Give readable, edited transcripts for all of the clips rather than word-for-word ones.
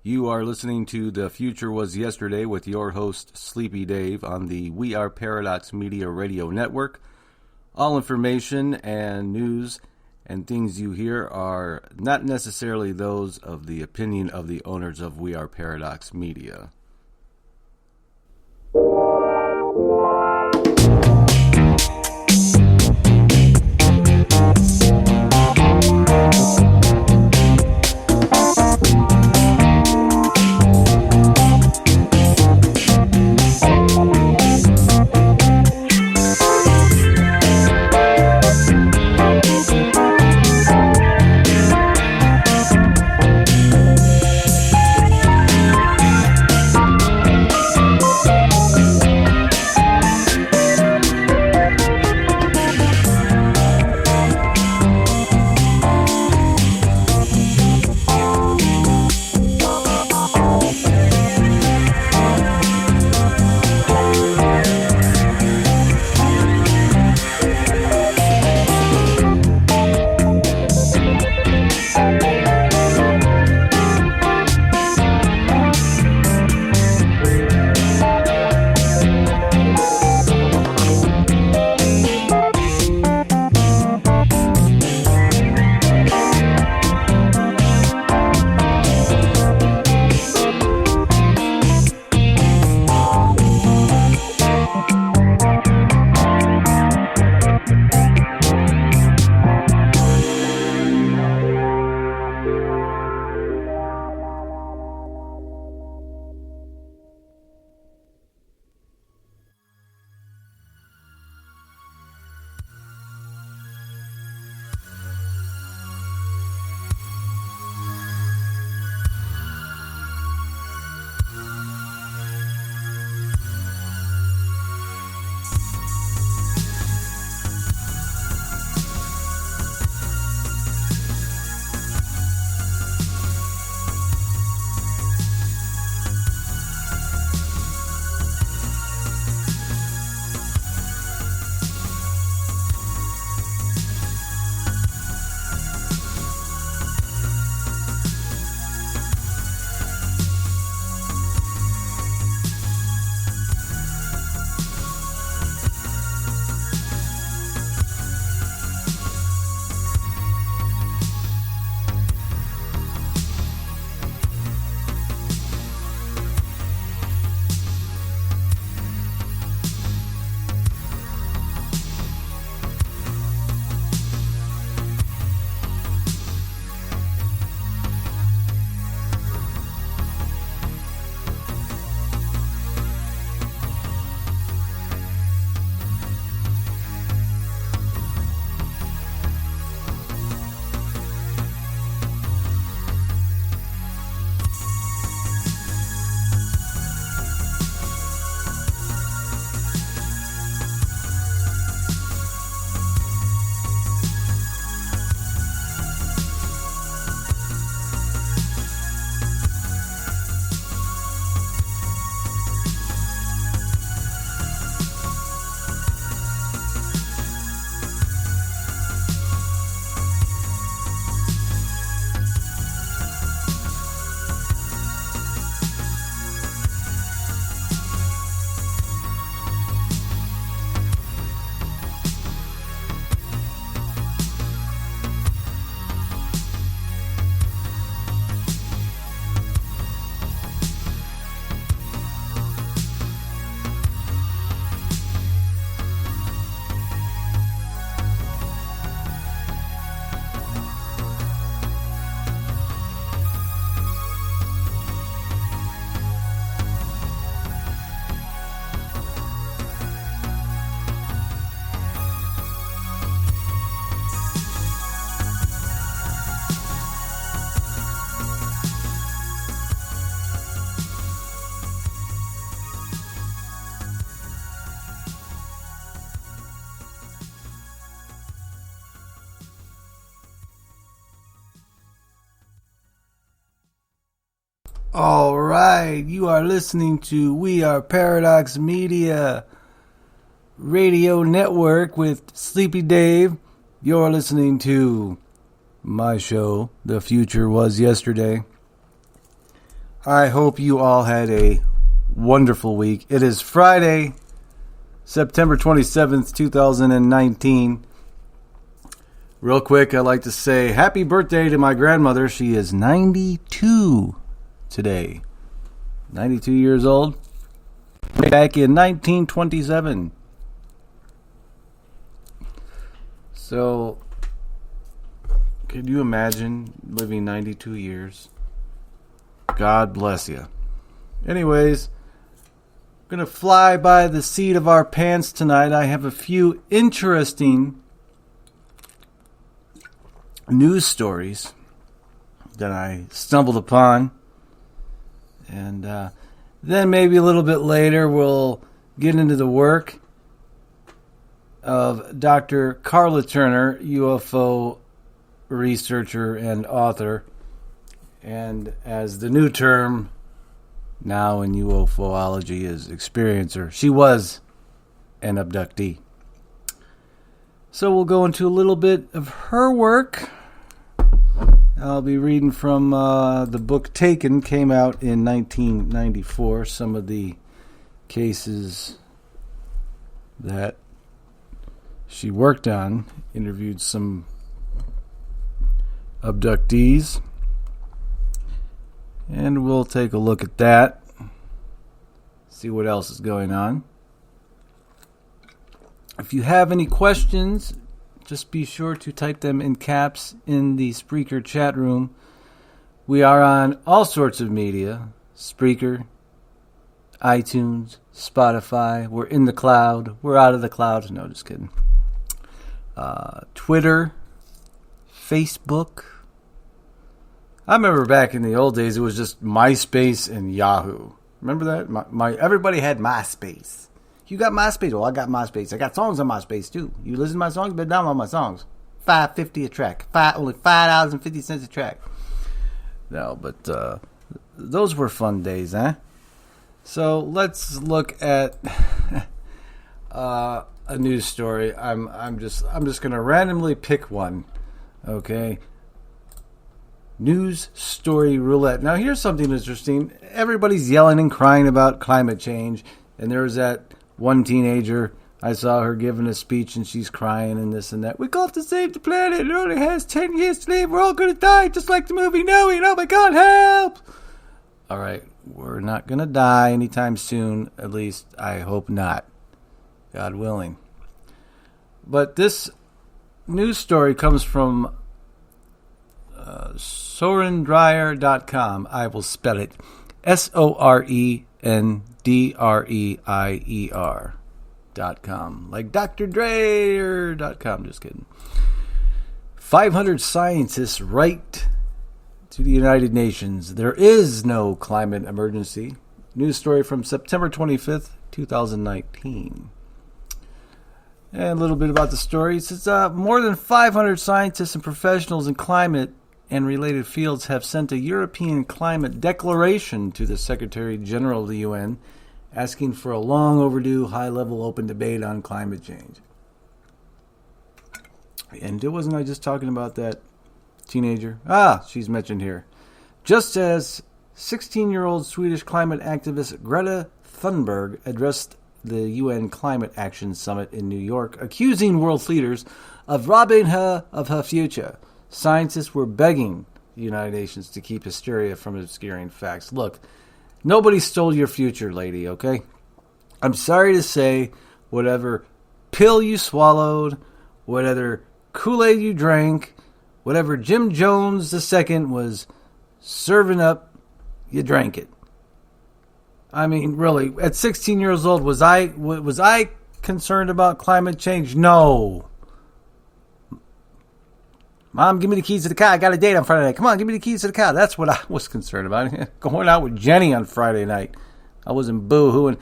You are listening to The Future Was Yesterday with your host, SleepyDave, on the We Are Paradox Media Radio Network. All information and news and things you hear are not necessarily those of the opinion of the owners of We Are Paradox Media. All right, you are listening to We Are Paradox Media Radio Network with SleepyDave. You're listening to my show, The Future Was Yesterday. I hope you all had a wonderful week. It is Friday, September 27th, 2019. Real quick, I'd like to say happy birthday to my grandmother. She is 92 today. 92 years old. Back in 1927. So, can you imagine living 92 years? God bless you. Anyways, I'm going to fly by the seat of our pants tonight. I have a few interesting news stories that I stumbled upon. And then maybe a little bit later we'll get into the work of Dr. Carla Turner, UFO researcher and author. And as the new term now in UFOlogy is experiencer. She was an abductee. So we'll go into a little bit of her work. I'll be reading from the book Taken, came out in 1994. Some of the cases that she worked on, interviewed some abductees. And we'll take a look at that. See what else is going on. If you have any questions, just be sure to type them in caps in the Spreaker chat room. We are on all sorts of media. Spreaker, iTunes, Spotify. We're in the cloud. We're out of the cloud. No, just kidding. Twitter, Facebook. I remember back in the old days, it was just MySpace and Yahoo. Remember that? Everybody had MySpace. You got MySpace? Well, I got MySpace. I got songs on MySpace, too. You listen to my songs? Better download my songs. $5.50 a track. Only $5.50 a track. No, but those were fun days, huh? So let's look at a news story. I'm just going to randomly pick one, okay? News story roulette. Now, here's something interesting. Everybody's yelling and crying about climate change, and there was that one teenager. I saw her giving a speech, and she's crying and this and that. We have to save the planet. It only has 10 years to live. We're all going to die, just like the movie Knowing. Oh, my God, help! All right, we're not going to die anytime soon. At least, I hope not. God willing. But this news story comes from sorendreier.com. I will spell it SORENDREIER.com. Like Dr. Dreyer.com. Just kidding. 500 scientists write to the United Nations. There is no climate emergency. News story from September 25th, 2019. And a little bit about the story. It says more than 500 scientists and professionals in climate and related fields have sent a European climate declaration to the Secretary General of the UN, asking for a long overdue, high-level open debate on climate change. And wasn't I just talking about that teenager? She's mentioned here. Just as 16-year-old Swedish climate activist Greta Thunberg addressed the UN Climate Action Summit in New York, accusing world leaders of robbing her of her future. Scientists were begging the United Nations to keep hysteria from obscuring facts. Look, nobody stole your future, lady, okay? I'm sorry to say, whatever pill you swallowed, whatever Kool-Aid you drank, whatever Jim Jones II was serving up, you drank it. I mean, really, at 16 years old, was I concerned about climate change? No. Mom, give me the keys to the car. I got a date on Friday night. Come on, give me the keys to the car. That's what I was concerned about. Going out with Jenny on Friday night. I wasn't boo-hooing.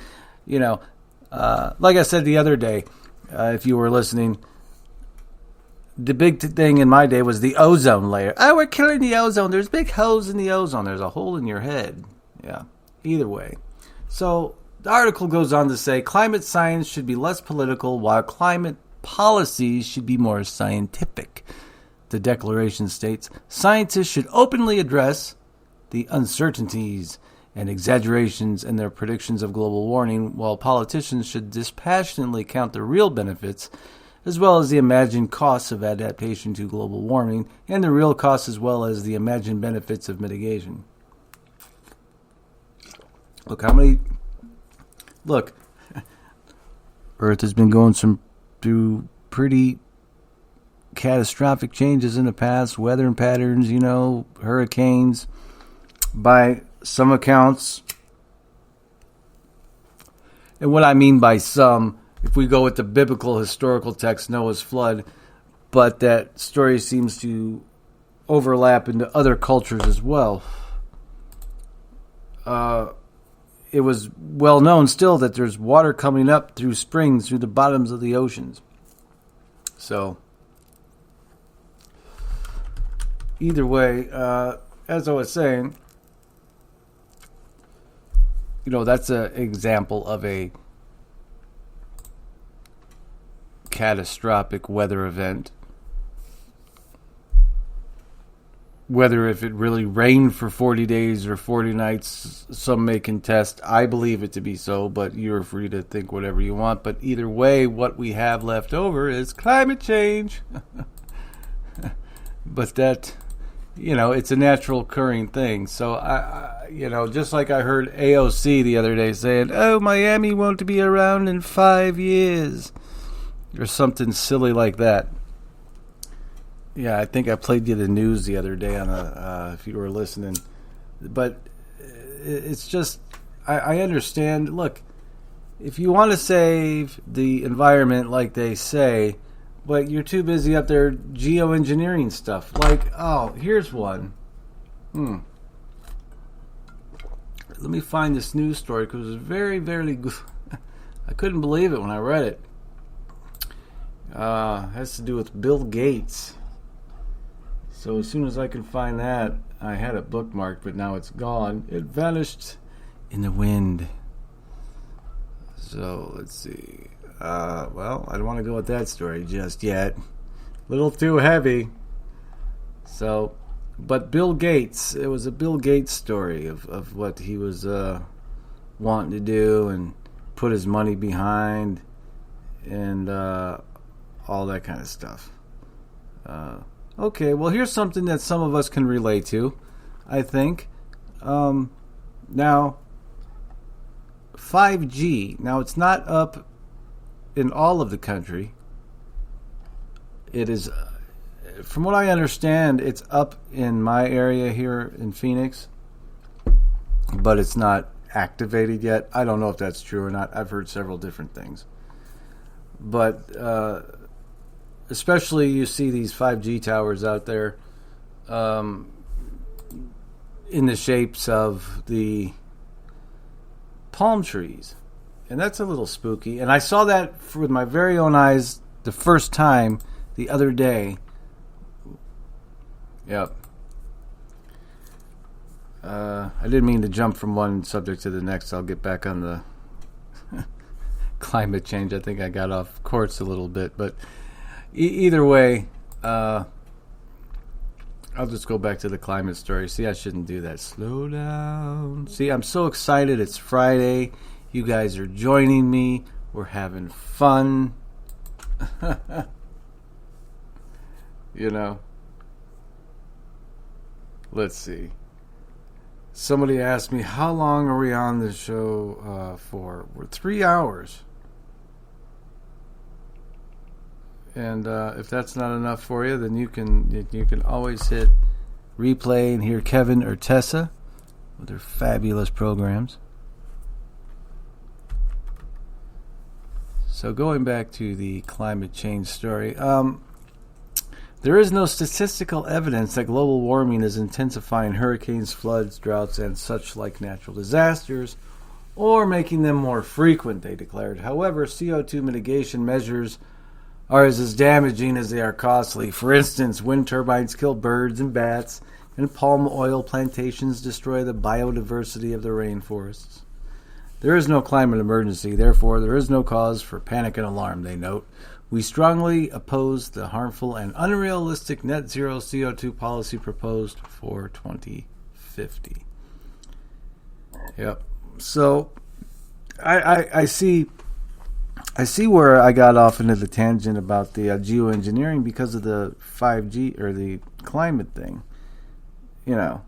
Like I said the other day, if you were listening, the big thing in my day was the ozone layer. Oh, we're killing the ozone. There's big holes in the ozone. There's a hole in your head. Yeah, either way. So the article goes on to say climate science should be less political while climate policies should be more scientific. The declaration states, scientists should openly address the uncertainties and exaggerations in their predictions of global warming, while politicians should dispassionately count the real benefits as well as the imagined costs of adaptation to global warming, and the real costs as well as the imagined benefits of mitigation. Look, Earth has been going through pretty catastrophic changes in the past, weather patterns, hurricanes, by some accounts. And what I mean by some, if we go with the biblical historical text, Noah's flood, but that story seems to overlap into other cultures as well. It was well known still that there's water coming up through springs through the bottoms of the oceans. So, either way, as I was saying, that's an example of a catastrophic weather event. Whether if it really rained for 40 days or 40 nights, some may contest. I believe it to be so, but you're free to think whatever you want. But either way, what we have left over is climate change. But that, it's a natural occurring thing. So, just like I heard AOC the other day saying, oh, Miami won't be around in 5 years. Or something silly like that. Yeah, I think I played you the news the other day on if you were listening. But it's just, I understand. Look, if you want to save the environment like they say, but you're too busy up there geoengineering stuff. Like, here's one. Let me find this news story because it was very, very good. I couldn't believe it when I read it. Has to do with Bill Gates. So as soon as I can find that, I had it bookmarked, but now it's gone. It vanished in the wind. So let's see. I don't want to go with that story just yet. A little too heavy. So, but Bill Gates, it was a Bill Gates story of what he was wanting to do and put his money behind and all that kind of stuff. Okay, well, here's something that some of us can relate to, I think. Now, 5G. Now, it's not up in all of the country. It is, from what I understand, it's up in my area here in Phoenix, but it's not activated yet. I don't know if that's true or not. I've heard several different things. But especially you see these 5G towers out there in the shapes of the palm trees. And that's a little spooky. And I saw that with my very own eyes the first time the other day. Yep. I didn't mean to jump from one subject to the next. I'll get back on the climate change. I think I got off course a little bit. But either way, I'll just go back to the climate story. See, I shouldn't do that. Slow down. See, I'm so excited. It's Friday. You guys are joining me. We're having fun. Let's see. Somebody asked me, how long are we on the show for? We're 3 hours. And if that's not enough for you, then you can always hit replay and hear Kevin or Tessa with their fabulous programs. So going back to the climate change story, there is no statistical evidence that global warming is intensifying hurricanes, floods, droughts, and such like natural disasters, or making them more frequent, they declared. However, CO2 mitigation measures are as damaging as they are costly. For instance, wind turbines kill birds and bats, and palm oil plantations destroy the biodiversity of the rainforests. There is no climate emergency, therefore there is no cause for panic and alarm, they note. We strongly oppose the harmful and unrealistic net zero CO2 policy proposed for 2050. Yep. So I see where I got off into the tangent about the geoengineering because of the 5G or the climate thing. You know,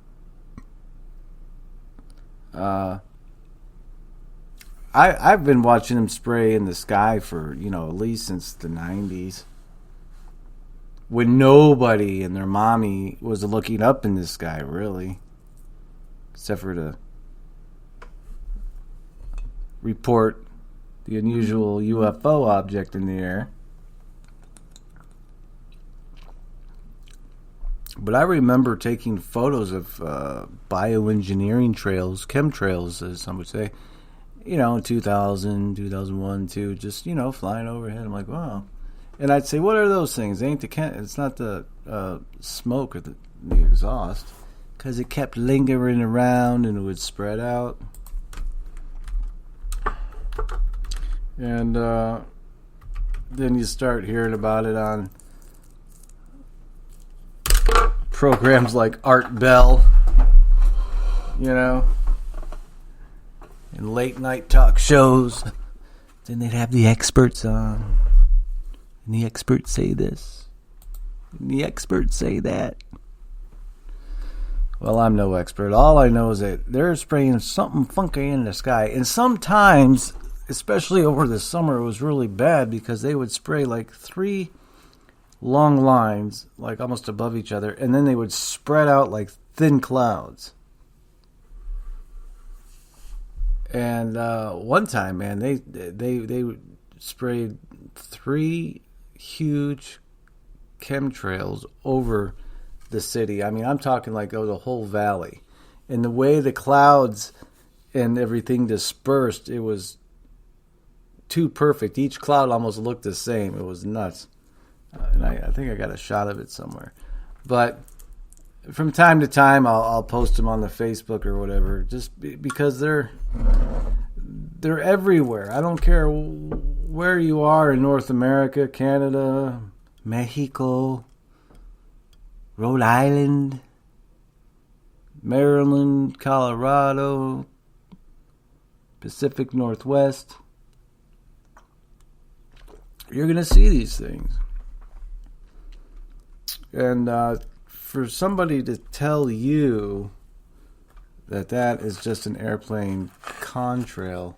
I've been watching them spray in the sky for, at least since the 90s. When nobody and their mommy was looking up in the sky, really. Except for to report the unusual UFO object in the air. But I remember taking photos of bioengineering trails, chemtrails, as some would say, in 2000, 2001, 2, just, flying overhead. I'm like, wow. And I'd say, what are those things? It's not the smoke or the exhaust, because it kept lingering around and it would spread out. And then you start hearing about it on programs like Art Bell, and late night talk shows. Then they'd have the experts on. And the experts say this. And the experts say that. Well, I'm no expert. All I know is that they're spraying something funky in the sky. And sometimes, especially over the summer, it was really bad because they would spray like 3 long lines, like almost above each other, and then they would spread out like thin clouds. And one time, man, they sprayed 3 huge chemtrails over the city. I mean, I'm talking like the whole valley. And the way the clouds and everything dispersed, it was too perfect. Each cloud almost looked the same. It was nuts. And I think I got a shot of it somewhere. But from time to time, I'll post them on the Facebook or whatever, just because they're everywhere. I don't care where you are in North America, Canada, Mexico, Rhode Island, Maryland, Colorado, Pacific Northwest. You're going to see these things. And for somebody to tell you that is just an airplane contrail,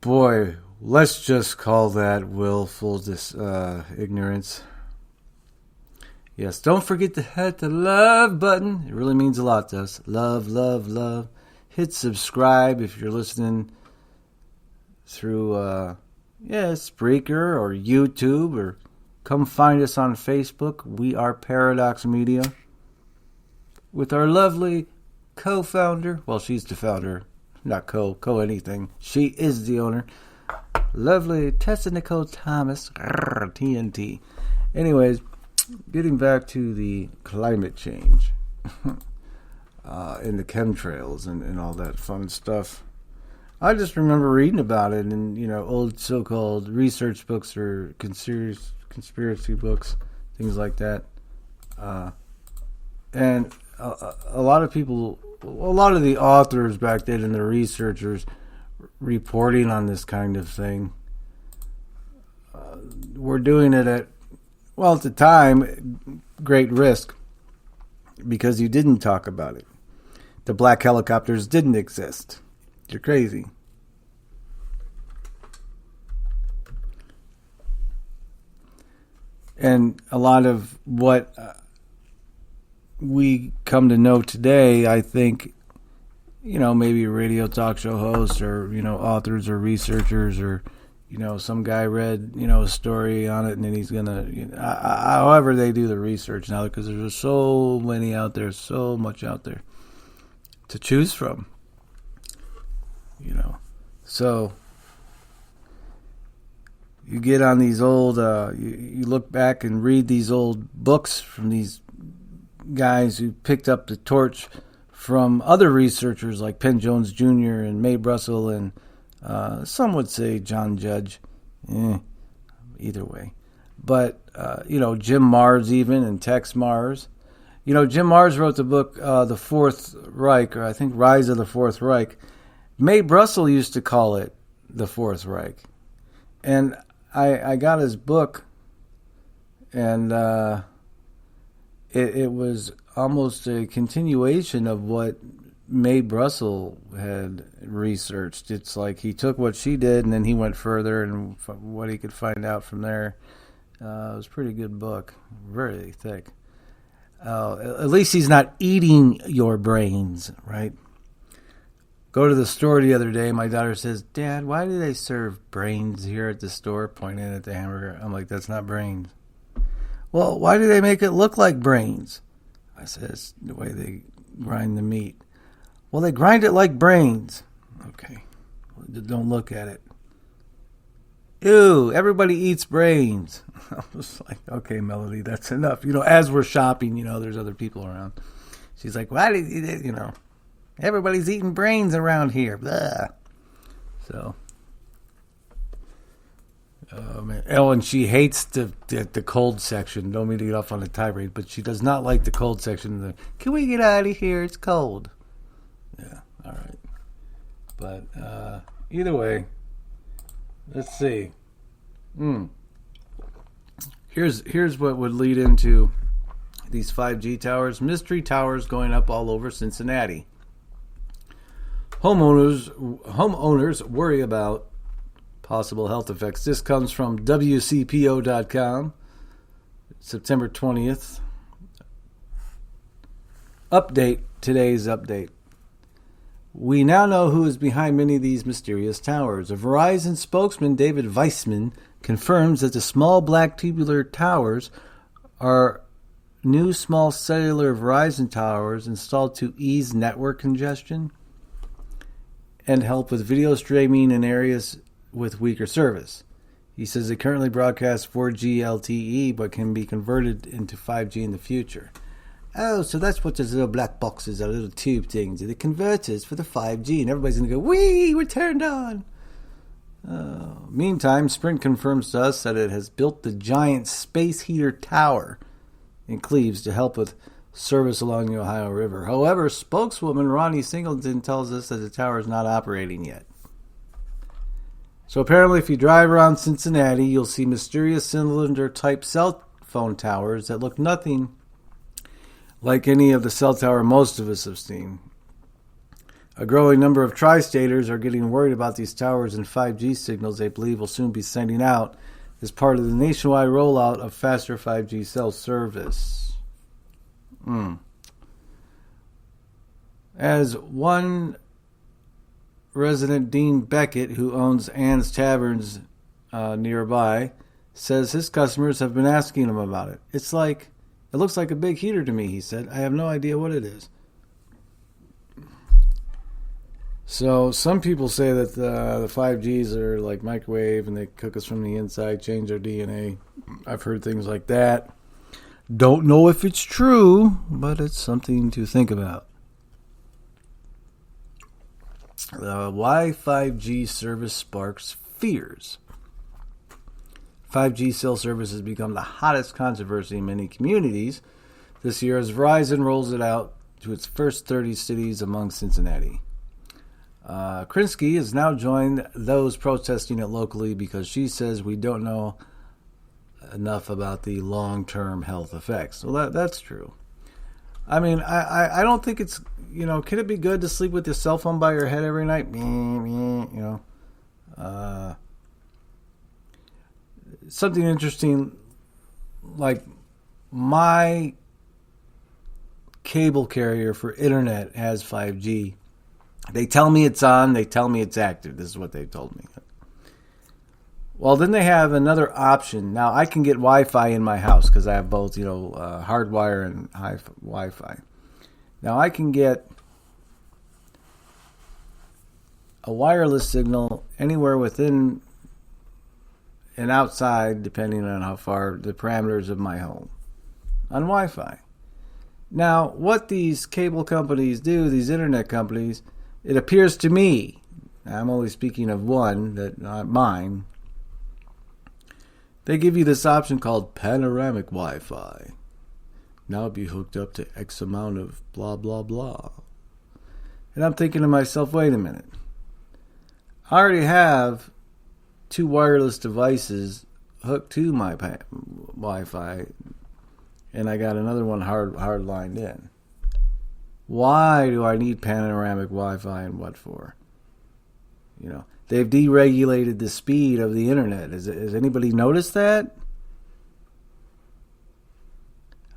boy, let's just call that willful ignorance. Yes, don't forget to hit the love button. It really means a lot to us. Love, love, love. Hit subscribe if you're listening through Spreaker or YouTube, or come find us on Facebook. We are Paradox Media with our lovely co-founder. Well, she's the founder, not co anything. She is the owner. Lovely Tessa Nicole Thomas, TNT. Anyways, getting back to the climate change and the chemtrails and all that fun stuff. I just remember reading about it in, old so-called research books or conspiracy books, things like that. And a lot of people, a lot of the authors back then and the researchers reporting on this kind of thing were doing it at the time, great risk, because you didn't talk about it. The black helicopters didn't exist. You're crazy. And a lot of what we come to know today, I think, maybe radio talk show hosts or, authors or researchers or, some guy read, a story on it and then he's going to, however they do the research now, because there's so many out there, so much out there to choose from, So you get on these old, you look back and read these old books from these guys who picked up the torch from other researchers like Penn Jones Jr. and Mae Brussel and some would say John Judge. Either way. But, Jim Mars even and Tex Mars. Jim Marrs wrote the book, The Fourth Reich, or I think Rise of the Fourth Reich. Mae Brussell used to call it the Fourth Reich. And I got his book, and it was almost a continuation of what Mae Brussell had researched. It's like he took what she did, and then he went further, and what he could find out from there. It was a pretty good book, very thick. At least he's not eating your brains, right? Go to the store the other day. My daughter says, "Dad, why do they serve brains here at the store?" Pointing at the hamburger. I'm like, "That's not brains." "Well, why do they make it look like brains?" I said, "It's the way they grind the meat." "Well, they grind it like brains." Okay, don't look at it. "Ew, everybody eats brains." I was like, "Okay, Melody, that's enough." As we're shopping, there's other people around. She's like, "Why did everybody's eating brains around here?" Blah. So, man. And she hates the cold section. Don't mean to get off on a tirade, but she does not like the cold section. Can we get out of here? It's cold. Yeah, all right. But either way, let's see. Here's what would lead into these 5G towers. Mystery towers going up all over Cincinnati. Homeowners worry about possible health effects. This comes from WCPO.com, September 20th. Today's update. We now know who is behind many of these mysterious towers. A Verizon spokesman, David Weissman, confirms that the small black tubular towers are new small cellular Verizon towers installed to ease network congestion and help with video streaming in areas with weaker service. He says they currently broadcast 4G LTE but can be converted into 5G in the future. Oh, so that's what those little black boxes are, little tube things. They're the converters for the 5G, and everybody's going to go, "Wee, we're turned on." Meantime, Sprint confirms to us that it has built the giant space heater tower in Cleves to help with service along the Ohio River. However, spokeswoman Ronnie Singleton tells us that the tower is not operating yet. So apparently, if you drive around Cincinnati, you'll see mysterious cylinder-type cell phone towers that look nothing like any of the cell tower most of us have seen. A growing number of tri-staters are getting worried about these towers and 5G signals they believe will soon be sending out as part of the nationwide rollout of faster 5G cell service. As one resident, Dean Beckett, who owns Ann's Taverns nearby, says his customers have been asking him about it. It looks like a big heater to me, he said. I have no idea what it is. So some people say that the 5Gs are like microwave and they cook us from the inside, change our DNA. I've heard things like that. Don't know if it's true, but it's something to think about. Why 5G service sparks fears. 5G cell service has become the hottest controversy in many communities this year as Verizon rolls it out to its first 30 cities among Cincinnati. Krinsky has now joined those protesting it locally because she says we don't know enough about the long-term health effects. Well, that's true. I mean, I don't think it's, could it be good to sleep with your cell phone by your head every night? Something interesting, like my cable carrier for internet has 5G. They tell me it's on. They tell me it's active. This is what they've told me. Well, then they have another option. Now, I can get Wi-Fi in my house because I have both, hardwire and Wi-Fi. Now, I can get a wireless signal anywhere within and outside, depending on how far the parameters of my home, on Wi-Fi. Now, what these cable companies do, these internet companies, it appears to me, I'm only speaking of one, that not mine, they give you this option called panoramic Wi-Fi, now be hooked up to X amount of blah, blah, blah. And I'm thinking to myself, wait a minute. I already have 2 wireless devices hooked to my Wi-Fi, and I got another one hard lined in. Why do I need panoramic Wi-Fi and what for? You know, they've deregulated the speed of the internet. Has anybody noticed that?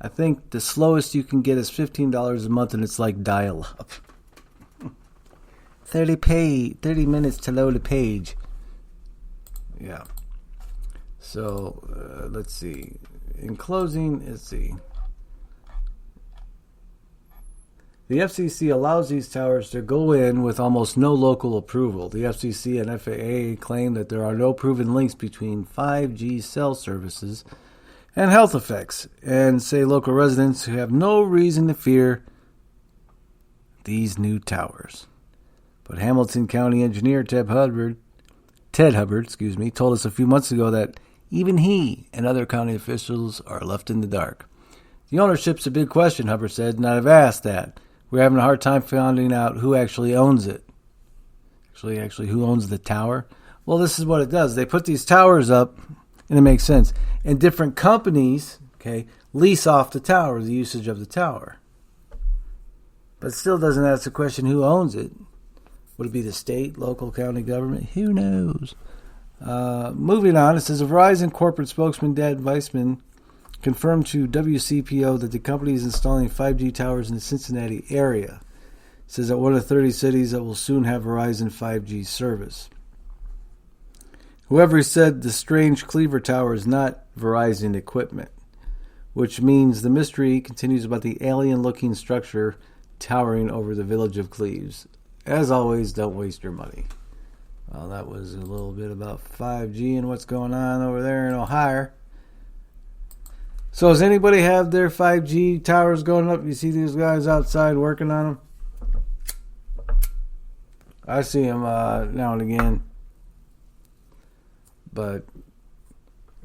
I think the slowest you can get is $15 a month, and it's like dial-up. 30 minutes to load a page. Yeah. So, let's see. In closing, let's see. The FCC allows these towers to go in with almost no local approval. The FCC and FAA claim that there are no proven links between 5G cell services and health effects, and say local residents who have no reason to fear these new towers. But Hamilton County engineer Ted Hubbard, told us a few months ago that even he and other county officials are left in the dark. The ownership's a big question, Hubbard said, and I've asked that. We're having a hard time finding out who actually owns it. Actually, who owns the tower? Well, this is what it does. They put these towers up, and it makes sense. And different companies, lease off the tower, the usage of the tower. But still doesn't ask the question who owns it. Would it be the state, local, county government? Who knows? Moving on, it says a Verizon corporate spokesman, Dad Weissman, confirmed to WCPO that the company is installing 5G towers in the Cincinnati area. It says that one of 30 cities that will soon have Verizon 5G service. Whoever said the strange Cleaver Tower is not Verizon equipment, which means the mystery continues about the alien-looking structure towering over the village of Cleves. As always, don't waste your money. Well, that was a little bit about 5G and what's going on over there in Ohio. So does anybody have their 5G towers going up? You see these guys outside working on them? I see them now and again. But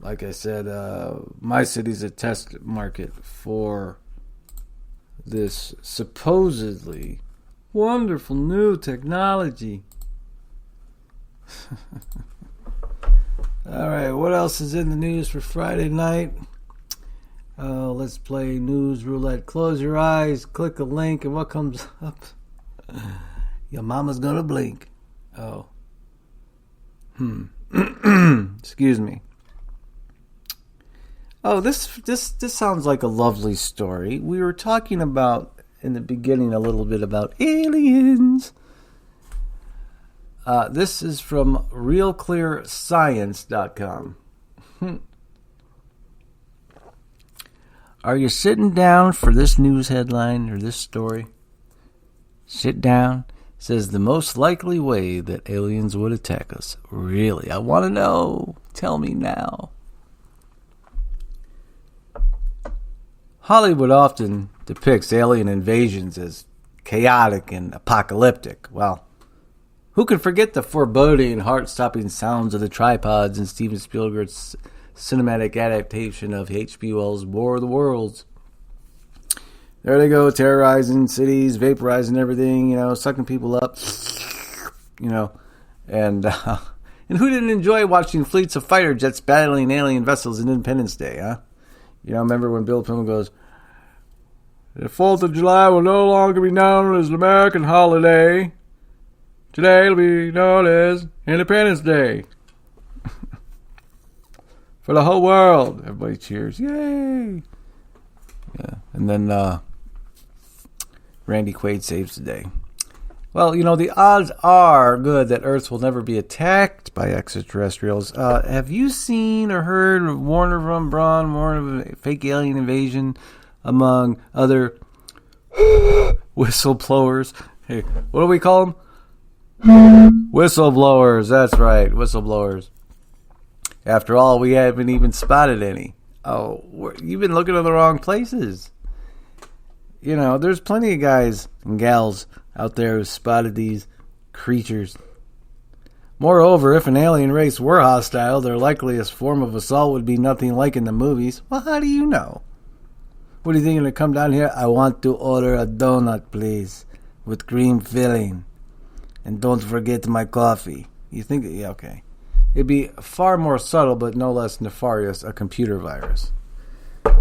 like I said, my city's a test market for this supposedly wonderful new technology. All right, what else is in the news for Friday night? Let's play News Roulette. Close your eyes, click a link, and what comes up? Your mama's gonna blink. Oh. Excuse me. Oh, this sounds like a lovely story. We were talking about in the beginning a little bit about aliens. This is from realclearscience.com. Are you sitting down for this news headline or this story? Sit down. Says the most likely way that aliens would attack us. Really? I want to know. Tell me now. Hollywood often depicts alien invasions as chaotic and apocalyptic. Well, who can forget the foreboding, heart-stopping sounds of the tripods in Steven Spielberg's cinematic adaptation of H.P. Wells' War of the Worlds? There they go, terrorizing cities, vaporizing everything, sucking people up, and who didn't enjoy watching fleets of fighter jets battling alien vessels in Independence Day, huh? Remember when Bill Pullman goes, the 4th of July will no longer be known as an American holiday. Today it'll be known as Independence Day. For the whole world. Everybody cheers. Yay! Yeah, and then Randy Quaid saves the day. Well, the odds are good that Earth will never be attacked by extraterrestrials. Have you seen or heard of Warner von Braun, warn of a fake alien invasion, among other whistleblowers? Hey, what do we call them? Whistleblowers, that's right, whistleblowers. After all, we haven't even spotted any. Oh, you've been looking in the wrong places. There's plenty of guys and gals out there who spotted these creatures. Moreover, if an alien race were hostile, their likeliest form of assault would be nothing like in the movies. Well, how do you know? What do you think? You're going to come down here? I want to order a donut, please, with cream filling. And don't forget my coffee. You think? Yeah, okay. It'd be far more subtle, but no less nefarious, a computer virus. Gosh.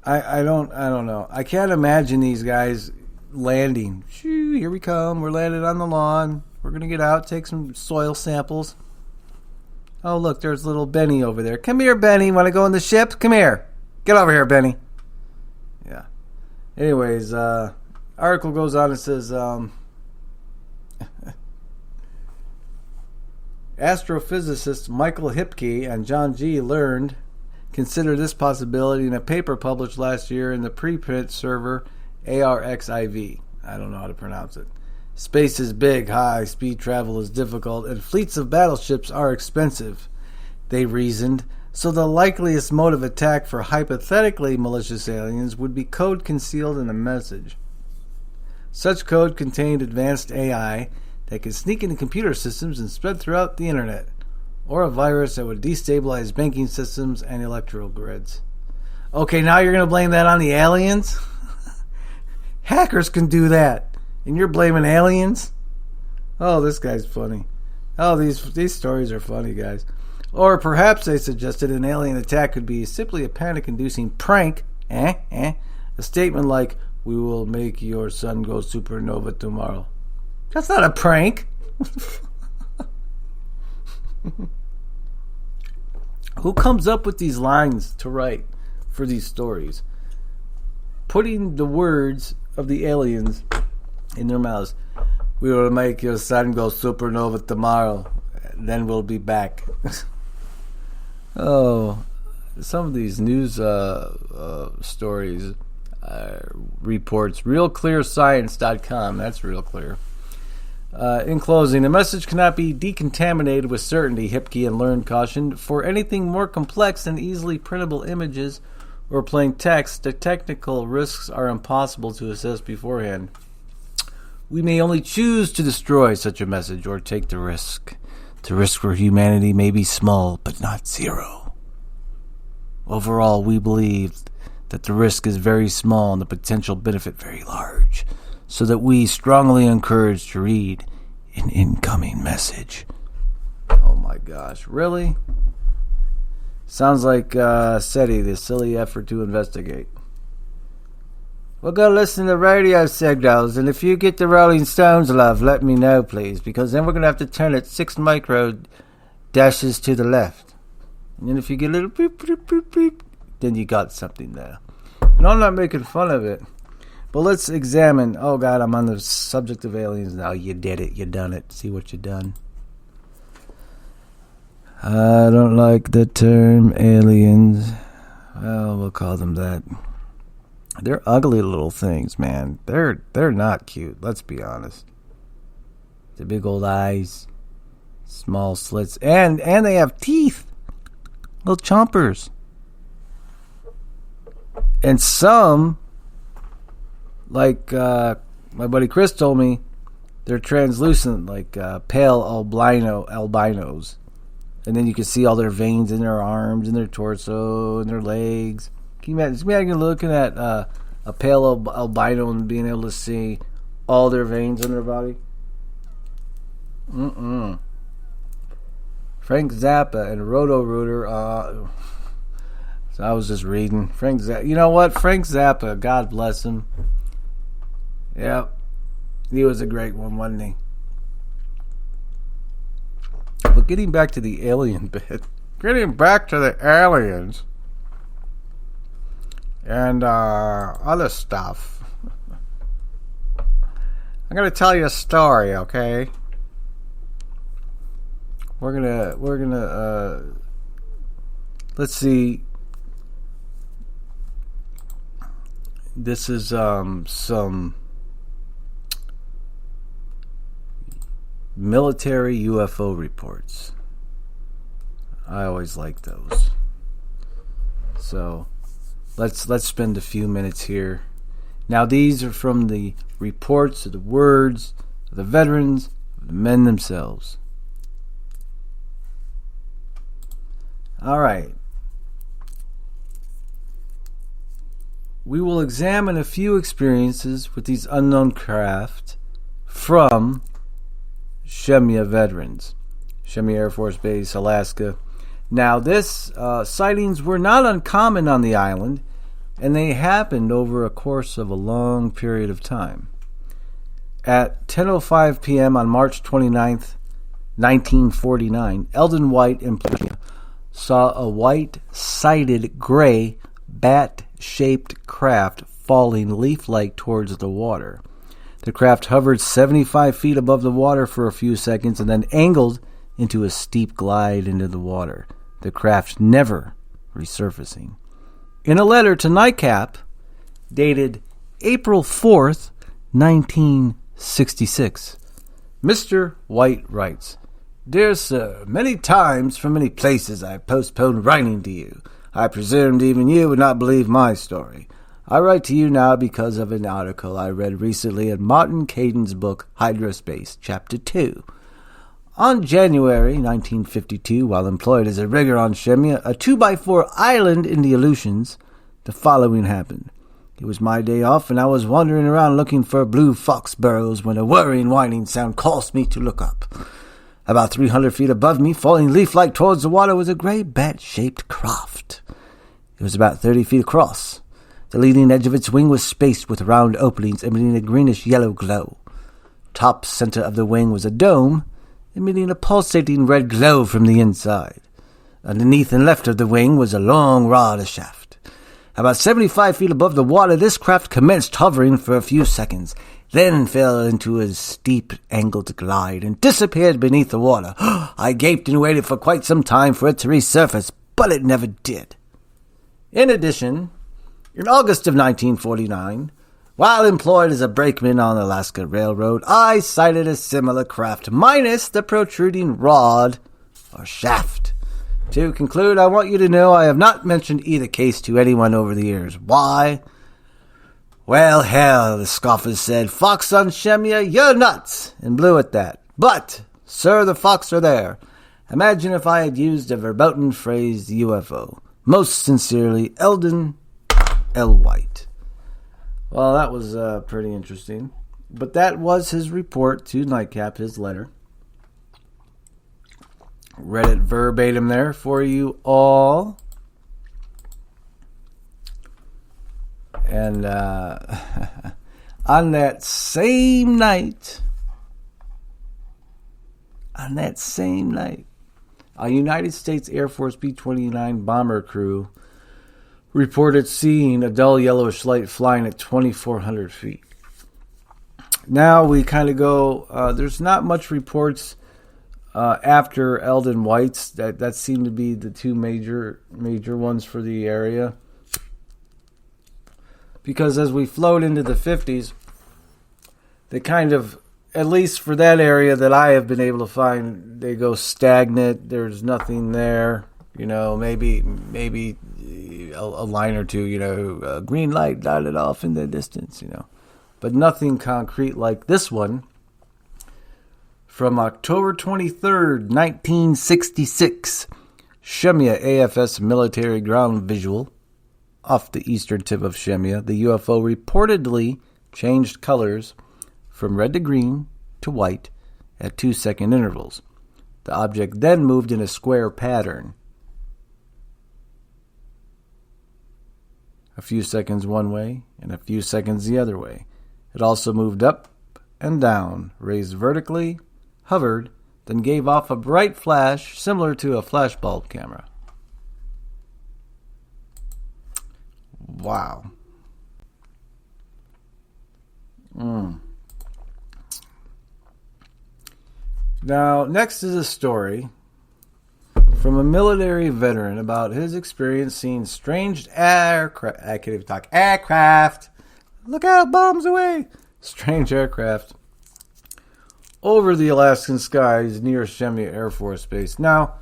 I don't know. I can't imagine these guys landing. Shoo, here we come. We're landed on the lawn. We're going to get out, take some soil samples. Oh, look, there's little Benny over there. Come here, Benny. Want to go on the ship? Come here. Get over here, Benny. Yeah. Anyways, article goes on and says, astrophysicists Michael Hipke and John G. consider this possibility in a paper published last year in the preprint server ARXIV. I don't know how to pronounce it. Space is big, high-speed travel is difficult, and fleets of battleships are expensive, they reasoned, so the likeliest mode of attack for hypothetically malicious aliens would be code concealed in a message. Such code contained advanced AI that could sneak into computer systems and spread throughout the internet, or a virus that would destabilize banking systems and electrical grids. Okay, now you're going to blame that on the aliens? Hackers can do that. And you're blaming aliens? Oh, this guy's funny. Oh, these stories are funny, guys. Or perhaps they suggested an alien attack could be simply a panic-inducing prank. A statement like, "We will make your sun go supernova tomorrow." That's not a prank. Who comes up with these lines to write for these stories? Putting the words of the aliens in their mouths. "We will make your sun go supernova tomorrow. Then we'll be back." Oh, some of these news stories, reports, realclearscience.com. That's real clear. In closing, the message cannot be decontaminated with certainty, Hipke and Learn cautioned. For anything more complex than easily printable images or plain text, the technical risks are impossible to assess beforehand. We may only choose to destroy such a message or take the risk. The risk for humanity may be small, but not zero. Overall, we believe that the risk is very small and the potential benefit very large, so that we strongly encourage to read an incoming message. Oh my gosh, really? Sounds like SETI, the silly effort to investigate. We're going to listen to radio signals, and if you get the Rolling Stones love, let me know, please, because then we're going to have to turn it 6 micro dashes to the left. And then if you get a little beep, beep, beep, beep, then you got something there. And I'm not making fun of it. But let's examine. Oh, God, I'm on the subject of aliens now. You did it. You done it. See what you done. I don't like the term aliens. Well, we'll call them that. They're ugly little things, man. They're not cute. Let's be honest. The big old eyes, small slits, and they have teeth, little chompers. And some, like my buddy Chris told me, they're translucent, like pale albinos. And then you can see all their veins in their arms and their torso and their legs. Can you imagine looking at a pale albino and being able to see all their veins in their body? Frank Zappa and Roto-Rooter. So I was just reading. Frank Zappa. You know what? Frank Zappa, God bless him. Yep. He was a great one, wasn't he? But getting back to the alien bit. Getting back to the aliens. And other stuff. I'm gonna tell you a story, okay? We're gonna let's see. This is some military UFO reports. I always like those. So let's spend a few minutes here. Now these are from the reports of the words of the veterans, of the men themselves. All right. we will examine a few experiences with these unknown craft from Shemya veterans. Shemya Air Force Base, Alaska. Now, this sightings were not uncommon on the island, and they happened over a course of a long period of time. At 10:05 p.m. on March 29th, 1949, Eldon White in Plymouth saw a white-sided gray bat-shaped craft falling leaf-like towards the water. The craft hovered 75 feet above the water for a few seconds and then angled into a steep glide into the water, the craft never resurfacing. In a letter to NICAP, dated April 4th, 1966, Mr. White writes, "Dear Sir, many times from many places I have postponed writing to you. I presumed even you would not believe my story. I write to you now because of an article I read recently in Martin Caden's book, Hydrospace, Chapter 2. On January 1952, while employed as a rigger on Shemya, a 2x4 island in the Aleutians, the following happened. It was my day off, and I was wandering around looking for blue fox burrows when a whirring, whining sound caused me to look up. About 300 feet above me, falling leaf-like towards the water, was a gray bat-shaped craft. It was about 30 feet across. The leading edge of its wing was spaced with round openings emitting a greenish-yellow glow. Top center of the wing was a dome, emitting a pulsating red glow from the inside. Underneath and left of the wing was a long rod shaft. About 75 feet above the water, this craft commenced hovering for a few seconds, then fell into a steep, angled glide and disappeared beneath the water. I gaped and waited for quite some time for it to resurface, but it never did. In addition, in August of 1949, while employed as a brakeman on the Alaska Railroad, I sighted a similar craft, minus the protruding rod or shaft. To conclude, I want you to know I have not mentioned either case to anyone over the years. Why? Well, hell, the scoffers said, "Fox on Shemya, you're nuts," and blew at that. But, sir, the fox are there. Imagine if I had used a verboten phrase UFO. Most sincerely, Eldon L. White. Well, that was pretty interesting. But that was his report to NICAP, his letter. Read it verbatim there for you all. And on that same night, a United States Air Force B-29 bomber crew reported seeing a dull yellowish light flying at 2,400 feet. Now we kind of go, there's not much reports after Eldon White's. That seemed to be the two major ones for the area. Because as we float into the 50s, they kind of, at least for that area that I have been able to find, they go stagnant. There's nothing there. You know, maybe a line or two, you know, a green light dotted off in the distance, you know. But nothing concrete like this one. From October 23rd, 1966, Shemya AFS military ground visual. Off the eastern tip of Shemya, the UFO reportedly changed colors from red to green to white at 2-second intervals. The object then moved in a square pattern. A few seconds one way and a few seconds the other way. It also moved up and down, raised vertically, hovered, then gave off a bright flash similar to a flashbulb camera. Wow. Now, next is a story from a military veteran about his experience seeing strange aircraft. I can't even talk. Aircraft. Look out, bombs away. Strange aircraft over the Alaskan skies near Shemya Air Force Base. Now,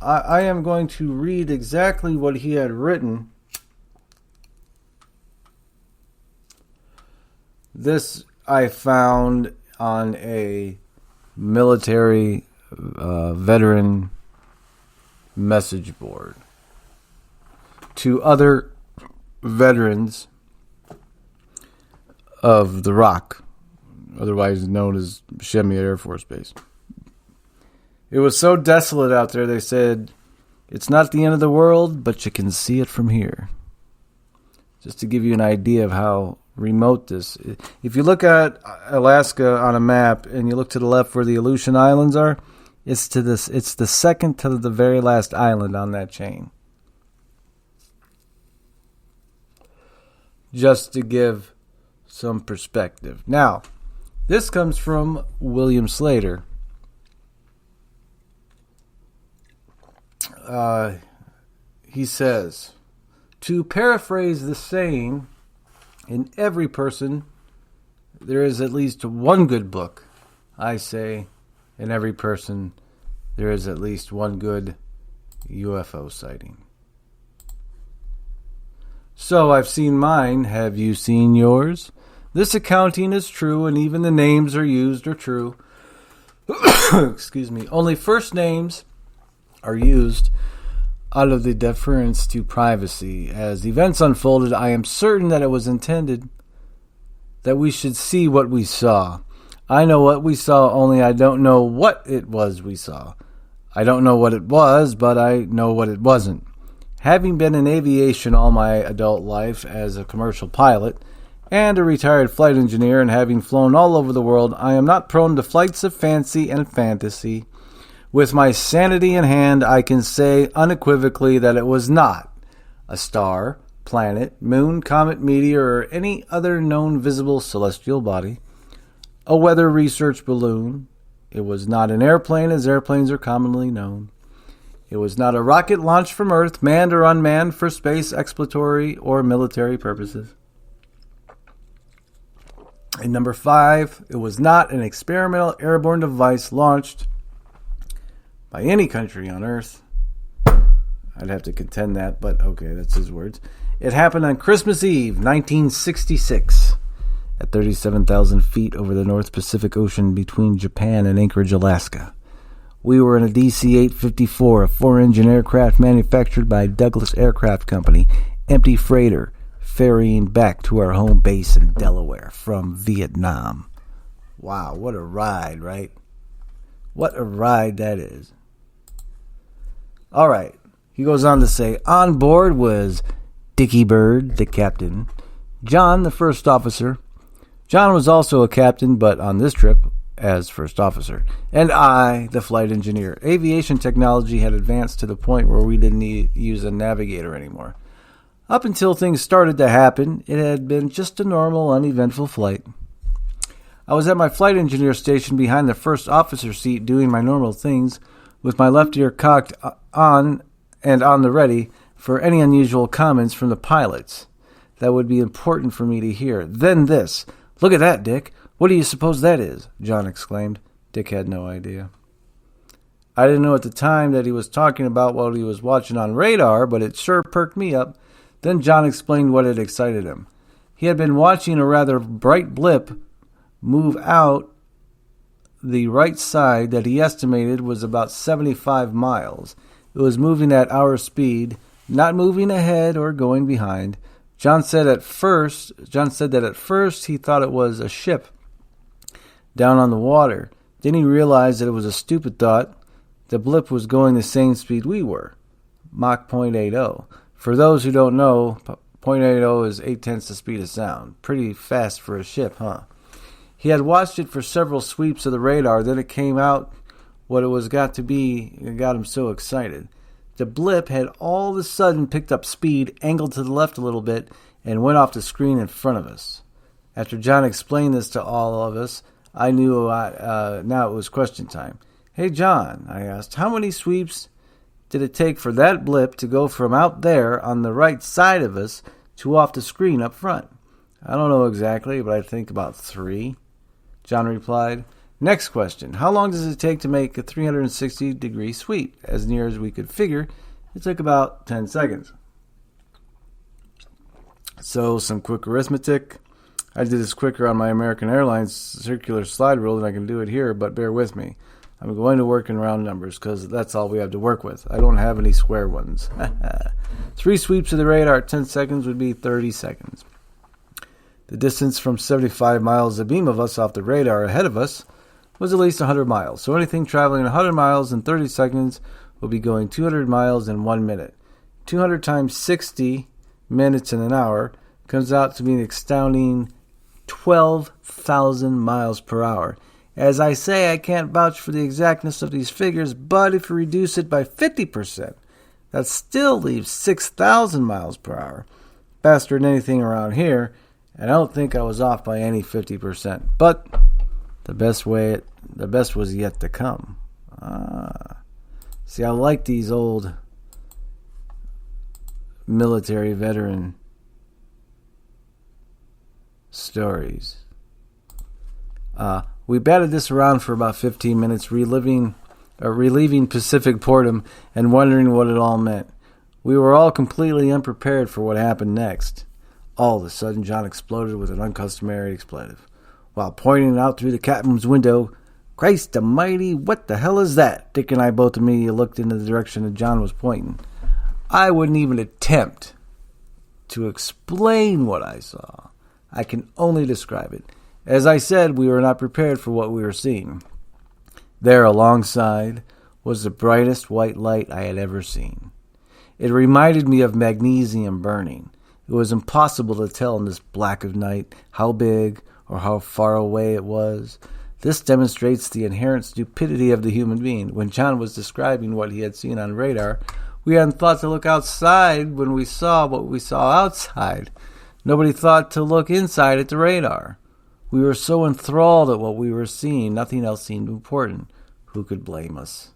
I am going to read exactly what he had written. This I found on a military veteran message board to other veterans of the Rock, otherwise known as Shemya Air Force Base. It was so desolate out there, they said, it's not the end of the world, but you can see it from here. Just to give you an idea of how remote this is. If you look at Alaska on a map and you look to the left where the Aleutian Islands are, it's the second to the very last island on that chain. Just to give some perspective. Now, this comes from William Slater. He says, to paraphrase the saying, in every person there is at least one good book. I say, in every person there is at least one good UFO sighting. So I've seen mine. Have you seen yours? This accounting is true, and even the names are used are true. Excuse me. Only first names are used out of the deference to privacy. As events unfolded, I am certain that it was intended that we should see what we saw. I know what we saw, only I don't know what it was we saw. I don't know what it was, but I know what it wasn't. Having been in aviation all my adult life as a commercial pilot and a retired flight engineer and having flown all over the world, I am not prone to flights of fancy and fantasy. With my sanity in hand, I can say unequivocally that it was not a star, planet, moon, comet, meteor, or any other known visible celestial body, a weather research balloon. It was not an airplane, as airplanes are commonly known. It was not a rocket launched from Earth, manned or unmanned for space exploratory or military purposes. And number 5, it was not an experimental airborne device launched by any country on Earth. I'd have to contend that, but okay, that's his words. It happened on Christmas Eve, 1966, at 37,000 feet over the North Pacific Ocean between Japan and Anchorage, Alaska. We were in a DC-854, a 4-engine aircraft manufactured by Douglas Aircraft Company, empty freighter, ferrying back to our home base in Delaware from Vietnam. Wow, what a ride, right? What a ride that is. All right. He goes on to say, on board was Dickie Bird, the captain, John, the first officer. John was also a captain, but on this trip, as first officer, and I, the flight engineer. Aviation technology had advanced to the point where we didn't use a navigator anymore. Up until things started to happen, it had been just a normal, uneventful flight. I was at my flight engineer station behind the first officer seat doing my normal things, with my left ear cocked on and on the ready for any unusual comments from the pilots that would be important for me to hear. Then this. Look at that, Dick. What do you suppose that is? John exclaimed. Dick had no idea. I didn't know at the time that he was talking about what he was watching on radar, but it sure perked me up. Then John explained what had excited him. He had been watching a rather bright blip move out the right side that he estimated was about 75 miles. It was moving at our speed, not moving ahead or going behind. John said that at first he thought it was a ship down on the water. Then he realized that it was a stupid thought. The blip was going the same speed we were, Mach 0.80. For those who don't know, 0.80 is 8/10 the speed of sound. Pretty fast for a ship, huh? He had watched it for several sweeps of the radar. Then it came out what it was got to be. It got him so excited. The blip had all of a sudden picked up speed, angled to the left a little bit, and went off the screen in front of us. After John explained this to all of us, I knew now it was question time. Hey, John, I asked, how many sweeps did it take for that blip to go from out there on the right side of us to off the screen up front? I don't know exactly, but I think about 3. John replied. Next question. How long does it take to make a 360-degree sweep? As near as we could figure, it took about 10 seconds. So, some quick arithmetic. I did this quicker on my American Airlines circular slide rule than I can do it here, but bear with me. I'm going to work in round numbers because that's all we have to work with. I don't have any square ones. 3 sweeps of the radar at 10 seconds would be 30 seconds. The distance from 75 miles abeam of us off the radar ahead of us was at least 100 miles. So anything traveling 100 miles in 30 seconds will be going 200 miles in 1 minute. 200 times 60 minutes in an hour comes out to be an astounding 12,000 miles per hour. As I say, I can't vouch for the exactness of these figures, but if you reduce it by 50%, that still leaves 6,000 miles per hour. Faster than anything around here, and I don't think I was off by any 50%. But the best was yet to come. See, I like these old military veteran stories. We batted this around for about 15 minutes, relieving Pacific boredom and wondering what it all meant. We were all completely unprepared for what happened next. All of a sudden, John exploded with an uncustomary expletive. While pointing out through the captain's window, "Christ almighty, what the hell is that?" Dick and I both immediately looked in the direction that John was pointing. I wouldn't even attempt to explain what I saw. I can only describe it. As I said, we were not prepared for what we were seeing. There alongside was the brightest white light I had ever seen. It reminded me of magnesium burning. It was impossible to tell in this black of night how big or how far away it was. This demonstrates the inherent stupidity of the human being. When John was describing what he had seen on radar, we hadn't thought to look outside when we saw what we saw outside. Nobody thought to look inside at the radar. We were so enthralled at what we were seeing, nothing else seemed important. Who could blame us?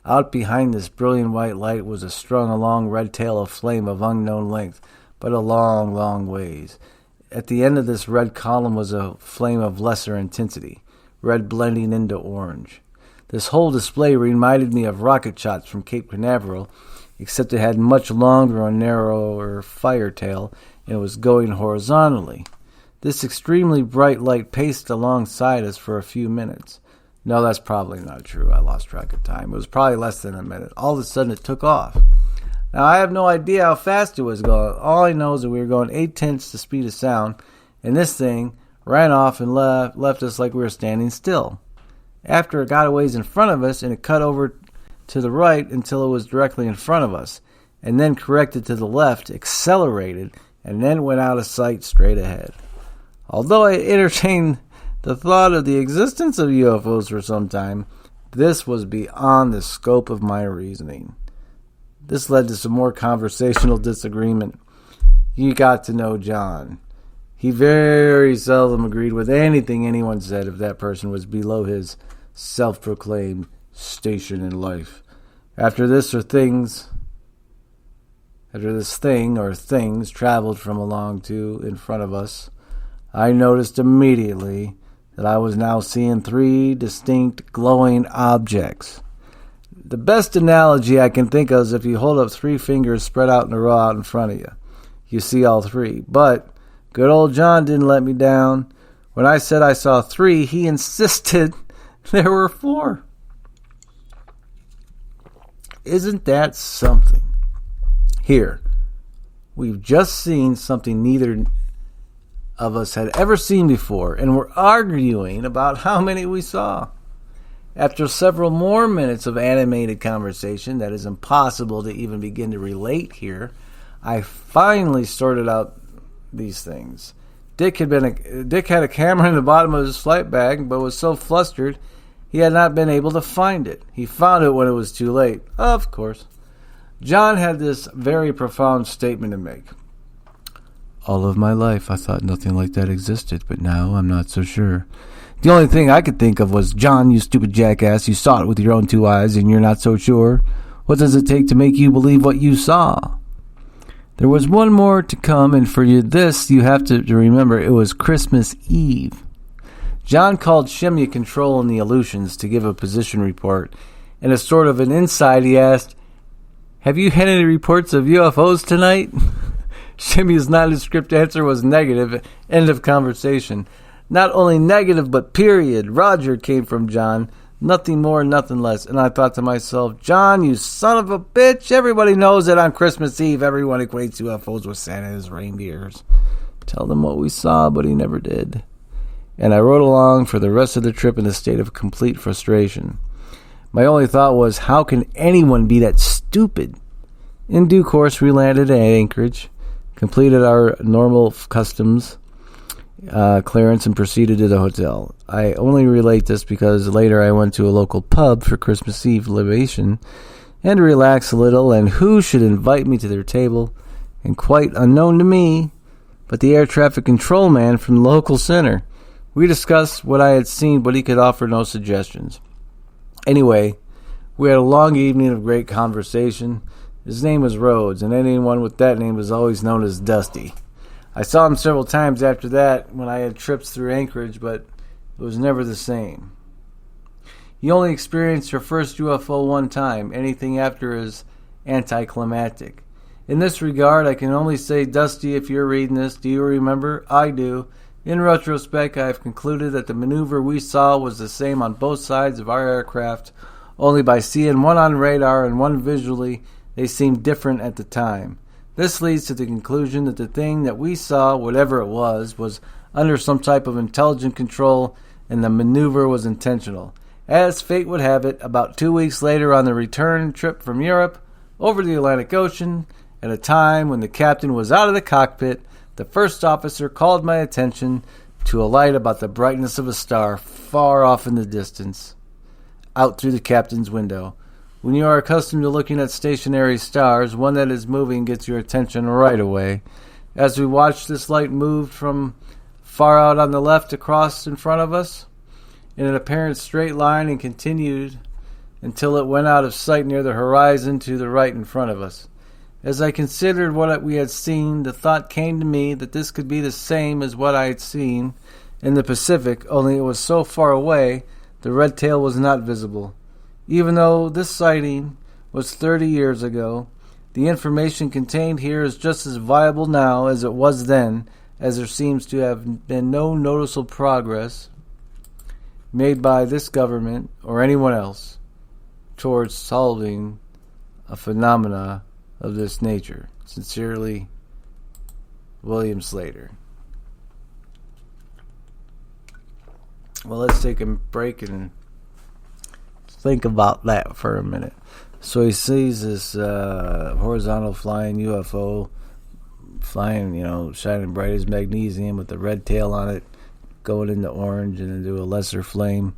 Out behind this brilliant white light was strung a long red tail of flame of unknown length, but a long, long ways. At the end of this red column was a flame of lesser intensity, red blending into orange. This whole display reminded me of rocket shots from Cape Canaveral, except it had much longer and narrower fire tail, and it was going horizontally. This extremely bright light paced alongside us for a few minutes. No, that's probably not true. I lost track of time. It was probably less than a minute. All of a sudden, it took off. Now, I have no idea how fast it was going. All I know is that we were going 8/10 the speed of sound, and this thing ran off and left us like we were standing still. After it got a ways in front of us, and it cut over to the right until it was directly in front of us, and then corrected to the left, accelerated, and then went out of sight straight ahead. Although I entertained the thought of the existence of UFOs for some time, this was beyond the scope of my reasoning. This led to some more conversational disagreement. You got to know John. He very seldom agreed with anything anyone said if that person was below his self-proclaimed station in life. After this thing or things traveled from along to in front of us, I noticed immediately that I was now seeing 3 distinct glowing objects. The best analogy I can think of is if you hold up 3 fingers spread out in a row out in front of you. You see all 3. But good old John didn't let me down. When I said I saw 3, he insisted there were 4. Isn't that something? Here, we've just seen something neither of us had ever seen before, and we're arguing about how many we saw. After several more minutes of animated conversation that is impossible to even begin to relate here, I finally sorted out these things. Dick had a camera in the bottom of his flight bag, but was so flustered he had not been able to find it. He found it when it was too late, of course. John had this very profound statement to make. All of my life I thought nothing like that existed, but now I'm not so sure. The only thing I could think of was, John, you stupid jackass, you saw it with your own 2 eyes and you're not so sure? What does it take to make you believe what you saw? There was one more to come, and for you have to remember it was Christmas Eve. John called Shemya Control in the Aleutians to give a position report. In a sort of an inside, he asked, "Have you had any reports of UFOs tonight?" Shemya's nondescript answer was negative. End of conversation. Not only negative, but period. Roger came from John. Nothing more, nothing less. And I thought to myself, John, you son of a bitch. Everybody knows that on Christmas Eve, everyone equates UFOs with Santa and his reindeers. tell them what we saw, but he never did. And I rode along for the rest of the trip in a state of complete frustration. My only thought was, how can anyone be that stupid? In due course, we landed at Anchorage, completed our normal customs clearance, and proceeded to the hotel. I only relate this because later I went to a local pub for Christmas Eve libation and to relax a little, and who should invite me to their table? And quite unknown to me, but the air traffic control man from the local center. We discussed what I had seen, but he could offer no suggestions. Anyway, we had a long evening of great conversation. His name was Rhodes, and anyone with that name was always known as Dusty. I saw him several times after that when I had trips through Anchorage, but it was never the same. You only experienced your first UFO one time. Anything after is anticlimactic. In this regard, I can only say, Dusty, if you're reading this, do you remember? I do. In retrospect, I have concluded that the maneuver we saw was the same on both sides of our aircraft, only by seeing one on radar and one visually, they seemed different at the time. This leads to the conclusion that the thing that we saw, whatever it was under some type of intelligent control, and the maneuver was intentional. As fate would have it, about 2 weeks later on the return trip from Europe, over the Atlantic Ocean, at a time when the captain was out of the cockpit, the first officer called my attention to a light about the brightness of a star far off in the distance, out through the captain's window. When you are accustomed to looking at stationary stars, one that is moving gets your attention right away. As we watched, this light moved from far out on the left across in front of us in an apparent straight line and continued until it went out of sight near the horizon to the right in front of us. As I considered what we had seen, the thought came to me that this could be the same as what I had seen in the Pacific, only it was so far away the red tail was not visible. Even though this sighting was 30 years ago, the information contained here is just as viable now as it was then, as there seems to have been no noticeable progress made by this government or anyone else towards solving a phenomena of this nature. Sincerely, William Slater. Well, let's take a break and think about that for a minute. So he sees this horizontal flying UFO flying, shining bright as magnesium with the red tail on it, going into orange and into a lesser flame.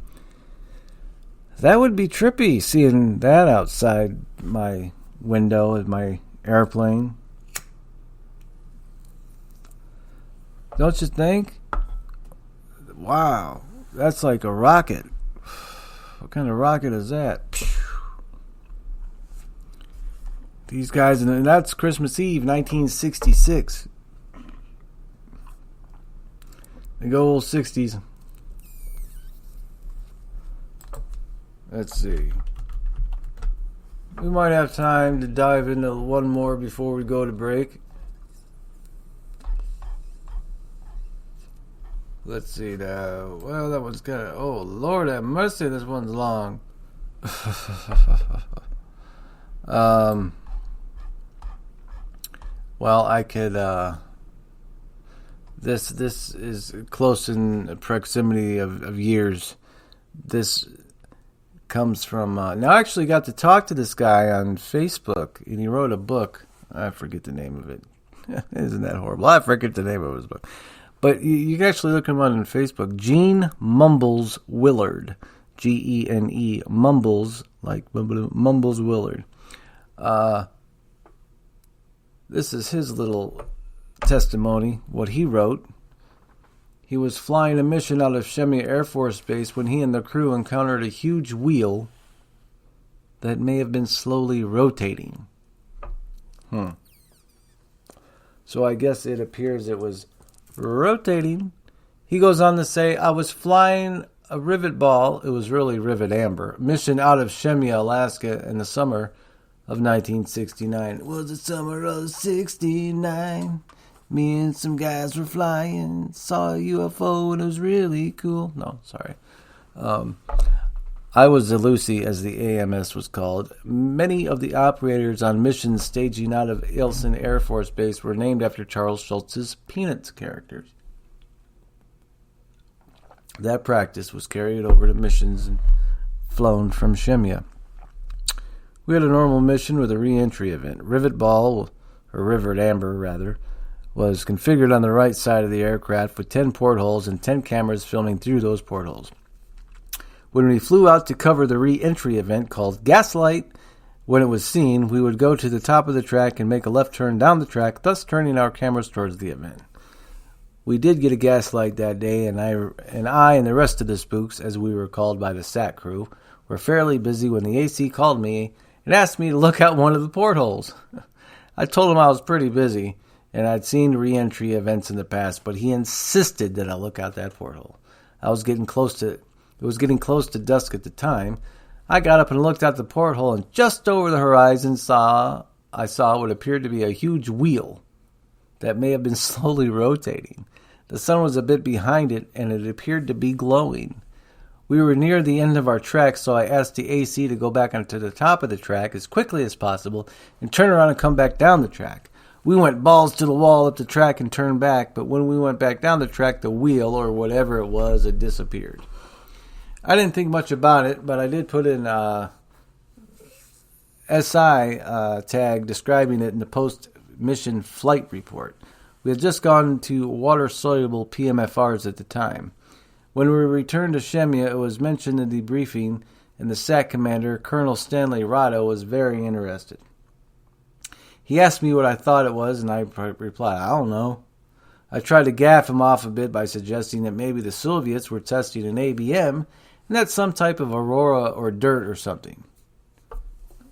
That would be trippy, seeing that outside my window of my airplane. Don't you think? Wow, that's like a rocket. What kind of rocket is that? These guys, and that's Christmas Eve, 1966. The good old 60s. Let's see. We might have time to dive into one more before we go to break. Let's see now. Well, that one's kind of... Oh, Lord have mercy, this one's long. Well, I could... This is close in proximity of years. This comes from... now, I actually got to talk to this guy on Facebook, and he wrote a book. I forget the name of it. Isn't that horrible? I forget the name of his book. But you can actually look him up on Facebook. Gene Mumbles Willard. Gene Mumbles, like Mumbles Willard. This is his little testimony, what he wrote. He was flying a mission out of Shemya Air Force Base when he and the crew encountered a huge wheel that may have been slowly rotating. So I guess it appears it was rotating. He goes on to say, I was flying a rivet ball, it was really rivet amber, mission out of Shemya, Alaska in the summer of 1969. It was the summer of 69. Me and some guys were flying, saw a UFO and it was really cool. No, sorry. I was the Lucy, as the AMS was called. Many of the operators on missions staging out of Eielson Air Force Base were named after Charles Schultz's Peanuts characters. That practice was carried over to missions and flown from Shemya. We had a normal mission with a re-entry event. Rivet Ball, or Rivet Amber rather, was configured on the right side of the aircraft with 10 portholes and 10 cameras filming through those portholes. When we flew out to cover the re-entry event called Gaslight, when it was seen, we would go to the top of the track and make a left turn down the track, thus turning our cameras towards the event. We did get a gaslight that day, and I and the rest of the spooks, as we were called by the SAT crew, were fairly busy when the AC called me and asked me to look out one of the portholes. I told him I was pretty busy, and I'd seen re-entry events in the past, but he insisted that I look out that porthole. It was getting close to dusk at the time. I got up and looked out the porthole, and just over the horizon I saw what appeared to be a huge wheel that may have been slowly rotating. The sun was a bit behind it, and it appeared to be glowing. We were near the end of our track, so I asked the AC to go back onto the top of the track as quickly as possible and turn around and come back down the track. We went balls to the wall up the track and turned back, but when we went back down the track, the wheel, or whatever it was, had disappeared. I didn't think much about it, but I did put in SI tag describing it in the post-mission flight report. We had just gone to water-soluble PMFRs at the time. When we returned to Shemya, it was mentioned in the briefing, and the SAT commander, Colonel Stanley Rado, was very interested. He asked me what I thought it was, and I replied, I don't know. I tried to gaff him off a bit by suggesting that maybe the Soviets were testing an ABM, and that's some type of aurora or dirt or something.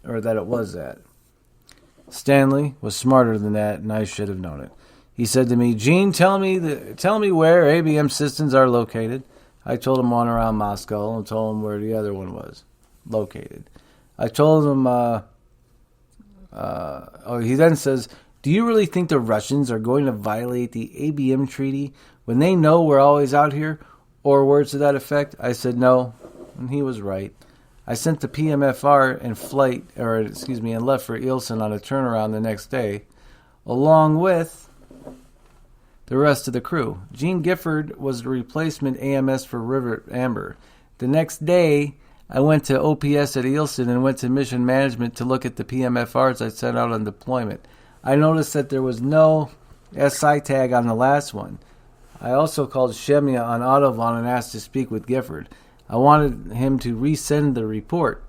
Or that it was that. Stanley was smarter than that, and I should have known it. He said to me, Gene, tell me where ABM systems are located. I told him one around Moscow and told him where the other one was located. I told him, he then says, do you really think the Russians are going to violate the ABM treaty when they know we're always out here? Or words to that effect? I said no, and he was right. I sent the PMFR and and left for Eielson on a turnaround the next day, along with the rest of the crew. Gene Gifford was the replacement AMS for Rivet Amber. The next day, I went to OPS at Eielson and went to mission management to look at the PMFRs I sent out on deployment. I noticed that there was no SI tag on the last one. I also called Shemya on Autobahn and asked to speak with Gifford. I wanted him to resend the report.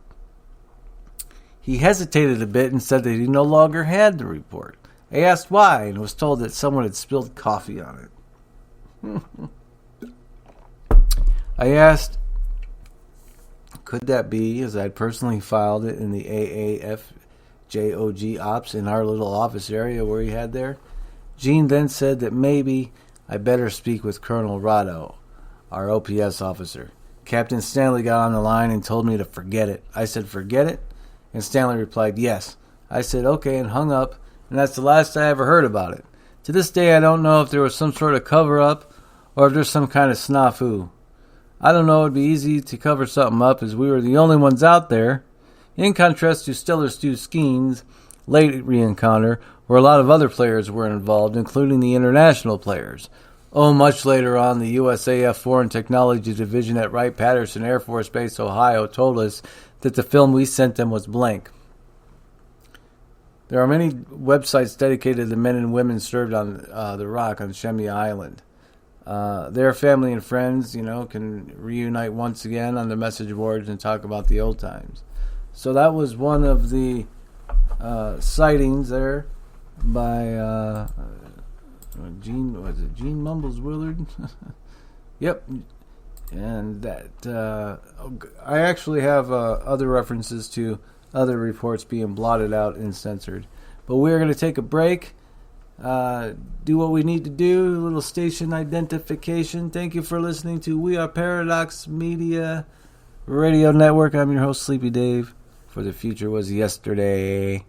He hesitated a bit and said that he no longer had the report. I asked why and was told that someone had spilled coffee on it. I asked, could that be, as I'd personally filed it in the AAFJOG ops in our little office area where he had there? Gene then said that maybe I better speak with Colonel Rado, our OPS officer. Captain Stanley got on the line and told me to forget it. I said, forget it? And Stanley replied, yes. I said, okay, and hung up, and that's the last I ever heard about it. To this day, I don't know if there was some sort of cover-up or if there's some kind of snafu. I don't know, it'd be easy to cover something up as we were the only ones out there. In contrast to Stellar Stu Skeen's late re-encounter, where a lot of other players were involved, including the international players. Much later on, the USAF Foreign Technology Division at Wright-Patterson Air Force Base, Ohio, told us that the film we sent them was blank. There are many websites dedicated to men and women served on the Rock on Shemya Island. Their family and friends, can reunite once again on the message boards and talk about the old times. So that was one of the sightings there by Gene Mumbles Willard? Yep. And that I actually have other references to other reports being blotted out and censored. But we're going to take a break, do what we need to do, a little station identification. Thank you for listening to We Are Paradox Media Radio Network. I'm your host, Sleepy Dave, for The Future Was Yesterday.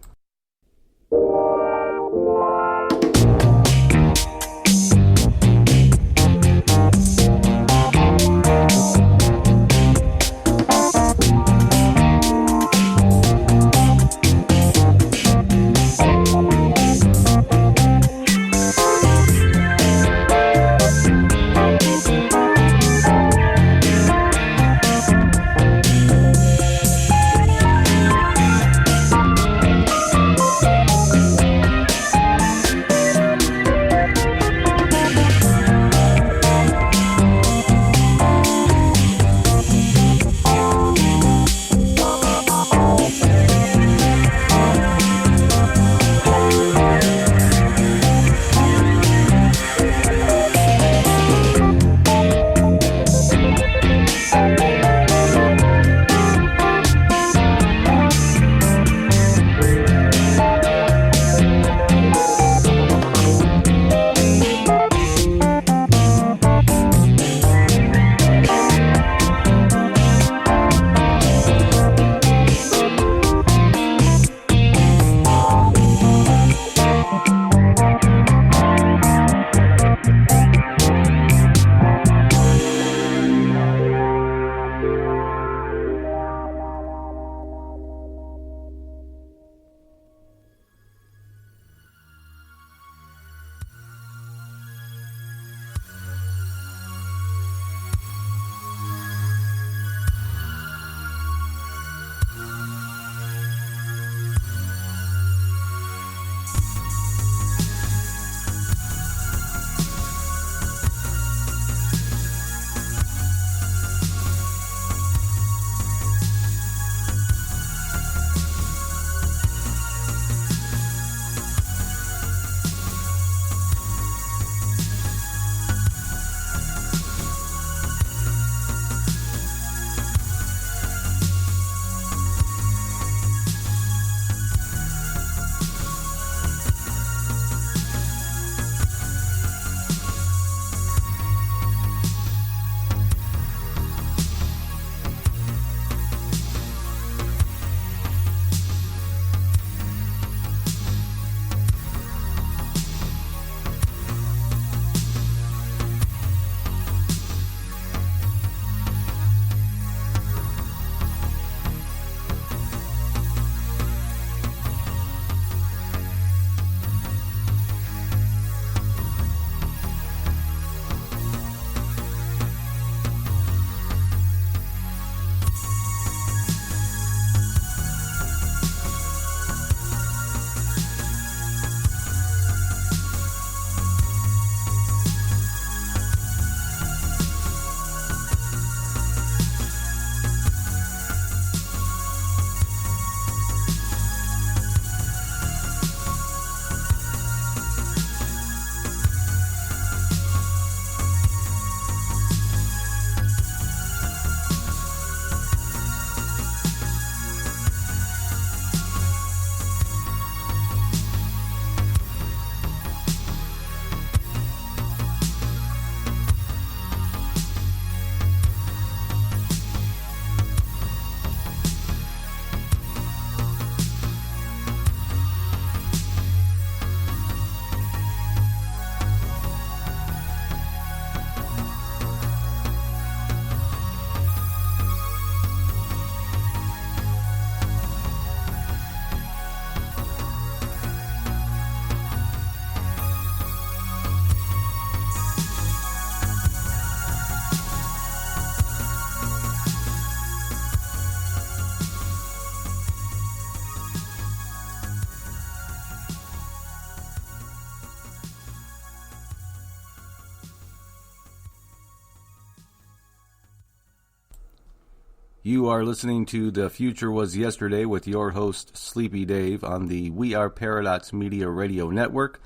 You are listening to The Future Was Yesterday with your host, SleepyDave, on the We Are Paradox Media Radio Network.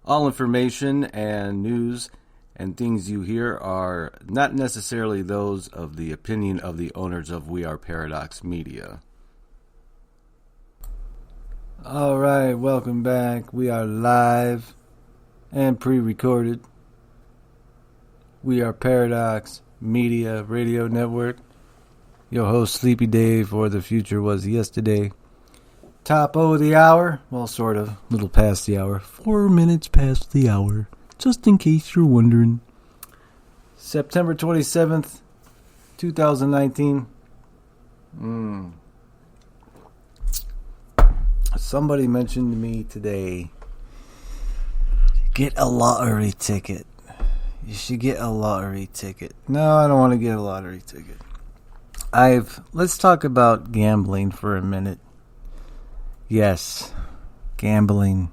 All information and news and things you hear are not necessarily those of the opinion of the owners of We Are Paradox Media. All right, welcome back. We are live and pre-recorded. We Are Paradox Media Radio Network. Your host, Sleepy Dave, or The Future Was Yesterday. Top of the hour. Well, sort of. A little past the hour. 4 minutes past the hour. Just in case you're wondering. September 27th, 2019. Somebody mentioned to me today, get a lottery ticket. You should get a lottery ticket. No, I don't want to get a lottery ticket. Let's talk about gambling for a minute. Yes, gambling.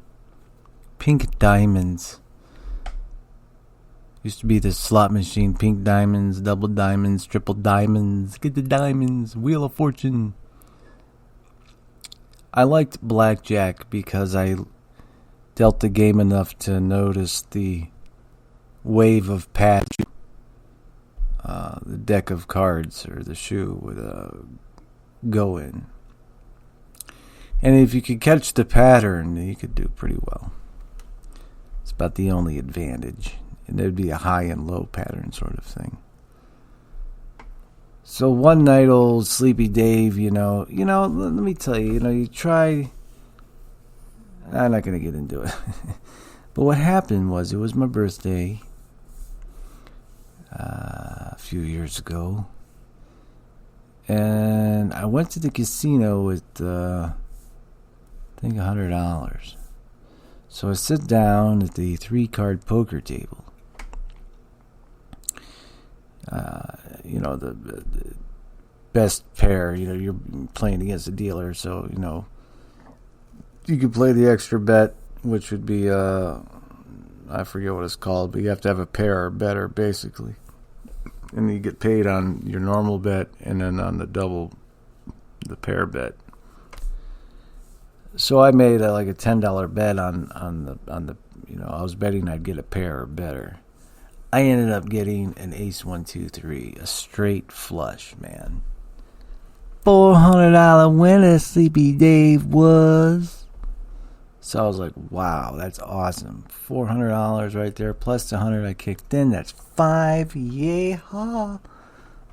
Pink diamonds. Used to be the slot machine. Pink diamonds, double diamonds, triple diamonds. Get the diamonds. Wheel of Fortune. I liked blackjack because I dealt the game enough to notice the wave of pads. The deck of cards or the shoe would go in. And if you could catch the pattern, you could do pretty well. It's about the only advantage. And there'd be a high and low pattern sort of thing. So one night, old Sleepy Dave, let me tell you, you try. I'm not going to get into it. But what happened was, it was my birthday a few years ago. And I went to the casino with, I think, $100. So I sit down at the 3-card poker table. The best pair, you're playing against a dealer, so, you could play the extra bet, which would be, I forget what it's called, but you have to have a pair or better, basically. And you get paid on your normal bet and then on the pair bet. So I made a $10 bet on the I was betting I'd get a pair or better. I ended up getting an ace 1 2 3, a straight flush, man. $400 winner, Sleepy Dave was. So I was like, wow, that's awesome. $400 right there, plus the 100 I kicked in. That's $5. Yeehaw,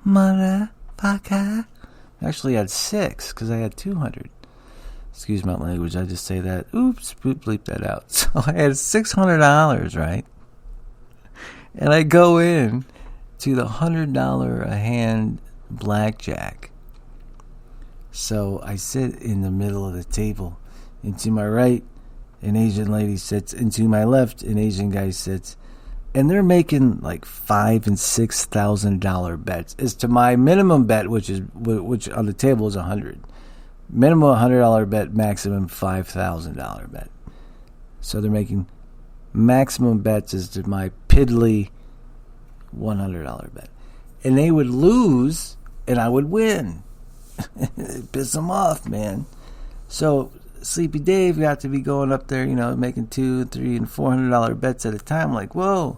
motherfucker. Actually, I had 6 because I had 200. Excuse my language. I just say that. Oops, bleep that out. So I had $600, right? And I go in to the $100 a hand blackjack. So I sit in the middle of the table. And to my right, an Asian lady sits. And to my left, an Asian guy sits. And they're making like $5,000 and $6,000 bets. As to my minimum bet, which on the table is $100. Minimum $100 bet, maximum $5,000 bet. So they're making maximum bets as to my piddly $100 bet. And they would lose, and I would win. Piss them off, man. So Sleepy Dave got to be going up there, making $200, $300, and $400 bets at a time. Like, whoa.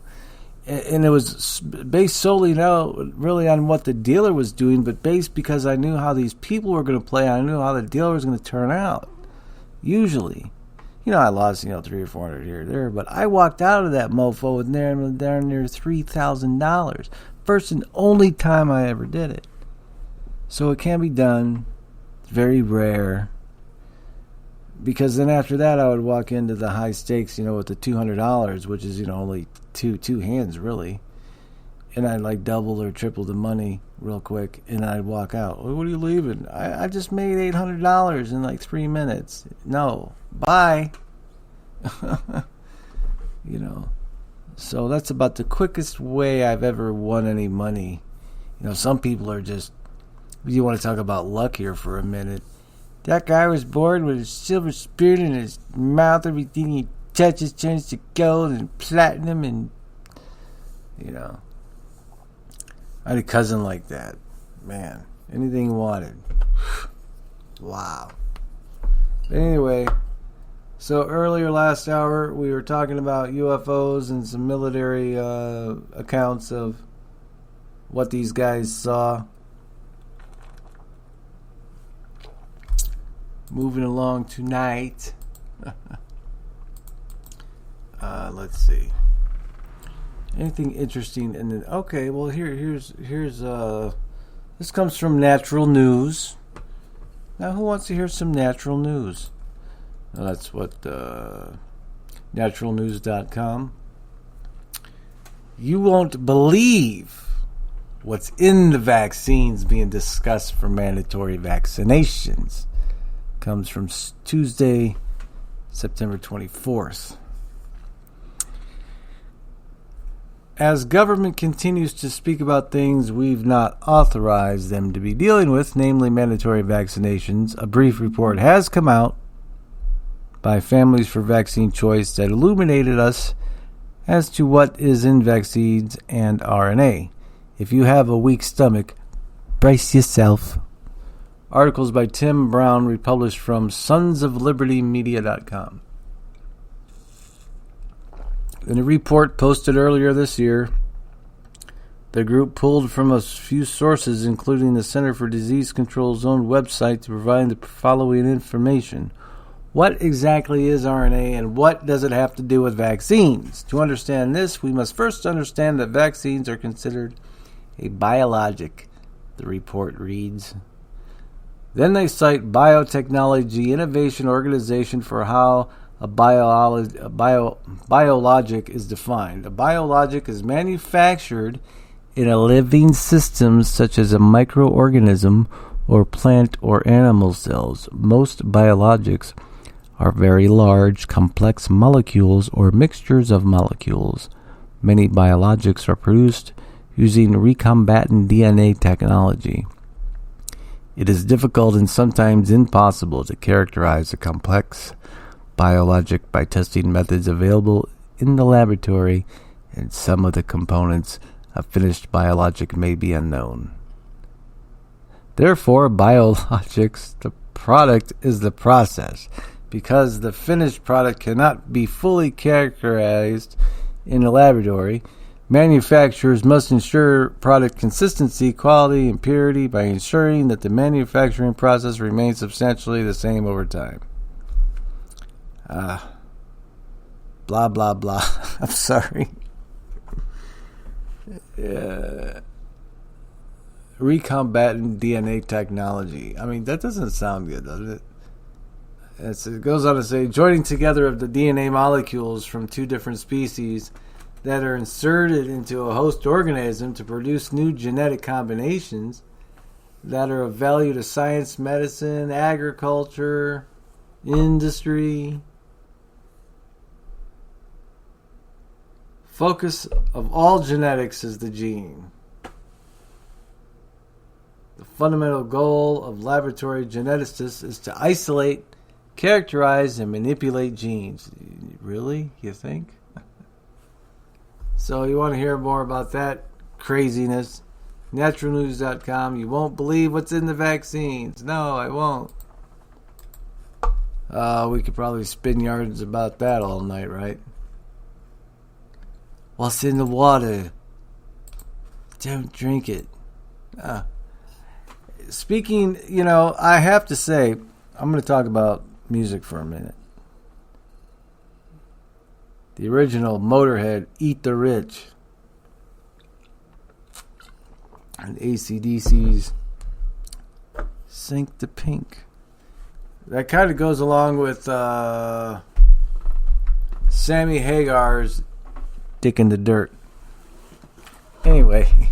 And it was based solely really on what the dealer was doing, but based because I knew how these people were going to play. I knew how the dealer was going to turn out. Usually. I lost, $300 or $400 here or there, but I walked out of that mofo with down near $3,000. First and only time I ever did it. So it can be done. It's very rare. Because then after that, I would walk into the high stakes, with the $200, which is, only two hands, really. And I'd double or triple the money real quick, and I'd walk out. What are you leaving? I just made $800 in 3 minutes. No. Bye. So that's about the quickest way I've ever won any money. Some people are just, you want to talk about luck here for a minute. That guy was born with a silver spoon in his mouth. Everything he touches turns to gold and platinum and, I had a cousin like that. Man, Anything you wanted. Wow. But anyway, so earlier last hour we were talking about UFOs and some military accounts of what these guys saw. Moving along tonight. Let's see. Anything interesting? And then okay, well here's this comes from Natural News. Now, who wants to hear some natural news? Well, that's what naturalnews.com. You won't believe what's in the vaccines being discussed for mandatory vaccinations. Comes from Tuesday, September 24th. As government continues to speak about things we've not authorized them to be dealing with, namely mandatory vaccinations, a brief report has come out by Families for Vaccine Choice that illuminated us as to what is in vaccines and RNA. If you have a weak stomach, brace yourself. Articles by Tim Brown, republished from sonsoflibertymedia.com. In a report posted earlier this year, the group pulled from a few sources, including the Center for Disease Control's own website, to provide the following information. What exactly is RNA, and what does it have to do with vaccines? To understand this, we must first understand that vaccines are considered a biologic, the report reads. Then they cite Biotechnology Innovation Organization for how a biologic is defined. A biologic is manufactured in a living system such as a microorganism or plant or animal cells. Most biologics are very large, complex molecules or mixtures of molecules. Many biologics are produced using recombinant DNA technology. It is difficult and sometimes impossible to characterize a complex biologic by testing methods available in the laboratory, and some of the components of finished biologic may be unknown. Therefore, biologics, the product is the process. Because the finished product cannot be fully characterized in a laboratory, manufacturers must ensure product consistency, quality, and purity by ensuring that the manufacturing process remains substantially the same over time. Blah, blah, blah. I'm sorry. Recombinant DNA technology. I mean, that doesn't sound good, does it? It goes on to say, joining together of the DNA molecules from two different species that are inserted into a host organism to produce new genetic combinations that are of value to science, medicine, agriculture, industry. Focus of all genetics is the gene. The fundamental goal of laboratory geneticists is to isolate, characterize, and manipulate genes. Really? You think? So you want to hear more about that craziness? Naturalnews.com. You won't believe what's in the vaccines. No, I won't. We could probably spin yards about that all night, right? What's in the water? Don't drink it. Speaking, I have to say, I'm going to talk about music for a minute. The original Motorhead, Eat the Rich, and AC/DC's Sink the Pink. That kind of goes along with Sammy Hagar's Dick in the Dirt. Anyway.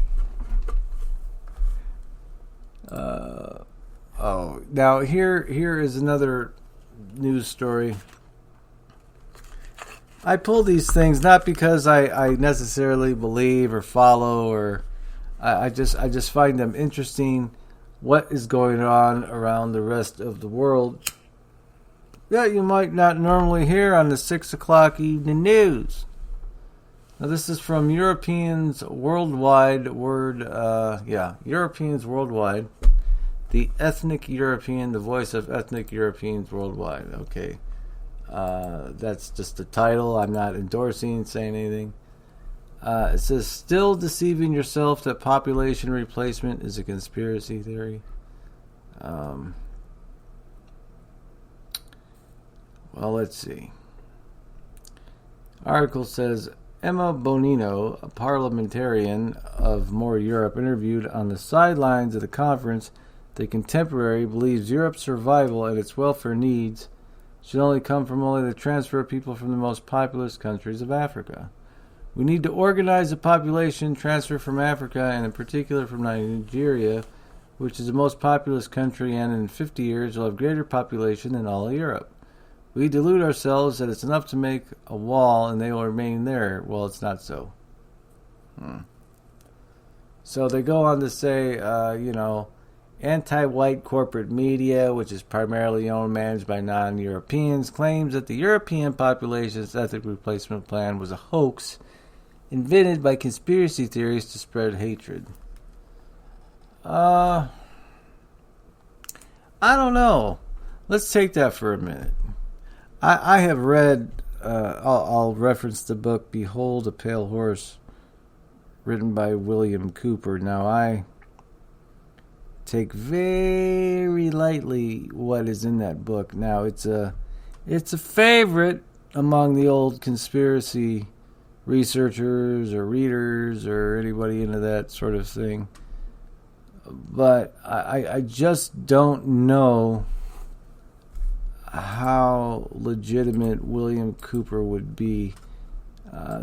Now here is another news story. I pull these things not because I necessarily believe or follow, or I just find them interesting. What is going on around the rest of the world that you might not normally hear on the 6 o'clock evening news. Now this is from Europeans Worldwide. Europeans Worldwide. The ethnic European, the voice of ethnic Europeans worldwide. Okay. That's just the title. I'm not endorsing, saying anything. It says, still deceiving yourself that population replacement is a conspiracy theory. Well, let's see. Article says, Emma Bonino, a parliamentarian of More Europe, interviewed on the sidelines of the conference, The Contemporary believes Europe's survival and its welfare needs should only come from only the transfer of people from the most populous countries of Africa. We need to organize the population transfer from Africa, and in particular from Nigeria, which is the most populous country and in 50 years will have greater population than all of Europe. We delude ourselves that it's enough to make a wall and they will remain there. Well, it's not so. So they go on to say, anti-white corporate media, which is primarily owned and managed by non-Europeans, claims that the European population's ethnic replacement plan was a hoax invented by conspiracy theories to spread hatred. I don't know. Let's take that for a minute. I have read, I'll reference the book Behold a Pale Horse, written by William Cooper. Now, I take very lightly what is in that book. Now, it's a favorite among the old conspiracy researchers or readers or anybody into that sort of thing. But I just don't know how legitimate William Cooper would be.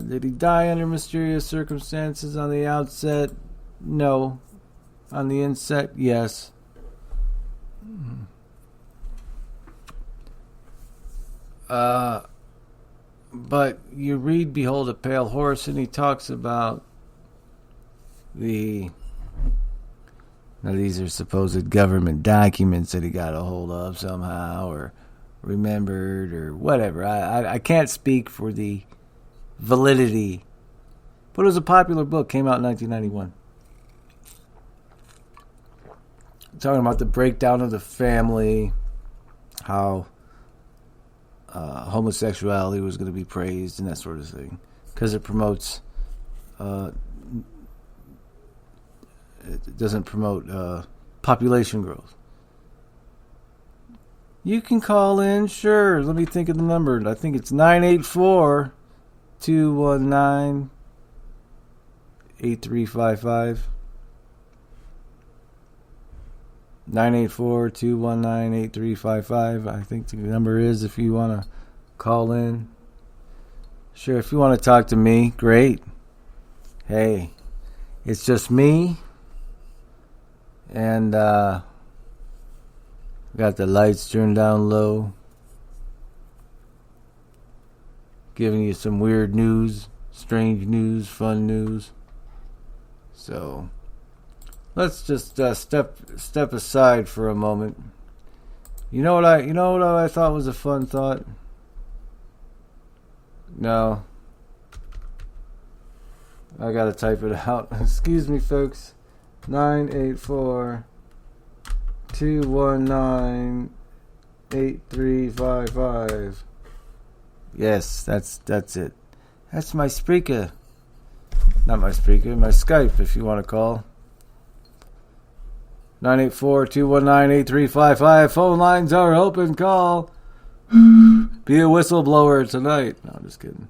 Did he die under mysterious circumstances on the outset? No. On the inset, yes. But you read Behold a Pale Horse, and he talks about now these are supposed government documents that he got a hold of somehow, or remembered, or whatever. I can't speak for the validity, but it was a popular book, came out in 1991. Talking about the breakdown of the family, how homosexuality was going to be praised and that sort of thing, because it promotes it doesn't promote population growth. You can call in, sure. Let me think of the number. I think it's 984-219-8355. 984-219-8355. I think the number is, if you want to call in. Sure, if you want to talk to me, great. Hey, it's just me. And got the lights turned down low. Giving you some weird news, strange news, fun news. So let's just step aside for a moment. You know what I thought was a fun thought? No. I gotta type it out. Excuse me, folks. 984-219-8355. Yes, that's it. That's my Spreaker. Not my Spreaker, my Skype, if you want to call. 984-219-8355. Phone lines are open. Call. Be a whistleblower tonight. No, I'm just kidding.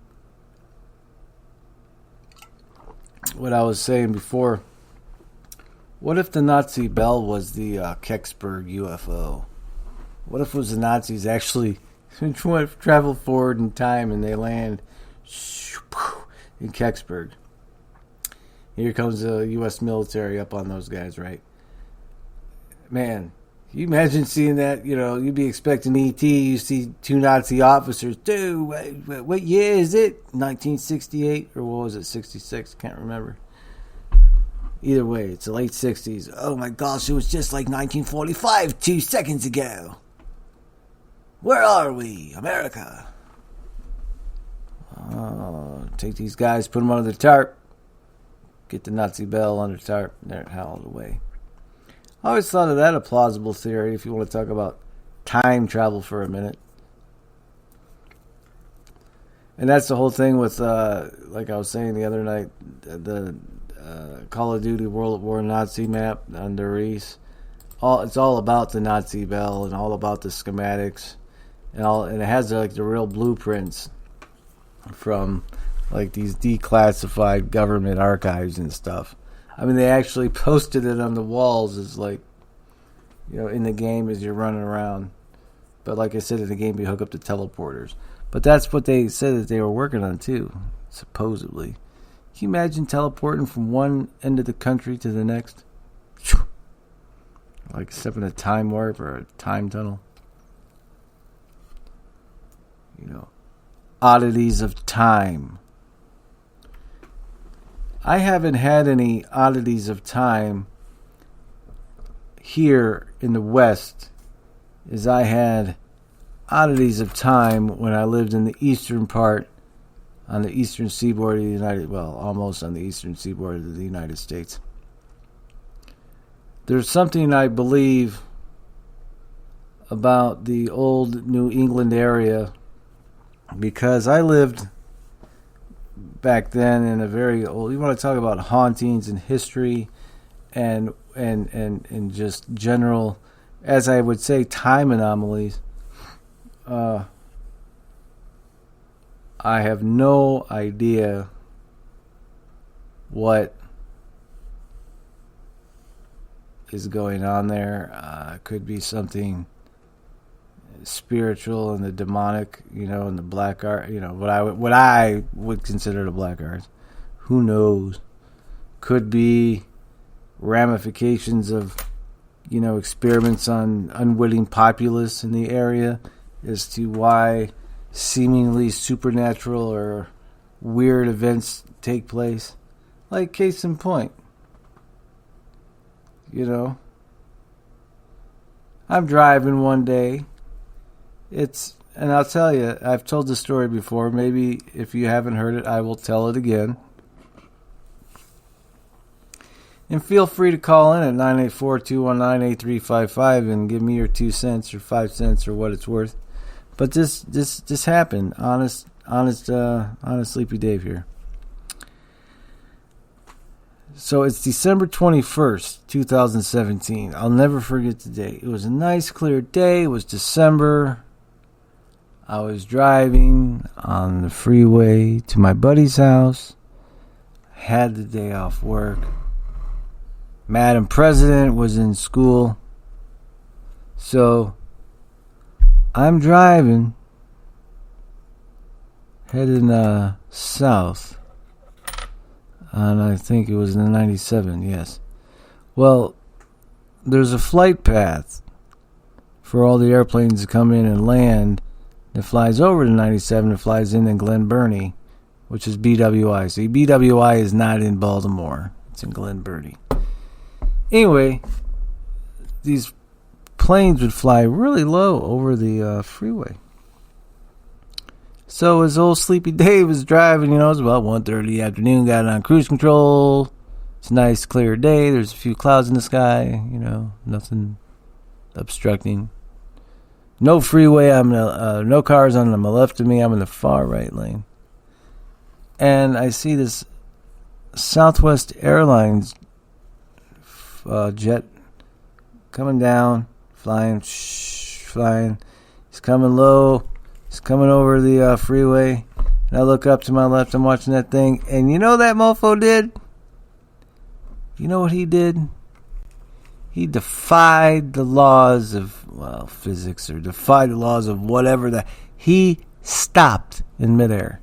What I was saying before. What if the Nazi bell was the Kecksburg UFO? What if it was the Nazis actually travel forward in time and they land in Kecksburg? Here comes the U.S. military up on those guys, right? Man, you imagine seeing that, you'd be expecting E.T., you see two Nazi officers. Dude, what year is it? 1968? Or what was it, 66? Can't remember. Either way, it's the late 60s. Oh my gosh, it was just like 1945 2 seconds ago. Where are we? America. Oh, take these guys, put them under the tarp. Get the Nazi bell under the tarp. They're howled away. I always thought of that a plausible theory if you want to talk about time travel for a minute. And that's the whole thing with, like I was saying the other night, the Call of Duty World War Nazi map on Der Reese. It's all about the Nazi bell and all about the schematics. And it has like the real blueprints from like these declassified government archives and stuff. I mean, they actually posted it on the walls as like, in the game as you're running around. But like I said, in the game you hook up the teleporters. But that's what they said that they were working on too, supposedly. Can you imagine teleporting from one end of the country to the next? Like stepping a time warp or a time tunnel. Oddities of time. I haven't had any oddities of time here in the West as I had oddities of time when I lived in the eastern part on the eastern seaboard of the almost on the eastern seaboard of the United States. There's something I believe about the old New England area because I lived back then in a very old, you want to talk about hauntings and history and just general, as I would say, time anomalies. I have no idea what is going on there. It could be something spiritual and the demonic, and the black art, what I would consider the black arts. Who knows? Could be ramifications of, experiments on unwitting populace in the area as to why seemingly supernatural or weird events take place. Like case in point, I'm driving one day. And I'll tell you, I've told the story before. Maybe if you haven't heard it, I will tell it again. And feel free to call in at 984-219-8355 and give me your 2 cents or 5 cents or what it's worth. But this happened. Honest Sleepy Dave here. So it's December 21st, 2017. I'll never forget the day. It was a nice, clear day. It was December. I was driving on the freeway to my buddy's house. Had the day off work. Madam President was in school. So I'm driving, heading south. And I think it was in the 97, yes. Well, there's a flight path for all the airplanes to come in and land that flies over the 97 and flies in Glen Burnie, which is BWI. See, BWI is not in Baltimore. It's in Glen Burnie. Anyway, these planes would fly really low over the freeway. So as old Sleepy Dave was driving, it's about 1:30 in the afternoon, got it on cruise control. It's a nice, clear day. There's a few clouds in the sky, nothing obstructing. No freeway. No cars on my left of me. I'm in the far right lane. And I see this Southwest Airlines jet coming down, flying. He's coming low. He's coming over the freeway. And I look up to my left. I'm watching that thing. And you know what that mofo did? You know what he did? He defied the laws of, physics, or defied the laws of whatever. He stopped in midair.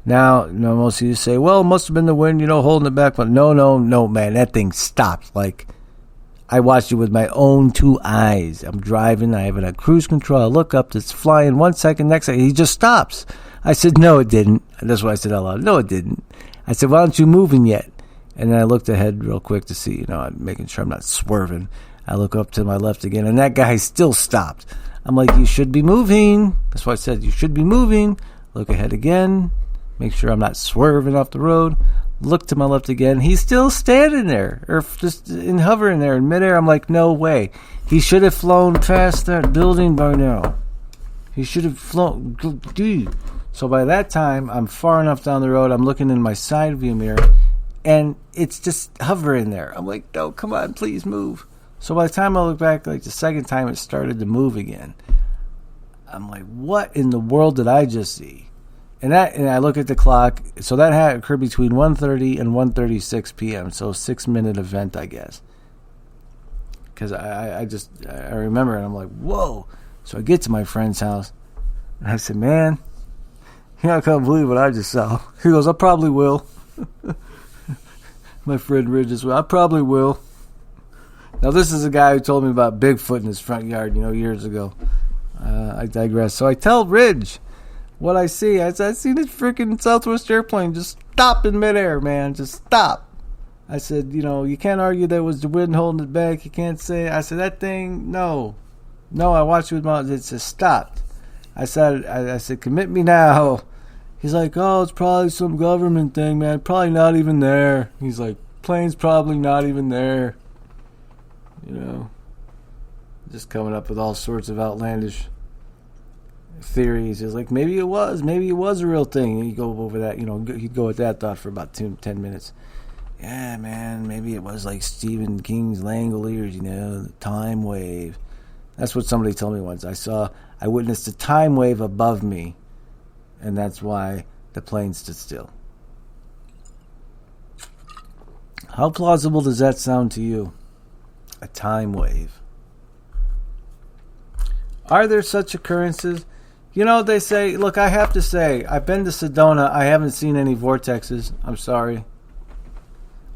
Now, most of you say, well, it must have been the wind, holding it back. But no, man. That thing stopped. Like, I watched it with my own 2 eyes. I'm driving. I have it on cruise control. I look up. It's flying 1 second. Next second, he just stops. I said, no, it didn't. That's what I said out loud. No, it didn't. I said, why aren't you moving yet? And then I looked ahead real quick to see, I'm making sure I'm not swerving. I look up to my left again, and that guy still stopped. I'm like, you should be moving. That's why I said, you should be moving. Look ahead again. Make sure I'm not swerving off the road. Look to my left again. He's still standing there, or just hovering there in midair. I'm like, no way. He should have flown past that building by now. He should have flown. Dude. So by that time, I'm far enough down the road. I'm looking in my side view mirror, and it's just hovering there. I'm like, no, come on, please move. So by the time I look back, like the second time, it started to move again. I'm like, what in the world did I just see? And I look at the clock. So that had occurred between 1:30 and 1:36 p.m. So a 6-minute event, I guess. Because I remember, and I'm like, whoa. So I get to my friend's house, and I said, man, you're not going to believe what I just saw. He goes, I probably will. My friend Ridge as well. I probably will. Now, this is a guy who told me about Bigfoot in his front yard, years ago. I digress. So I tell Ridge what I see. I said, I see this freaking Southwest airplane just stop in midair, man. Just stop. I said, you can't argue that it was the wind holding it back. You can't say. I said, that thing, no. No, I watched it with my, it just stopped. I said, commit me now. He's like, oh, it's probably some government thing, man. Probably not even there. He's like, plane's probably not even there. Just coming up with all sorts of outlandish theories. He's like, maybe it was a real thing. You go over that, he'd go with that thought for about 10 minutes. Yeah, man, maybe it was like Stephen King's Langoliers, the time wave. That's what somebody told me once. I witnessed a time wave above me, and that's why the plane stood still. How plausible does that sound to you? A time wave. Are there such occurrences? They say, look, I have to say, I've been to Sedona. I haven't seen any vortexes. I'm sorry.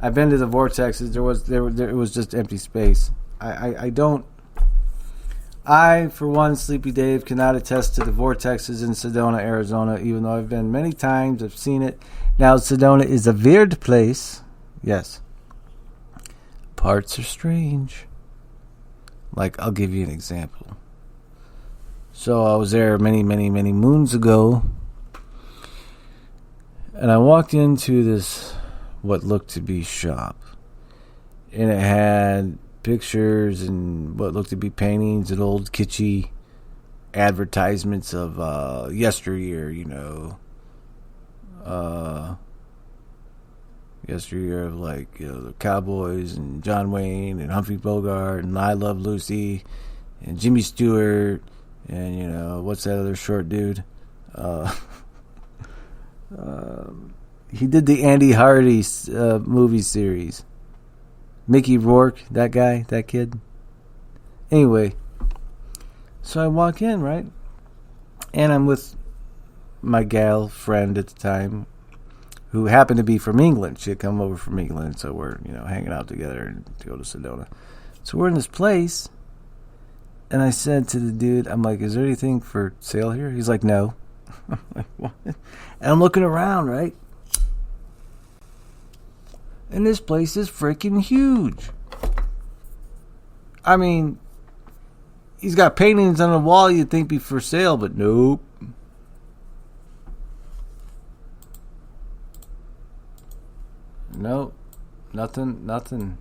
I've been to the vortexes. It was just empty space. I, for one, Sleepy Dave, cannot attest to the vortexes in Sedona, Arizona, even though I've been many times. I've seen it. Now, Sedona is a weird place. Yes. Parts are strange. Like, I'll give you an example. So I was there many, many, many moons ago, and I walked into this, what looked to be shop, and it had pictures and what looked to be paintings and old kitschy advertisements of yesteryear, yesteryear of like the Cowboys and John Wayne and Humphrey Bogart and I Love Lucy and Jimmy Stewart and what's that other short dude? He did the Andy Hardy movie series. Mickey Rourke, that guy, that kid. Anyway, so I walk in, right? And I'm with my gal friend at the time, who happened to be from England. She had come over from England, so we're, hanging out together and to go to Sedona. So we're in this place, and I said to the dude, I'm like, is there anything for sale here? He's like, no. I'm like, what? And I'm looking around, right? And this place is freaking huge. I mean, he's got paintings on the wall you'd think be for sale, but nope. Nope. Nothing.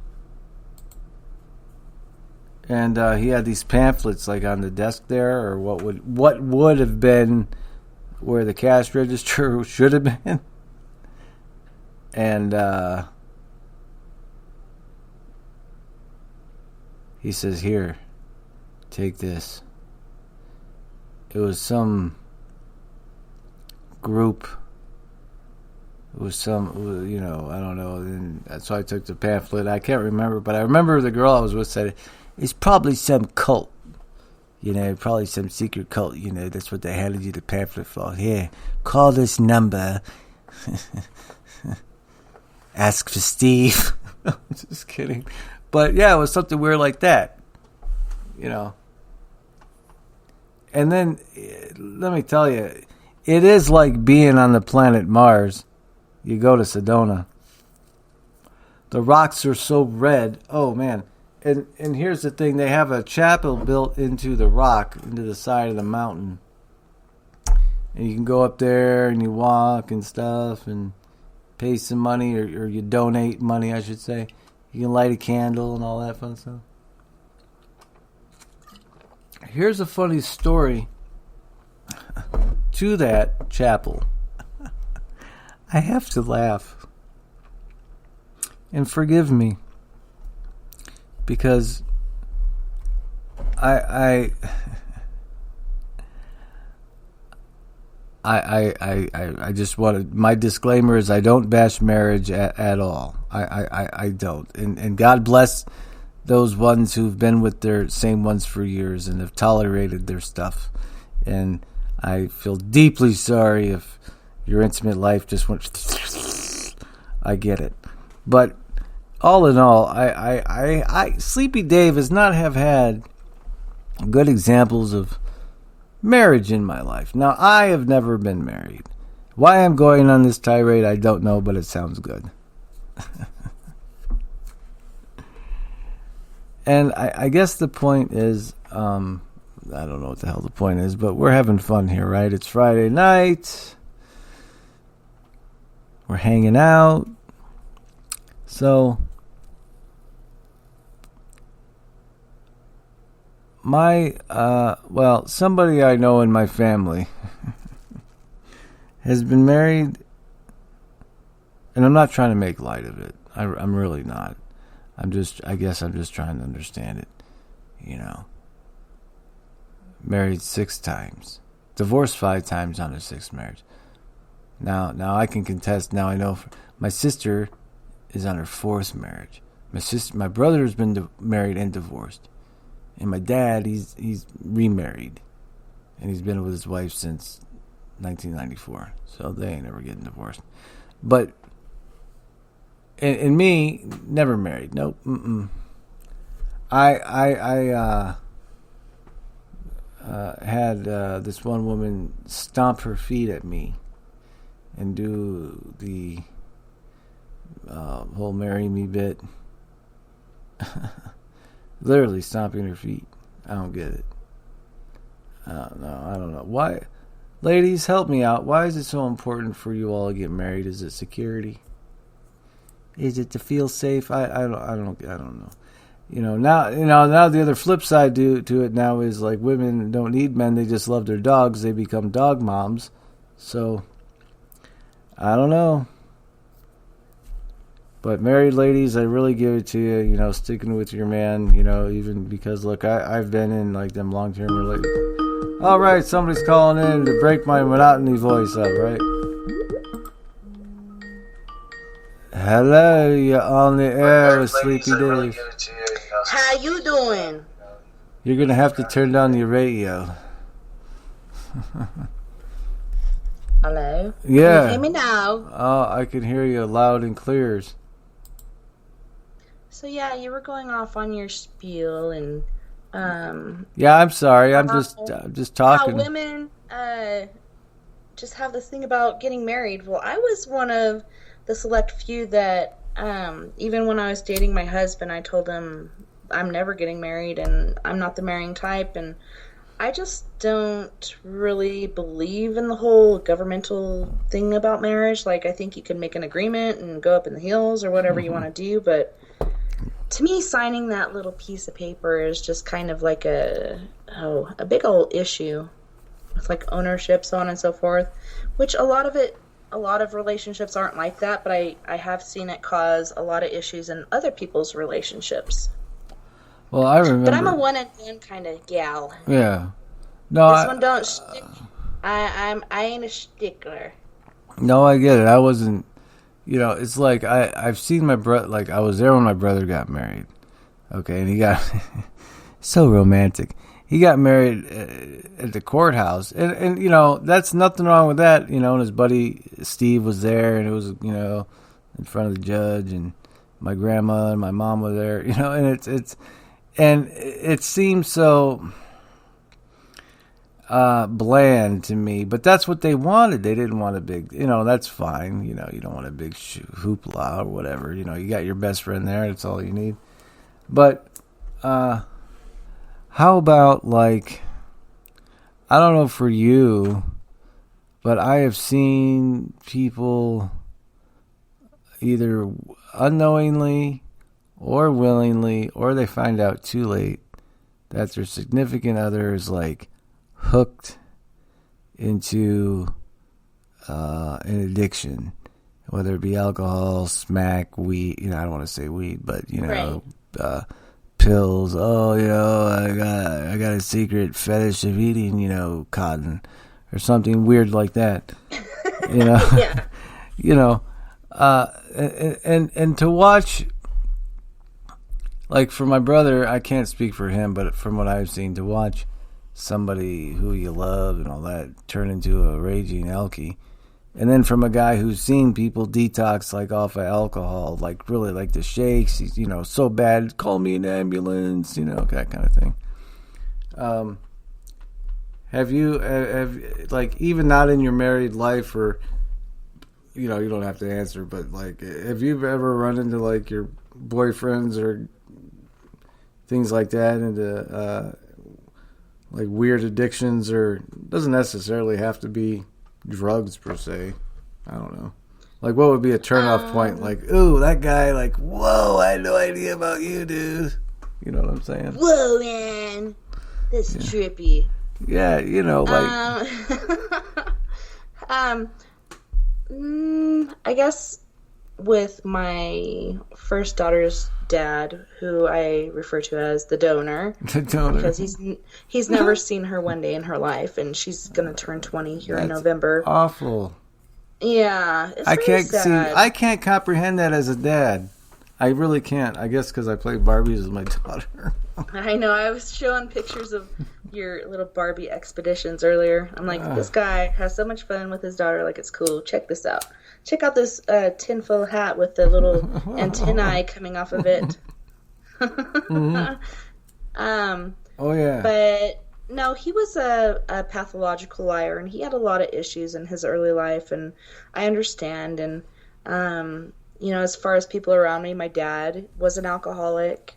And he had these pamphlets like on the desk there, or what would have been where the cash register should have been. And he says, here, take this. It was some group. It was some, I don't know. And so I took the pamphlet. I can't remember, but I remember the girl I was with said, it's probably some cult. Probably some secret cult. That's what they handed you the pamphlet for. Here, call this number. Ask for Steve. I'm just kidding. But yeah, it was something weird like that. And then, let me tell you, it is like being on the planet Mars. You go to Sedona. The rocks are so red. Oh, man. And here's the thing. They have a chapel built into the rock, into the side of the mountain. And you can go up there and you walk and stuff and pay some money, or you donate money, I should say. You can light a candle and all that fun stuff. Here's a funny story to that chapel. I have to laugh. And forgive me. Because I just wanted, my disclaimer is I don't bash marriage at all. I don't. And God bless those ones who've been with their same ones for years and have tolerated their stuff. And I feel deeply sorry if your intimate life just went. I get it. But all in all, I Sleepy Dave does not have had good examples of marriage in my life. Now, I have never been married. Why I'm going on this tirade, I don't know, but it sounds good. And I guess the point is, I don't know what the hell the point is, but we're having fun here, right? It's Friday night. We're hanging out. So, somebody I know in my family has been married, and I'm not trying to make light of it. I'm really not. I guess I'm just trying to understand it. Married 6 times. Divorced 5 times on his 6th marriage. Now I can contest. Now I know my sister is on her 4th marriage. My brother's been married and divorced. And my dad, he's remarried. And he's been with his wife since 1994. So they ain't ever getting divorced. But and me, never married. Nope. I had this one woman stomp her feet at me and do the whole marry me bit. Literally stomping her feet. I don't get it. I don't know. Why? Ladies, help me out. Why is it so important for you all to get married? Is it security? Is it to feel safe? I don't know. Now the other flip side to it now is like women don't need men, they just love their dogs. They become dog moms. So I don't know. But married ladies, I really give it to you, sticking with your man, even because, look, I've been in like them long-term relationships. All right, somebody's calling in to break my monotony voice up, right? Hello, you're on the air with Sleepy Dave. How you doing? You're going to have to turn down your radio. Hello? Yeah. Can you hear me now? Oh, I can hear you loud and clear. So, yeah, you were going off on your spiel and... yeah, I'm sorry. I'm just talking. How women just have this thing about getting married. Well, I was one of the select few that even when I was dating my husband, I told him I'm never getting married and I'm not the marrying type, and I just don't really believe in the whole governmental thing about marriage. Like, I think you can make an agreement and go up in the hills or whatever you want to do, but to me, signing that little piece of paper is just kind of like a big old issue with like ownership, so on and so forth, which a lot of relationships aren't like that, but I have seen it cause a lot of issues in other people's relationships. Well, I remember. But I'm a one and done kind of gal. Yeah. No, this one don't stick. I ain't a stickler. No, I get it. I wasn't. It's like I've seen my brother. Like, I was there when my brother got married. Okay, and he got so romantic. He got married at the courthouse, and that's nothing wrong with that. And his buddy Steve was there, and it was in front of the judge, and my grandma and my mom were there. And it seems so bland to me, but that's what they wanted. They didn't want a big, that's fine. You don't want a big hoopla or whatever. You got your best friend there. That's all you need. But how about, like, I don't know for you, but I have seen people either unknowingly or willingly, or they find out too late that their significant other is like hooked into an addiction, whether it be alcohol, smack, weed. I don't want to say weed, but pills. Oh, I got a secret fetish of eating, cotton or something weird like that. Yeah. And to watch, like for my brother, I can't speak for him, but from what I've seen, to watch somebody who you love and all that turn into a raging alkie, and then from a guy who's seen people detox like off of alcohol, like really like the shakes, he's so bad, call me an ambulance, that kind of thing. Have you like, even not in your married life, or you don't have to answer, but like, have you ever run into like your boyfriends or things like that into like weird addictions, or doesn't necessarily have to be drugs per se? I don't know. Like, what would be a turn-off point? Like, ooh, that guy, like, whoa, I had no idea about you, dude. You know what I'm saying? Whoa, man. This is trippy. Yeah, like... I guess with my first daughter's dad, who I refer to as the donor, because he's never seen her one day in her life, and she's gonna turn 20 here in November. Awful. Yeah, it's really sad. I can't comprehend that as a dad. I really can't. I guess because I play Barbies with my daughter. I know. I was showing pictures of your little Barbie expeditions earlier. I'm like, this guy has so much fun with his daughter. Like, it's cool. Check this out. Check out this tinfoil hat with the little antennae coming off of it. Mm-hmm. Oh, yeah. But, no, he was a pathological liar, and he had a lot of issues in his early life, and I understand. And, as far as people around me, my dad was an alcoholic.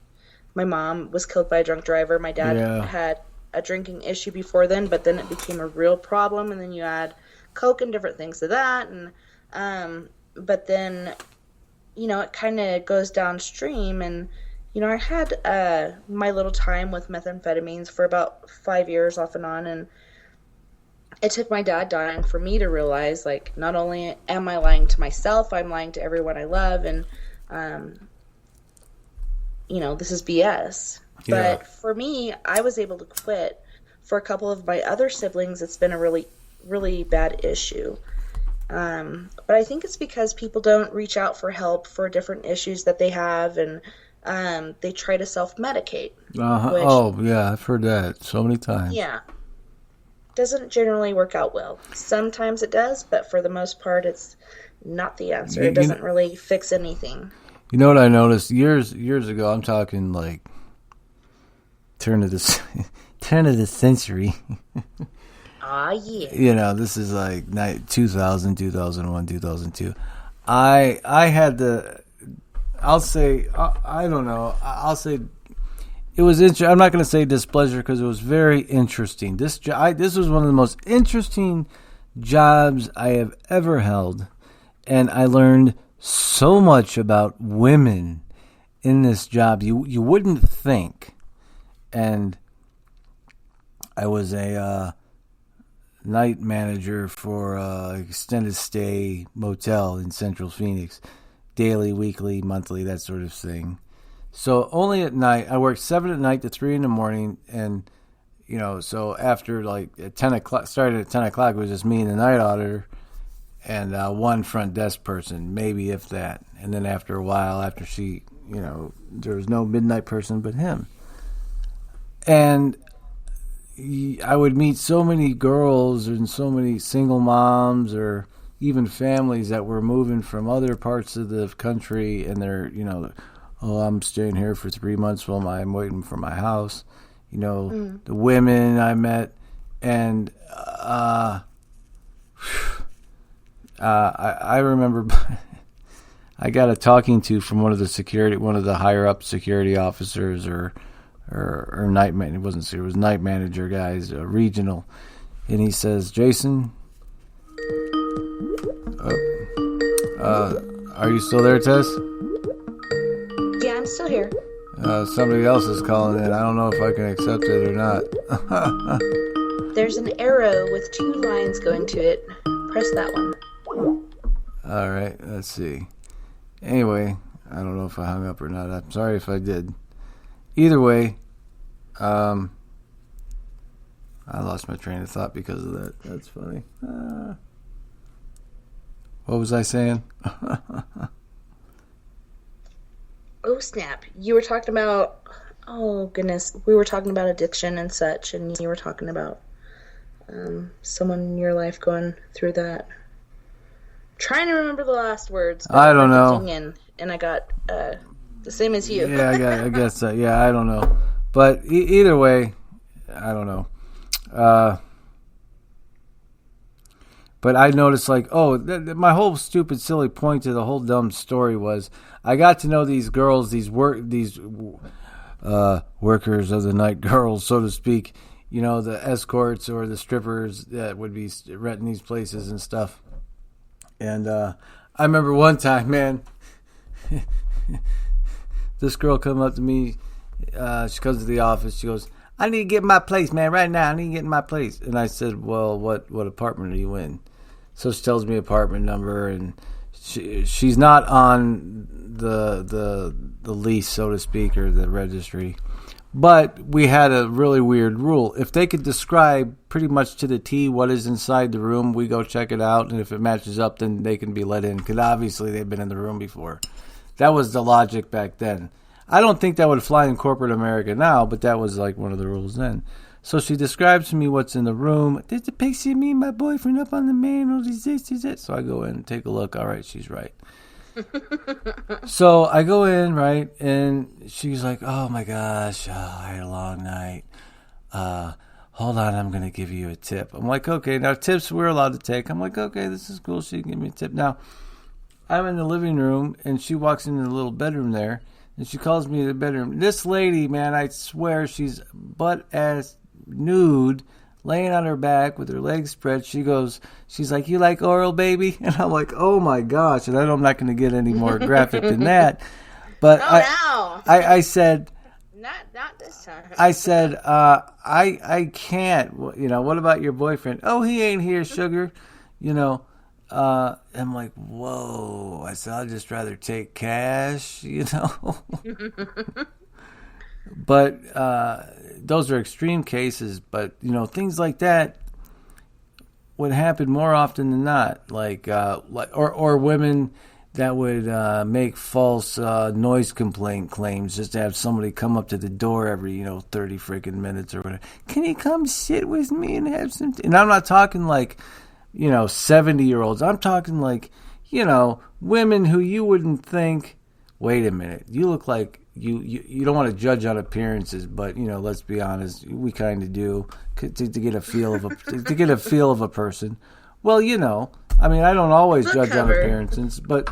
My mom was killed by a drunk driver. My dad had a drinking issue before then, but then it became a real problem, and then you add coke and different things to that, and but then it kind of goes downstream, and I had my little time with methamphetamines for about 5 years off and on, and it took my dad dying for me to realize, like, not only am I lying to myself, I'm lying to everyone I love, and this is BS. Yeah. But for me, I was able to quit. For a couple of my other siblings, it's been a really, really bad issue. But I think it's because people don't reach out for help for different issues that they have, and they try to self-medicate. Oh, yeah, I've heard that so many times. Yeah. Doesn't generally work out well. Sometimes it does, but for the most part, it's not the answer. It doesn't really fix anything. You know what I noticed years ago? I'm talking like turn of the century. Yeah. This is like 2000, 2001, 2002. I had I'll say, I don't know. I'll say it was interesting. I'm not going to say displeasure because it was very interesting. This was one of the most interesting jobs I have ever held, and I learned so much about women in this job you wouldn't think. And I was a night manager for extended stay motel in Central Phoenix, daily, weekly, monthly, that sort of thing. So only at night. I worked 7 at night to 3 in the morning, and so after like at 10 o'clock, started at 10 o'clock, it was just me and the night auditor and one front desk person, maybe if that. And then after a while, after she, there was no midnight person but him. And I would meet so many girls and so many single moms or even families that were moving from other parts of the country, and they're, oh, I'm staying here for 3 months while I'm waiting for my house. The women I met, and I remember I got a talking to from one of the higher up security officers or night man. It was night manager guys, regional, and he says, Jason, Are you still there, Tess? Yeah, I'm still here. Somebody else is calling in. I don't know if I can accept it or not. There's an arrow with 2 lines going to it. Press that one. All right, let's see. Anyway, I don't know if I hung up or not. I'm sorry if I did. Either way, I lost my train of thought because of that. That's funny. What was I saying? Oh, snap. You were talking about... Oh, goodness. We were talking about addiction and such, and you were talking about someone in your life going through that. Trying to remember the last words. I don't know. And I got the same as you. Yeah, I guess that. Yeah, I don't know. But either way, I don't know. But I noticed, like, my whole stupid, silly point to the whole dumb story was I got to know these girls, these workers of the night girls, so to speak. You know, the escorts or the strippers that would be renting these places and stuff. And I remember one time, man, this girl come up to me. She comes to the office. She goes, "I need to get in my place, man, right now. I need to get in my place." And I said, "Well, what apartment are you in?" So she tells me apartment number, and she's not on the lease, so to speak, or the registry. But we had a really weird rule. If they could describe pretty much to the T what is inside the room, we go check it out, and if it matches up, then they can be let in, because obviously they've been in the room before. That was the logic back then. I don't think that would fly in corporate America now, but that was like one of the rules then. So she describes to me what's in the room. "There's a picture of me and my boyfriend up on the mantle. This. So I go in and take a look. All right, she's right. So I go in, right, and she's like, "Oh my gosh, I had a long night. Hold on, I'm going to give you a tip." I'm like, "Okay." Now, tips we're allowed to take. I'm like, "Okay, this is cool. She can give me a tip." Now, I'm in the living room, and she walks into the little bedroom there, and she calls me to the bedroom. This lady, man, I swear she's butt-ass nude, laying on her back with her legs spread. She's like, "You like oral, baby?" And I'm like, "Oh my gosh!" And I know I'm not going to get any more graphic than that. But I said, not this time. I said, I can't. You know, what about your boyfriend? "Oh, he ain't here, sugar." You know, I'm like, whoa. I said, "I'd just rather take cash." You know. But those are extreme cases. But, you know, things like that would happen more often than not. Like or women that would make false noise complaint claims just to have somebody come up to the door every, 30 freaking minutes or whatever. "Can you come sit with me and have some And I'm not talking like, 70-year-olds. I'm talking like, women who you wouldn't think, wait a minute, you look like you don't want to judge on appearances, but let's be honest, we kind of do to get a feel of a person. Well, I mean, I don't always judge on appearances, but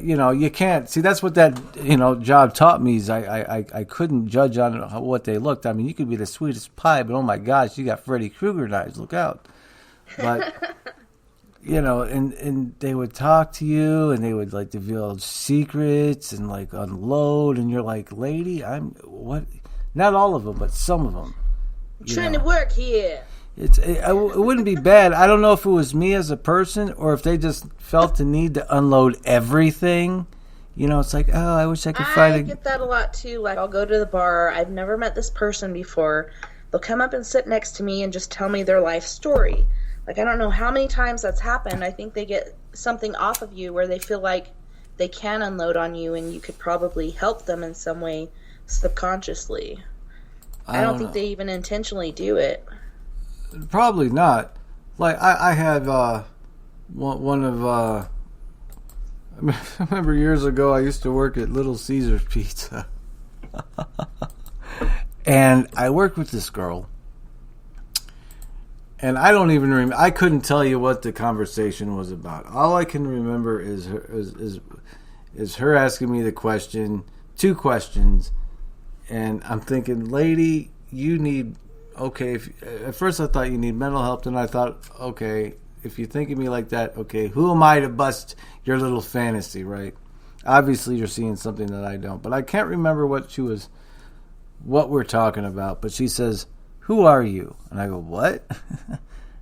you can't see. That's what that job taught me is I couldn't judge on what they looked. I mean, you could be the sweetest pie, but oh my gosh, you got Freddy Krueger eyes. Look out! But and they would talk to you, and they would like divulge secrets and like unload, and you're like, "Lady, I'm what?" Not all of them, but some of them. Trying to work here. It wouldn't be bad. I don't know if it was me as a person or if they just felt the need to unload everything. It's like, oh, I wish I could find I get that a lot too. Like, I'll go to the bar. I've never met this person before. They'll come up and sit next to me and just tell me their life story. Like, I don't know how many times that's happened. I think they get something off of you where they feel like they can unload on you and you could probably help them in some way subconsciously. I don't think they even intentionally do it. Probably not. Like, I had one of... I remember years ago I used to work at Little Caesars Pizza. And I worked with this girl. And I don't even remember. I couldn't tell you what the conversation was about. All I can remember is her asking me the question, 2 questions, and I'm thinking, "Lady, you need at first I thought you need mental help, then I thought, okay, if you think of me like that, okay, who am I to bust your little fantasy, right? Obviously, you're seeing something that I don't. But I can't remember what we're talking about. But she says, who are you? And I go, what?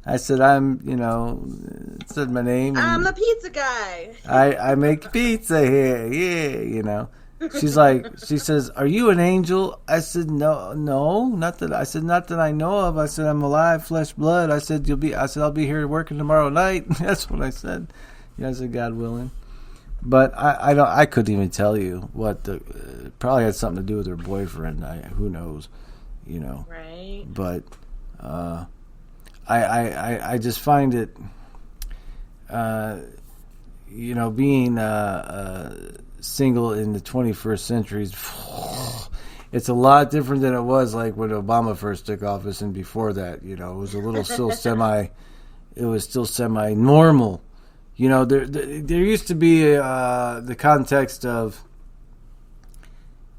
I said, said my name. I'm the pizza guy. I make pizza here, yeah. She says, are you an angel? I said, no, not that. I said, not that I know of. I said, I'm alive, flesh, blood. I said, I'll be here working tomorrow night. That's what I said. Yeah, I said, God willing. But I couldn't even tell you what probably had something to do with her boyfriend. Who knows, Right. But, I just find it, being single in the 21st century, it's a lot different than it was like when Obama first took office and before that. It was a little still semi-normal. There used to be the context of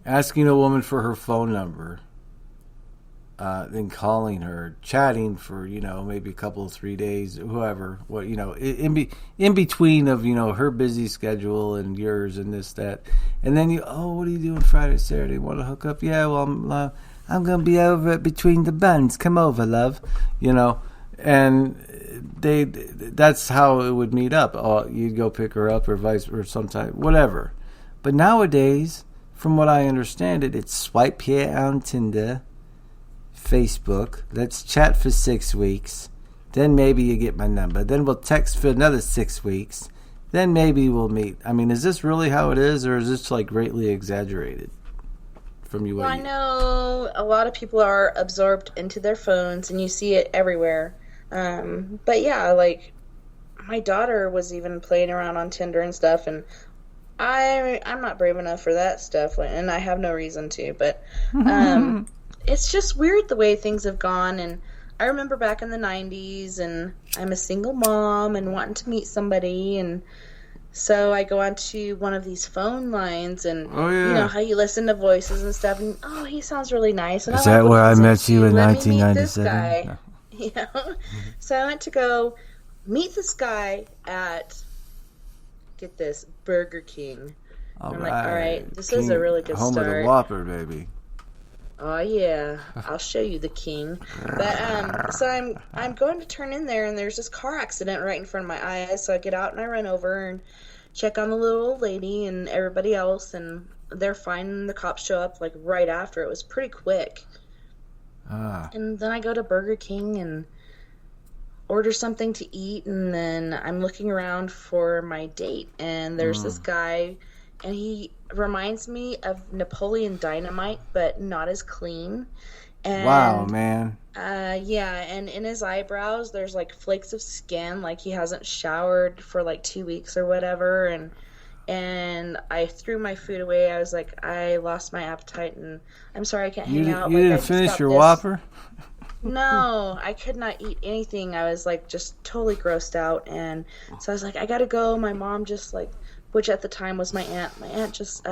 asking a woman for her phone number, then calling her, chatting for maybe a couple of 3 days, whoever, in between of her busy schedule and yours and this that, and then what are you doing Friday, Saturday? Want to hook up? Yeah, well I'm gonna be over between the buns. Come over, love. And that's how it would meet up. You'd go pick her up or sometime, whatever. But nowadays, from what I understand it's swipe here on Tinder, Facebook, let's chat for 6 weeks, then maybe you get my number, then we'll text for another 6 weeks, then maybe we'll meet. I mean, is this really how it is, or is this like greatly exaggerated from you? Well, I know a lot of people are absorbed into their phones, and you see it everywhere. But yeah, like my daughter was even playing around on Tinder and stuff, and I'm not brave enough for that stuff, and I have no reason to. But it's just weird the way things have gone. And I remember back in the 90s, and I'm a single mom and wanting to meet somebody, and so I go onto one of these phone lines, and you know how you listen to voices and stuff, and he sounds really nice. And is that where I met you in 1997? So I went to go meet this guy at, get this, Burger King. I'm like, all right, this is a really good start. Home of the Whopper, baby. Oh yeah, I'll show you the king. But so I'm going to turn in there, and there's this car accident right in front of my eyes. So I get out and I run over and check on the little old lady and everybody else, and they're fine. And the cops show up like right after. It was pretty quick. And then I go to Burger King and order something to eat, and then I'm looking around for my date, and there's this guy, and he reminds me of Napoleon Dynamite, but not as clean. And, wow, man. Yeah, and in his eyebrows, there's like flakes of skin, like he hasn't showered for like 2 weeks or whatever, and I threw my food away. I was like, I lost my appetite, and I'm sorry I can't hang out. You didn't finish your Whopper? No, I could not eat anything. I was like just totally grossed out, and so I was like, I gotta go. My mom just like, which at the time was my aunt. My aunt just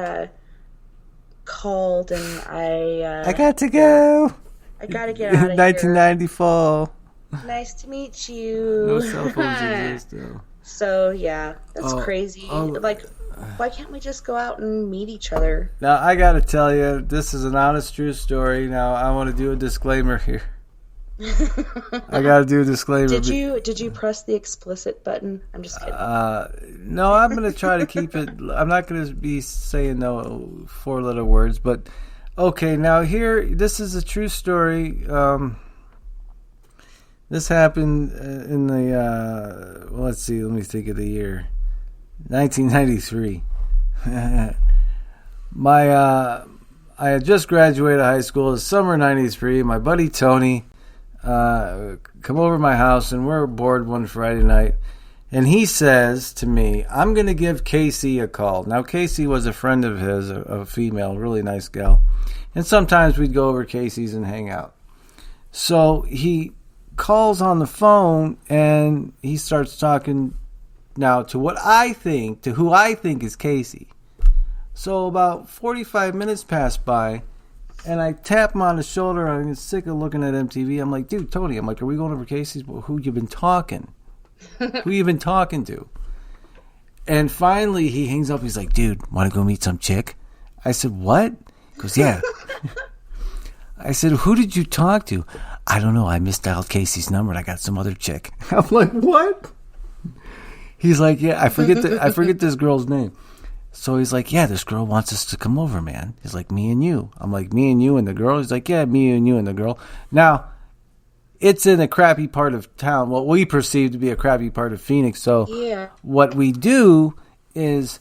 called, and I got to go. I gotta get out of 1994. Here. Nice to meet you. No cell phones exist though. So yeah, that's crazy. Like, why can't we just go out and meet each other? Now I gotta tell you, this is an honest, true story. Now I want to do a disclaimer here. I gotta do a disclaimer. Did you press the explicit button? I'm just kidding. No, I'm gonna try to keep it. I'm not gonna be saying no 4-letter words, but okay. Now here, this is a true story. This happened in the let's see. Let me think of the year, 1993. I had just graduated high school. It's summer '93. My buddy Tony come over to my house, and we're bored one Friday night, and he says to me, I'm going to give Casey a call. Now, Casey was a friend of his, a female, really nice gal, and sometimes we'd go over Casey's and hang out. So he calls on the phone, and he starts talking now to who I think is Casey. So about 45 minutes pass by, and I tap him on the shoulder. I'm sick of looking at MTV. I'm like, dude, Tony, are we going over Casey's? Who you been talking? Who you been talking to? And finally, he hangs up. He's like, dude, want to go meet some chick? I said, what? He goes, yeah. I said, who did you talk to? I don't know. I misdialed Casey's number and I got some other chick. I'm like, what? He's like, yeah, I forget this girl's name. So he's like, yeah, this girl wants us to come over, man. He's like, me and you. I'm like, me and you and the girl? He's like, yeah, me and you and the girl. Now, it's in a crappy part of town, what we perceive to be a crappy part of Phoenix. So what we do is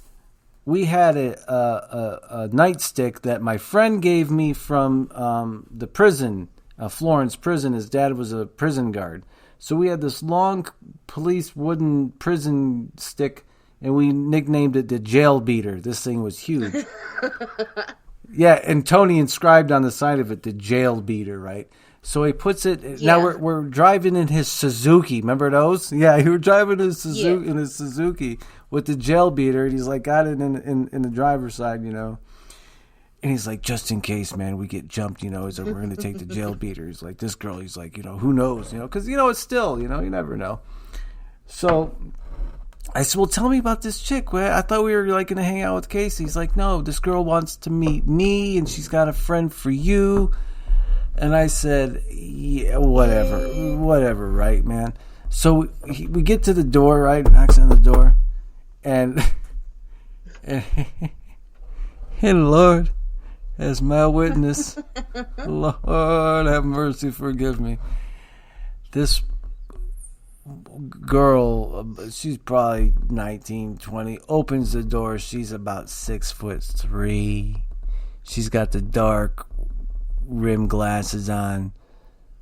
we had a nightstick that my friend gave me from the prison, Florence prison. His dad was a prison guard. So we had this long police wooden prison stick, and we nicknamed it the jail beater. This thing was huge. Yeah, and Tony inscribed on the side of it the jail beater, right? So he puts it. Yeah. Now we're driving in his Suzuki. Remember those? Yeah, he was driving in his Suzuki with the jail beater, and he's like got it in the driver's side, you know. And he's like, just in case, man, we get jumped, you know, he's like, we're going to take the jail beater. He's like, this girl, he's like, you know, who knows, you know, because, you know, it's still, you know, you never know. So I said, well, tell me about this chick. I thought we were like going to hang out with Casey. He's like, no, this girl wants to meet me, and she's got a friend for you. And I said, yeah, whatever, right, man? So we get to the door, right? Knocks on the door. And Lord, as my witness, Lord have mercy, forgive me. This girl, she's probably 19, 20, opens the door. She's about 6'3". She's got the dark rim glasses on.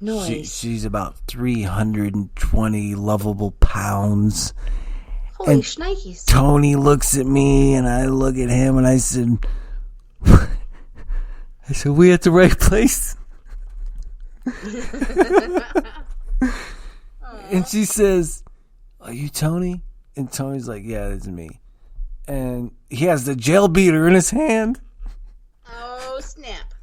Nice. She's about 320 lovable pounds. Holy and shnikes. Tony looks at me and I look at him and I said, we at the right place? And she says, are you Tony? And Tony's like, yeah, that's me. And he has the jail beater in his hand. Oh, snap.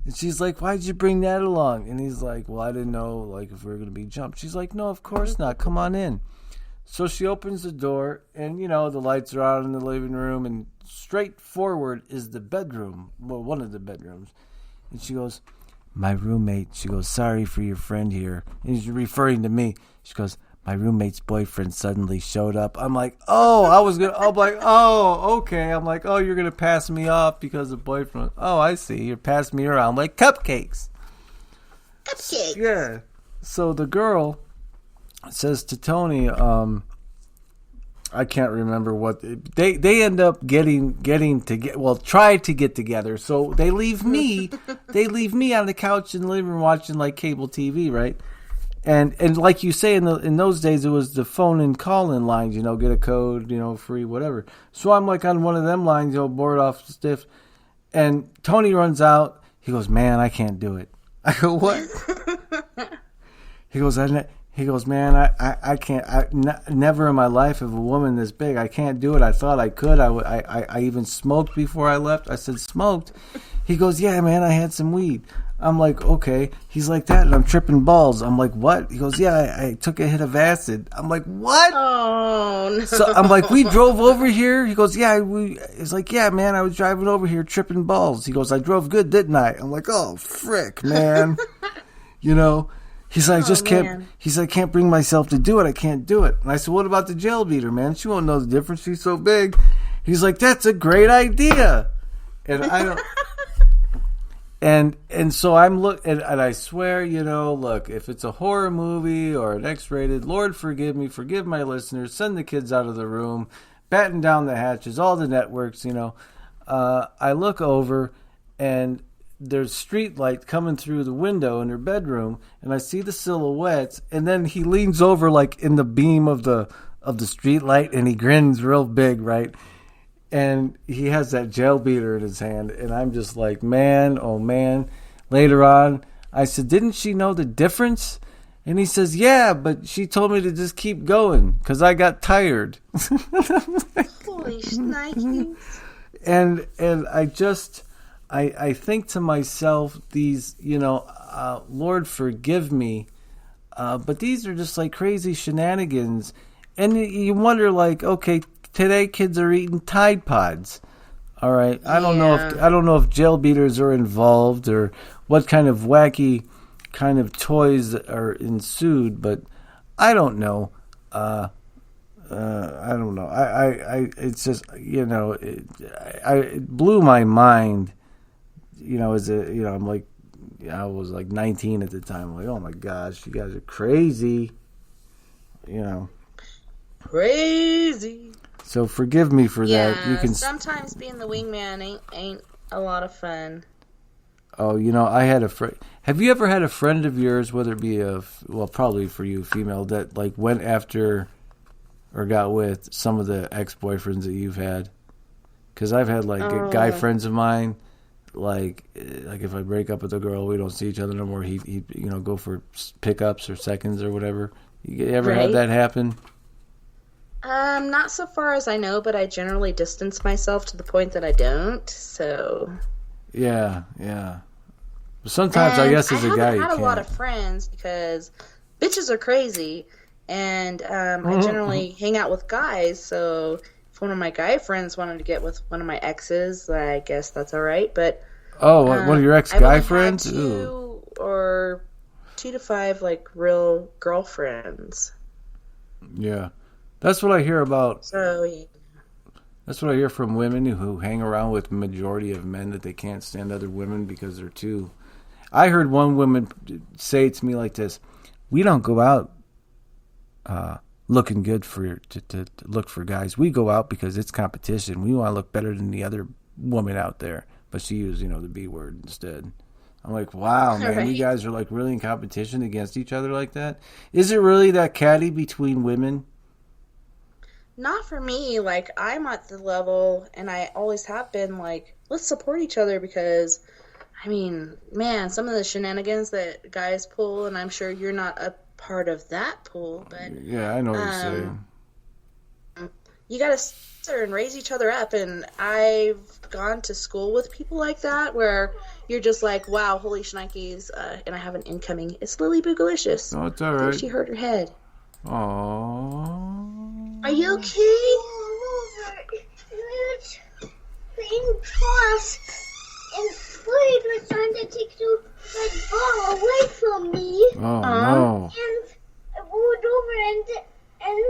And she's like, why'd you bring that along? And he's like, well, I didn't know like if we were going to be jumped. She's like, no, of course not. Come on in. So she opens the door, and, you know, the lights are out in the living room, and straight forward is the bedroom. Well, one of the bedrooms. And she goes, my roommate, she goes, sorry for your friend here. And he's referring to me. She goes, my roommate's boyfriend suddenly showed up. I'm like, okay. I'm like, you're going to pass me off because of boyfriend. Oh, I see. You're passing me around like cupcakes. Cupcakes. Yeah. So the girl says to Tony, I can't remember what they end up try to get together. So they leave me on the couch in the living room watching like cable TV, right? And like you say, in those days it was the phone and call in lines, you know, get a code, you know, free, whatever. So I'm like on one of them lines, you know, bored off stiff, and Tony runs out. He goes, man, I can't do it. I go, what? He goes, man, I can't. Never in my life of a woman this big. I can't do it. I thought I could. I even smoked before I left. I said, smoked? He goes, yeah, man, I had some weed. I'm like, okay. He's like, that, and I'm tripping balls. I'm like, what? He goes, yeah, I took a hit of acid. I'm like, what? Oh, no. So I'm like, we drove over here? He goes, yeah. He's like, yeah, man, I was driving over here tripping balls. He goes, I drove good, didn't I? I'm like, oh, frick, man. You know? He's like, can't bring myself to do it. I can't do it. And I said, what about the jail beater, man? She won't know the difference. She's so big. He's like, that's a great idea. And I don't. And so I'm and I swear, you know, look, if it's a horror movie or an X-rated, Lord forgive me, forgive my listeners, send the kids out of the room, batten down the hatches, all the networks, you know. I look over and there's street light coming through the window in her bedroom, and I see the silhouettes, and then he leans over like in the beam of the street light, and he grins real big, right? And he has that jail beater in his hand, and I'm just like, man, oh man. Later on, I said, didn't she know the difference? And he says, yeah, but she told me to just keep going because I got tired. Holy shnikes. And I think to myself, these, you know, Lord forgive me, But these are just like crazy shenanigans. And you wonder, like, okay, today kids are eating Tide Pods. All right. I don't know if jail beaters are involved or what kind of wacky kind of toys are ensued, but I don't know. I don't know. It's just, it blew my mind, I'm like, I was like 19 at the time. I'm like, oh my gosh, you guys are crazy, Crazy. So forgive me for that. You can sometimes being the wingman ain't a lot of fun. Oh, I had a friend. Have you ever had a friend of yours, whether it be probably for you, female, that like went after or got with some of the ex-boyfriends that you've had? Because I've had like guy friends of mine, like if I break up with a girl, we don't see each other no more. He go for pickups or seconds or whatever. You ever had that happen? Not so far as I know, but I generally distance myself to the point that I don't. So. Yeah. Sometimes I guess as a guy, I haven't had a lot of friends because bitches are crazy, and I generally hang out with guys. So if one of my guy friends wanted to get with one of my exes, I guess that's all right. But one of your ex-guy friends? Had 2 to 5 like real girlfriends. Yeah, that's what I hear about. So. Yeah. That's what I hear from women who hang around with majority of men, that they can't stand other women because they're too. I heard one woman say to me like this: "We don't go out looking good to look for guys. We go out because it's competition. We want to look better than the other woman out there." But she used, the B word instead. I'm like, wow, man, you guys are like really in competition against each other like that. Is it really that catty between women? Not for me. Like, I'm at the level, and I always have been, like, let's support each other because, I mean, man, some of the shenanigans that guys pull, and I'm sure you're not a part of that pool, but... Yeah, I know what you're saying. You gotta sit there and raise each other up, and I've gone to school with people like that, where you're just like, wow, holy shnikes, and I have an incoming. It's Lily Boogalicious. Oh, it's all right. She hurt her head. Aww. Are you okay? It's playing toss, and Floyd was trying to take the ball away from me. Oh no! And I rolled over and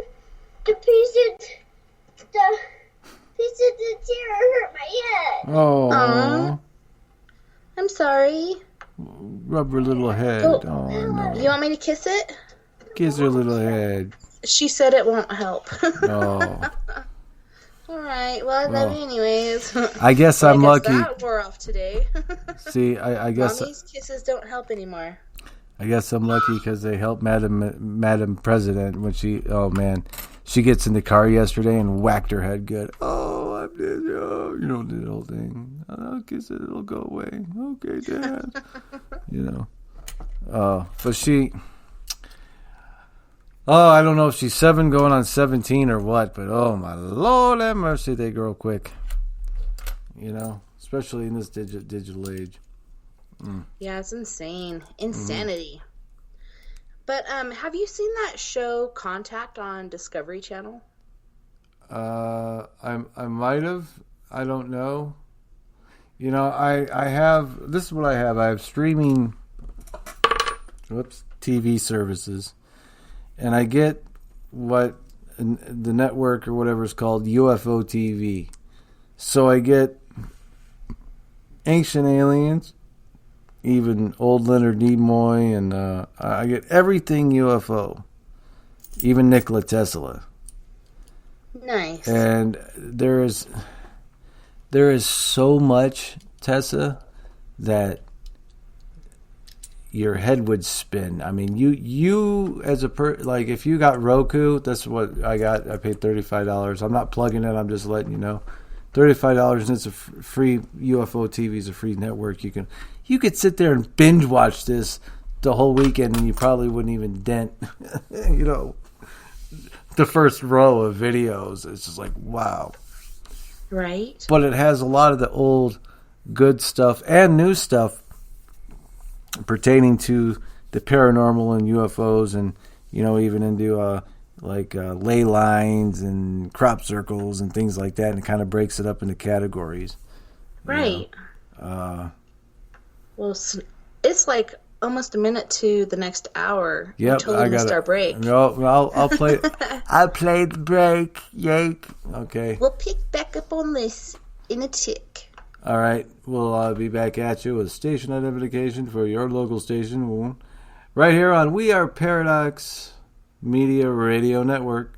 the piece of the chair hurt my head. Oh. I'm sorry. Rub her little head. Oh no! You want me to kiss it? Kiss her little head. She said it won't help. Oh. All right. Well, I love you anyways. I guess I'm lucky. That wore off today. See, I guess Mommy's kisses don't help anymore. I guess I'm lucky because they helped Madam President when she gets in the car yesterday and whacked her head good. Oh, I did, did the whole thing. I'll kiss it, it'll go away. Okay, Dad. But she. Oh, I don't know if she's 7 going on 17 or what, but oh my Lord have mercy, they grow quick. Especially in this digital age. Yeah, it's insane. Insanity. But have you seen that show Contact on Discovery Channel? I might have. I don't know. I have. This is what I have. I have streaming. TV services. And I get what the network or whatever is called UFO TV. So I get Ancient Aliens, even old Leonard Nimoy, and I get everything UFO, even Nikola Tesla. Nice. And there is so much, Tessa, that your head would spin. I mean, you as a like if you got Roku, that's what I got. I paid $35. I'm not plugging it. I'm just letting you know. $35, and it's a free UFO TV is a free network. You could sit there and binge watch this the whole weekend, and you probably wouldn't even dent, the first row of videos. It's just like wow, right? But it has a lot of the old good stuff and new stuff pertaining to the paranormal and UFOs, and even into ley lines and crop circles and things like that, and it kind of breaks it up into categories. Right. Well, it's like almost a minute to the next hour. Yep, totally missed our break. No, I'll play. I'll play the break. Yake. Okay. We'll pick back up on this in a tick. All right. We'll be back at you with station identification for your local station, right here on We Are Paradox Media Radio Network.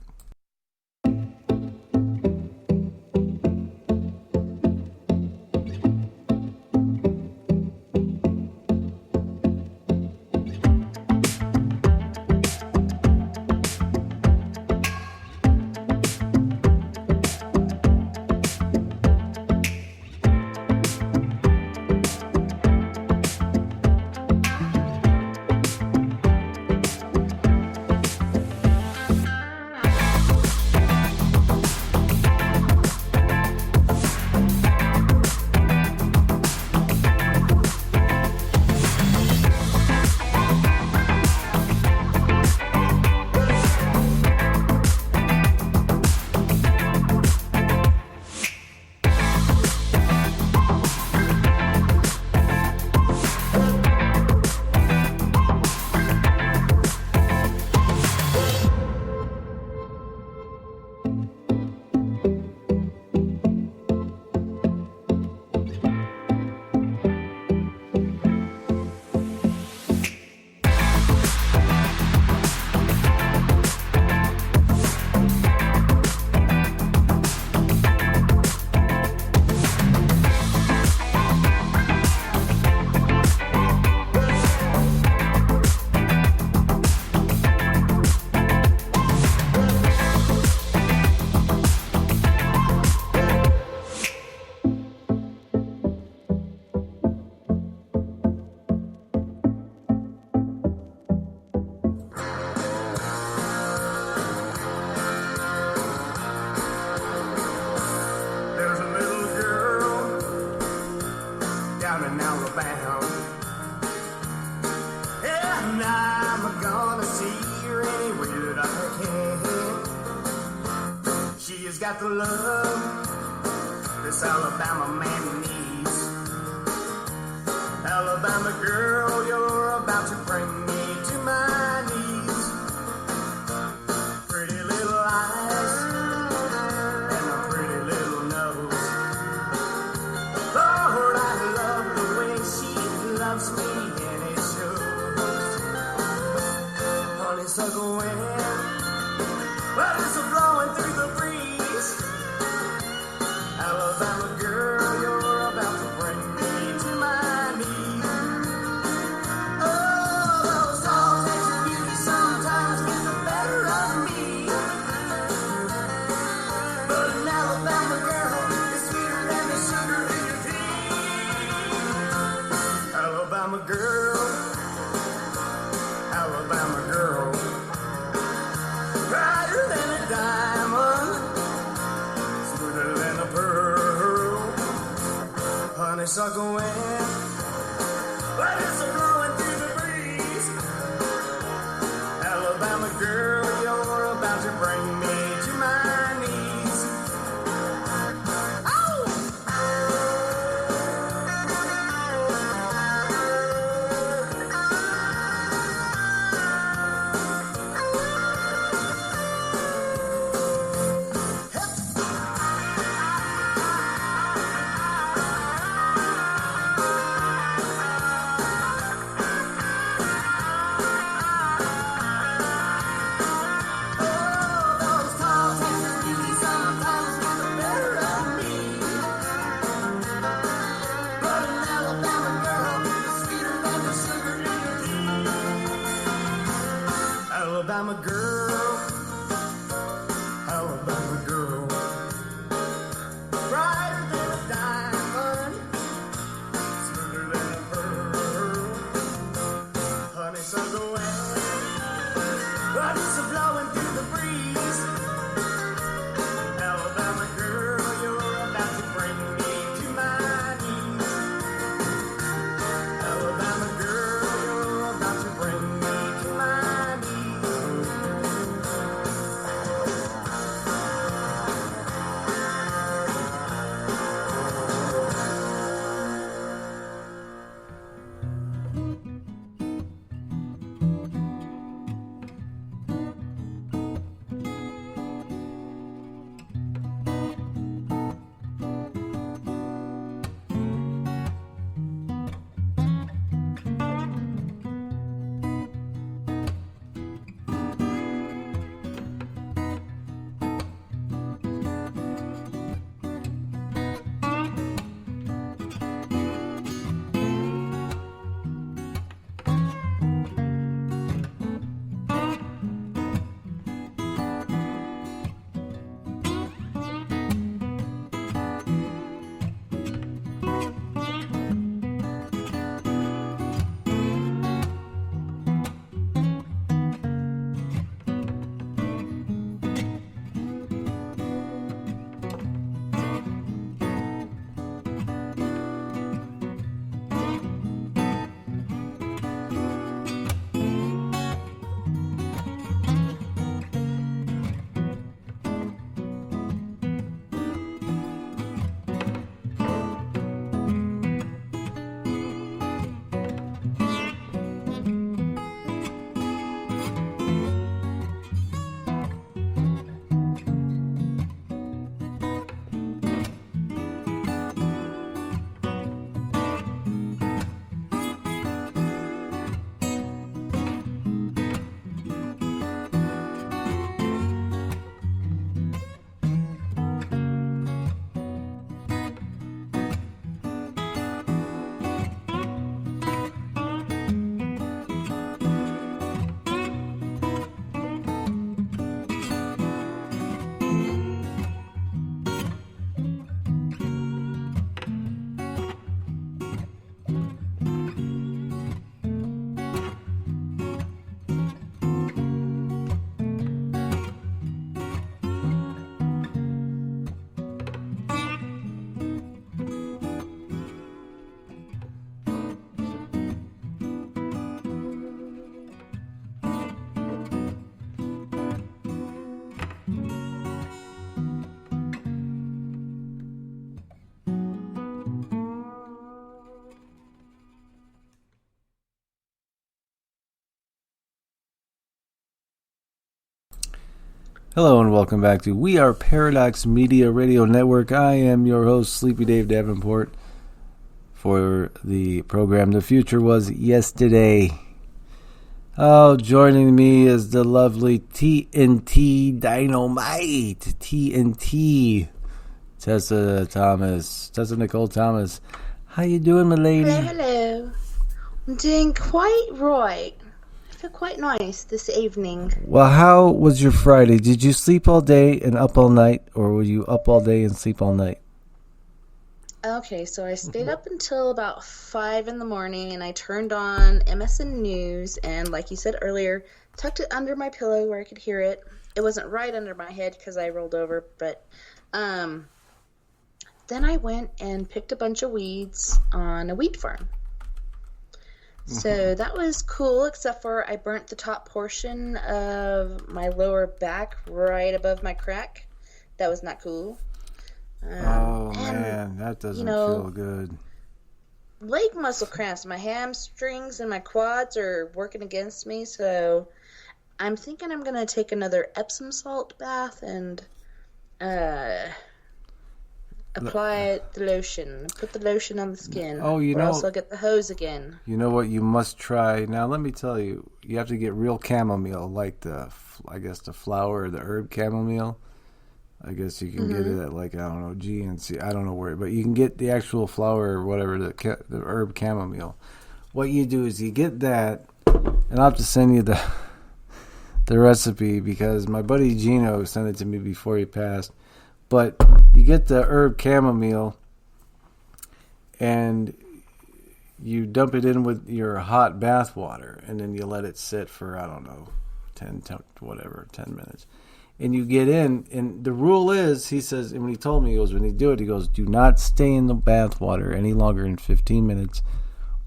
Got the love this Alabama man needs. Alabama girl, you're about to bring me to my knees. Pretty little eyes and a pretty little nose. Lord, I love the way she loves me and it shows. Honeysuckle wind, but it's blowing through the breeze. Alabama girl, you're about to bring me to my knees. Oh, those dogs and your beauty sometimes get the better of me. But an Alabama girl is sweeter than the sugar in your tea. Alabama girl, brighter than a diamond, smoother than a pearl. Honeysuckle wind, but it's blowing through the breeze. Alabama girl, you're about to bring me to my knees. Hello and welcome back to We Are Paradox Media Radio Network. I am your host, Sleepy Dave Davenport, for the program The Future Was Yesterday. Oh, joining me is the lovely TNT Dynamite, TNT, Tessa Nicole Thomas. How you doing, my lady? Hello. I'm doing quite right. I feel quite nice this evening. Well, how was your Friday? Did you sleep all day and up all night, or were you up all day and sleep all night? Okay, so I stayed up until about 5 in the morning, and I turned on MSN News, and like you said earlier, tucked it under my pillow where I could hear it. It wasn't right under my head because I rolled over, but then I went and picked a bunch of weeds on a weed farm. So that was cool, except for I burnt the top portion of my lower back right above my crack. That was not cool. Man, that doesn't feel good. Leg muscle cramps. My hamstrings and my quads are working against me, so I'm thinking I'm going to take another Epsom salt bath and apply the lotion. Put the lotion on the skin. Oh, or else I'll get the hose again. You know what you must try? Now, let me tell you, you have to get real chamomile, like the flower or the herb chamomile. I guess you can get it at, like, I don't know, GNC. I don't know where, but you can get the actual flower or whatever, the herb chamomile. What you do is you get that, and I'll have to send you the recipe because my buddy Gino sent it to me before he passed. But you get the herb chamomile, and you dump it in with your hot bath water, and then you let it sit for, I don't know, 10 minutes. And you get in, and the rule is, he says, and when he told me, he goes, when you do it, he goes, do not stay in the bath water any longer than 15 minutes,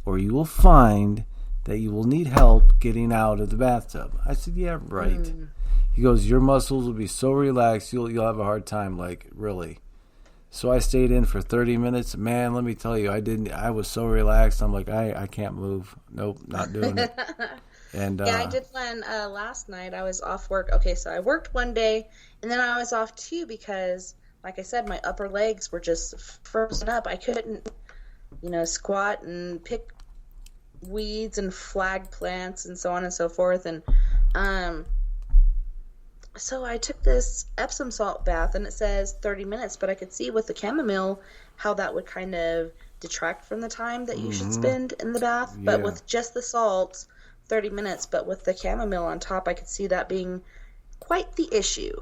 or you will find that you will need help getting out of the bathtub. I said, yeah, right. He goes, your muscles will be so relaxed, you'll have a hard time, like, really. So I stayed in for 30 minutes. Man, let me tell you, I was so relaxed. I'm like, I can't move. Nope, not doing it. And yeah, I did one last night. I was off work. Okay, so I worked one day, and then I was off too because, like I said, my upper legs were just frozen up. I couldn't, squat and pick weeds and flag plants and so on and so forth. And so I took this Epsom salt bath, and it says 30 minutes, but I could see with the chamomile how that would kind of detract from the time that you should spend in the bath. Yeah. But with just the salt, 30 minutes, but with the chamomile on top, I could see that being quite the issue.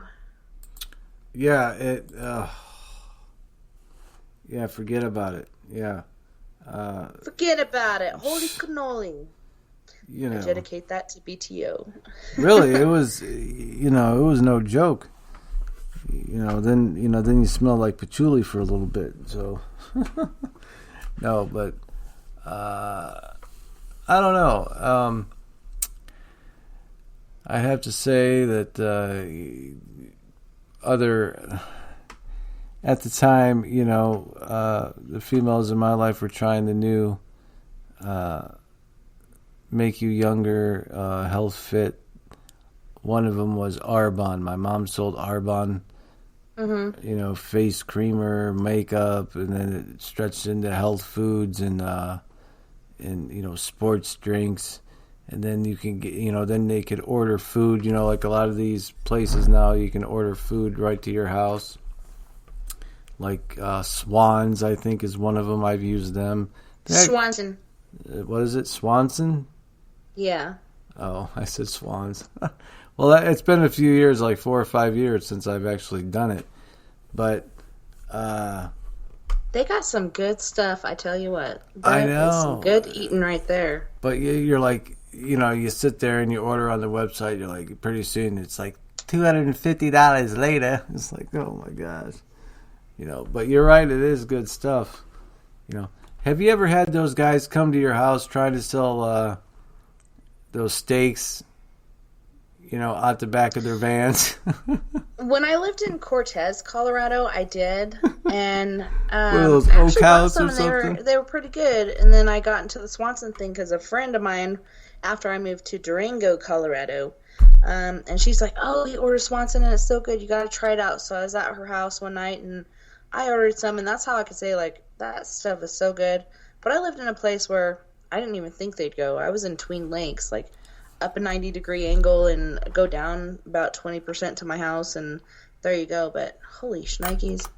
Yeah, forget about it. Yeah. Forget about it. Holy cannoli. I dedicate that to BTO. Really, it was, it was no joke. Then you smell like patchouli for a little bit. So, no, but I don't know. I have to say that at the time, the females in my life were trying the new make you younger, health fit. One of them was Arbonne. My mom sold Arbonne, face creamer, makeup, and then it stretched into health foods and sports drinks. And then you can get, then they could order food, like a lot of these places now, you can order food right to your house. Like Swans, I think, is one of them. I've used them. Swanson. What is it? Swanson? Yeah. Oh, I said Swans. Well, it's been a few years, like 4 or 5 years since I've actually done it. But they got some good stuff, I tell you what. I know. Is some good eating right there. But you're like, you sit there and you order on the website, you're like, pretty soon it's like $250 later. It's like, oh my gosh. But you're right, it is good stuff. Have you ever had those guys come to your house trying to sell those steaks, out the back of their vans? When I lived in Cortez, Colorado, I did, and those actually Oak House bought some, or something? they were pretty good. And then I got into the Swanson thing because a friend of mine, after I moved to Durango, Colorado, And she's like, oh, he ordered Swanson and it's so good. You got to try it out. So I was at her house one night and I ordered some, and that's how I could say, like, that stuff is so good. But I lived in a place where I didn't even think they'd go. I was in Tween Lakes, like up a 90-degree angle and go down about 20% to my house, and there you go. But holy shnikes.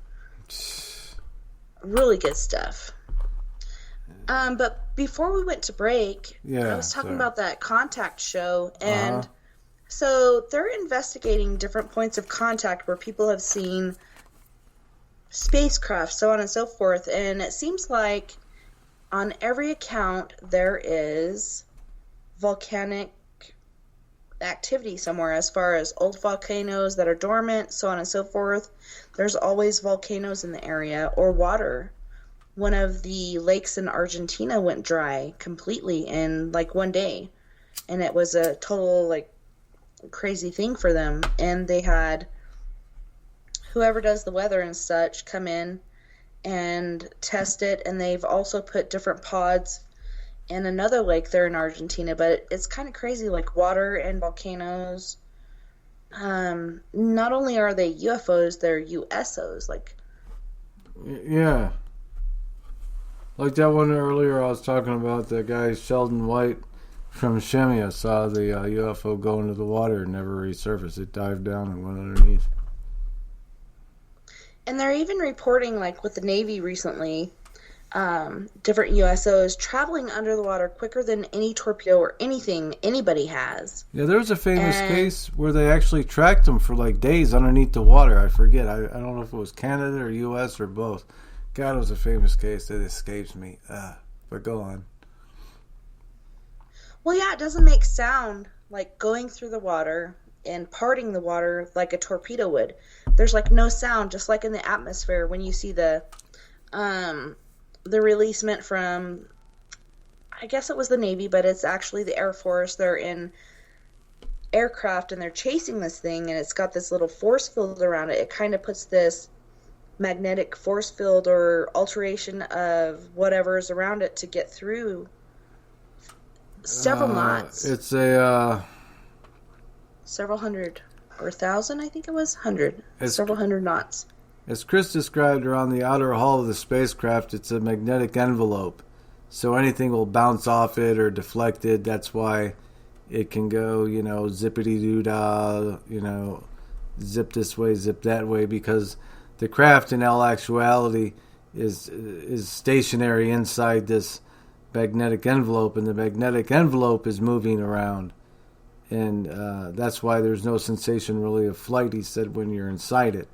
Really good stuff. But before we went to break, I was talking about that contact show, and so they're investigating different points of contact where people have seen spacecraft, so on and so forth, and it seems like on every account there is volcanic activity somewhere, as far as old volcanoes that are dormant, so on and so forth. There's always volcanoes in the area, or water. One of the lakes in Argentina went dry completely in like one day, and it was a total like crazy thing for them. And they had whoever does the weather and such come in and test it, and they've also put different pods in another lake there in Argentina. But it's kind of crazy, like water and volcanoes. Not only are they UFOs, they're USOs. Like, yeah, like that one earlier I was talking about, the guy Sheldon White from Shemya saw the UFO go into the water and never resurfaced. It dived down and went underneath. And they're even reporting, like with the Navy recently, different USOs traveling under the water quicker than any torpedo or anything anybody has. Yeah, there was a famous case where they actually tracked them for like days underneath the water. I forget. I don't know if it was Canada or U.S. or both. God, it was a famous case that escapes me. But go on. Well, yeah, it doesn't make sound like going through the water and parting the water like a torpedo would. There's like no sound, just like in the atmosphere when you see the releasement from, I guess it was the Navy, but it's actually the Air Force. They're in aircraft and they're chasing this thing, and it's got this little force field around it. It kind of puts this magnetic force field or alteration of whatever's around it to get through several knots. It's a several hundred or 1,000, I think it was 100. Several hundred knots. As Chris described, around the outer hull of the spacecraft, it's a magnetic envelope. So anything will bounce off it or deflect it. That's why it can go, zippity-doo-dah, zip this way, zip that way, because the craft in all actuality is stationary inside this magnetic envelope, and the magnetic envelope is moving around. And that's why there's no sensation really of flight, he said, when you're inside it.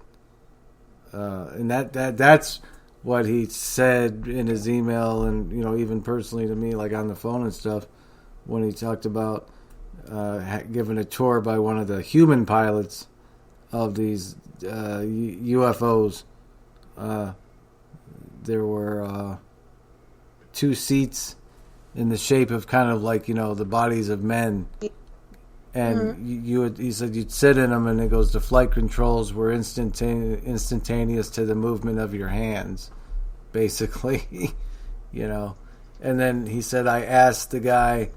And that's what he said in his email, and even personally to me, like on the phone and stuff, when he talked about giving a tour by one of the human pilots of these UFOs. There were 2 seats in the shape of kind of like the bodies of men. And he said you'd sit in them, and it goes, the flight controls were instantaneous to the movement of your hands, basically, And then he said, I asked the guy,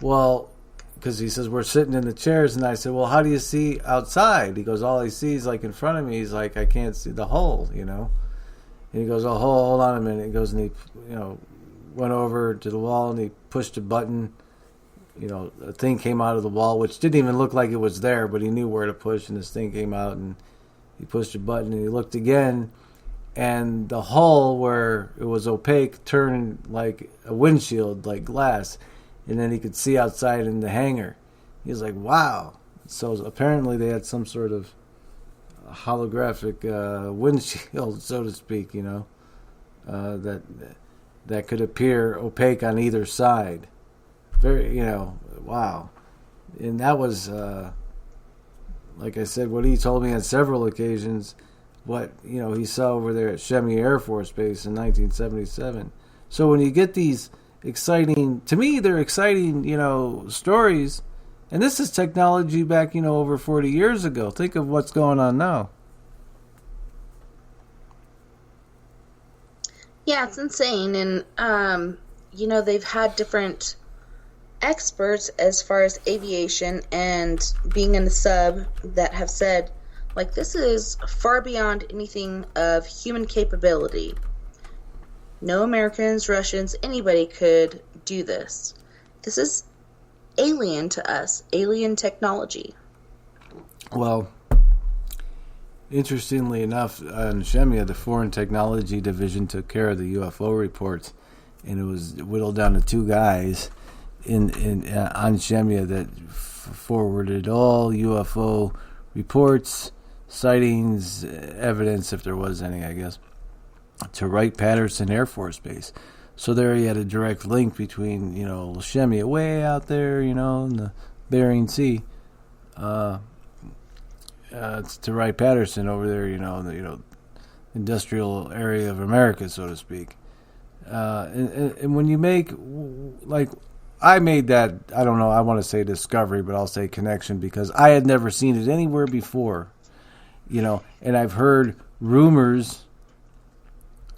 well, because he says, we're sitting in the chairs, and I said, well, how do you see outside? He goes, all I see is like in front of me. He's like, I can't see the hole, And he goes, oh, hold on a minute. He goes, and he, went over to the wall, and he pushed a button. A thing came out of the wall, which didn't even look like it was there, but he knew where to push, and this thing came out, and he pushed a button, and he looked again, and the hull where it was opaque turned like a windshield, like glass, and then he could see outside in the hangar. He was like, wow. So apparently they had some sort of holographic windshield, so to speak, that could appear opaque on either side. Very, wow. And that was, like I said, what he told me on several occasions, what, he saw over there at Shemya Air Force Base in 1977. So when you get these exciting, to me, they're exciting, stories, and this is technology back, over 40 years ago. Think of what's going on now. Yeah, it's insane. And, they've had different experts as far as aviation and being in the sub that have said, like, this is far beyond anything of human capability. No Americans, Russians, anybody could do this. This is alien to us, alien technology. Well, interestingly enough, on Shemya, the Foreign Technology Division took care of the UFO reports, and it was whittled down to two guys on Shemya that forwarded all UFO reports, sightings, evidence, if there was any, I guess, to Wright-Patterson Air Force Base. So there he had a direct link between, Shemya way out there, in the Bering Sea, it's to Wright-Patterson over there, the industrial area of America, so to speak. And when you make, like, I made that, I don't know, I want to say discovery, but I'll say connection, because I had never seen it anywhere before, and I've heard rumors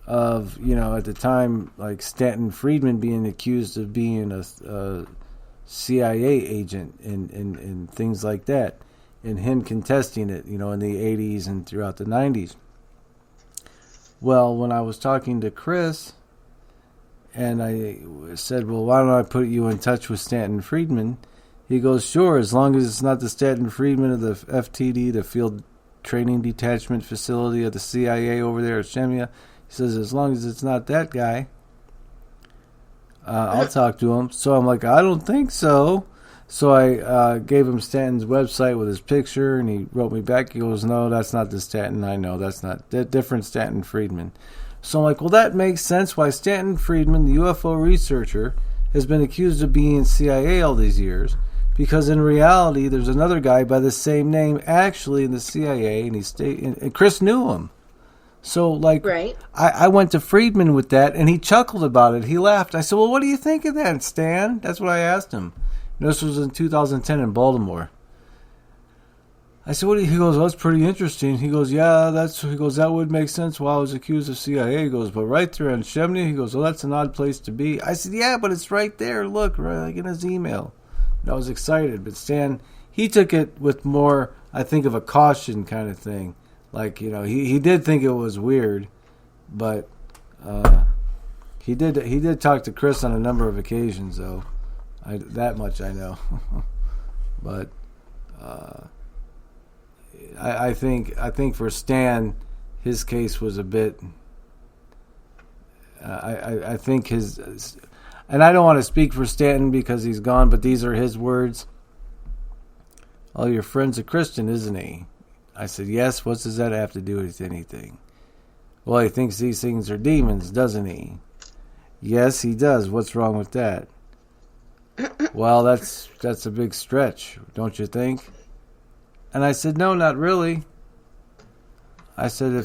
of, at the time, like Stanton Friedman being accused of being a CIA agent and things like that, and him contesting it, in the 80s and throughout the 90s. Well, when I was talking to Chris, and I said, well, why don't I put you in touch with Stanton Friedman? He goes, sure, as long as it's not the Stanton Friedman of the FTD, the Field Training Detachment Facility of the CIA over there at Shemya. He says, as long as it's not that guy, I'll talk to him. So I'm like, I don't think so. So I gave him Stanton's website with his picture, and he wrote me back. He goes, no, that's not the Stanton I know. That's not different Stanton Friedman. So I'm like, well, that makes sense why Stanton Friedman, the UFO researcher, has been accused of being CIA all these years. Because in reality, there's another guy by the same name actually in the CIA, and Chris knew him. So, like, right. I went to Friedman with that, and he chuckled about it. He laughed. I said, well, what do you think of that, Stan? That's what I asked him. And this was in 2010 in Baltimore. I said, what do you, he goes, well, that's pretty interesting. He goes, yeah, that would make sense why I was accused of CIA. He goes, but right there on Shemya, he goes, well, that's an odd place to be. I said, yeah, but it's right there. Look, right, like in his email. And I was excited. But Stan, he took it with more, I think, of a caution kind of thing. Like, he did think it was weird, but he did talk to Chris on a number of occasions, though. That much I know. But I think for Stan, his case was a bit. I think his, and I don't want to speak for Stanton because he's gone, but these are his words. Oh, your friend's a Christian, isn't he? I said, yes. What does that have to do with anything? Well, he thinks these things are demons, doesn't he? Yes, he does. What's wrong with that? Well, that's a big stretch, don't you think? And I said, no, not really. I said, I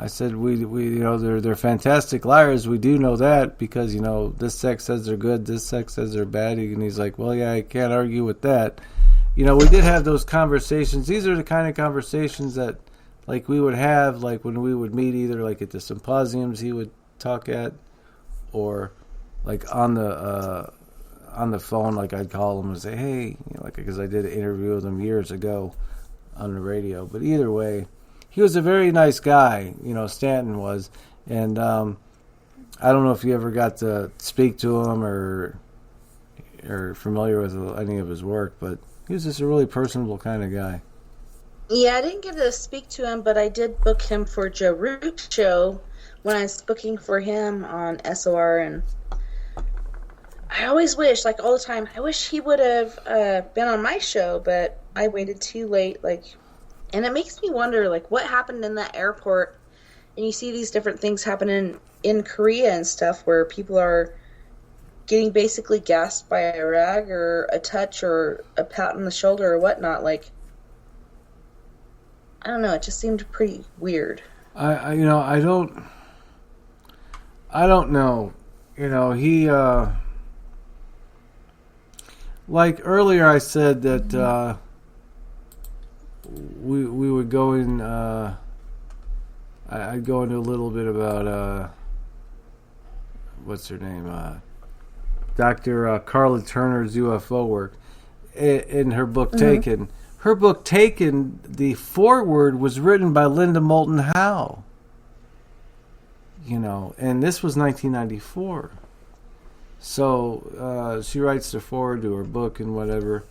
said, they're fantastic liars. We do know that because, this sect says they're good, this sect says they're bad. And he's like, well, yeah, I can't argue with that. We did have those conversations. These are the kind of conversations that, like, we would have, like, when we would meet either, like, at the symposiums he would talk at or, like, on the phone, like, I'd call him and say, hey, because I did an interview with him years ago on the radio. But either way, he was a very nice guy, Stanton was. And I don't know if you ever got to speak to him or familiar with any of his work, but he was just a really personable kind of guy. Yeah, I didn't get to speak to him, but I did book him for Joe Root's show when I was booking for him on SOR, and I always wish, like all the time, I wish he would have been on my show, but I waited too late, and it makes me wonder, what happened in that airport, and you see these different things happening in Korea and stuff where people are getting basically gassed by a rag or a touch or a pat on the shoulder or whatnot, I don't know, it just seemed pretty weird. I don't know. He, like earlier I said that we would go in, I'd go into a little bit about, what's her name, Dr. Carla Turner's UFO work in her book Taken. Her book Taken, the foreword was written by Linda Moulton Howe. And this was 1994. So she writes the foreword to her book and whatever.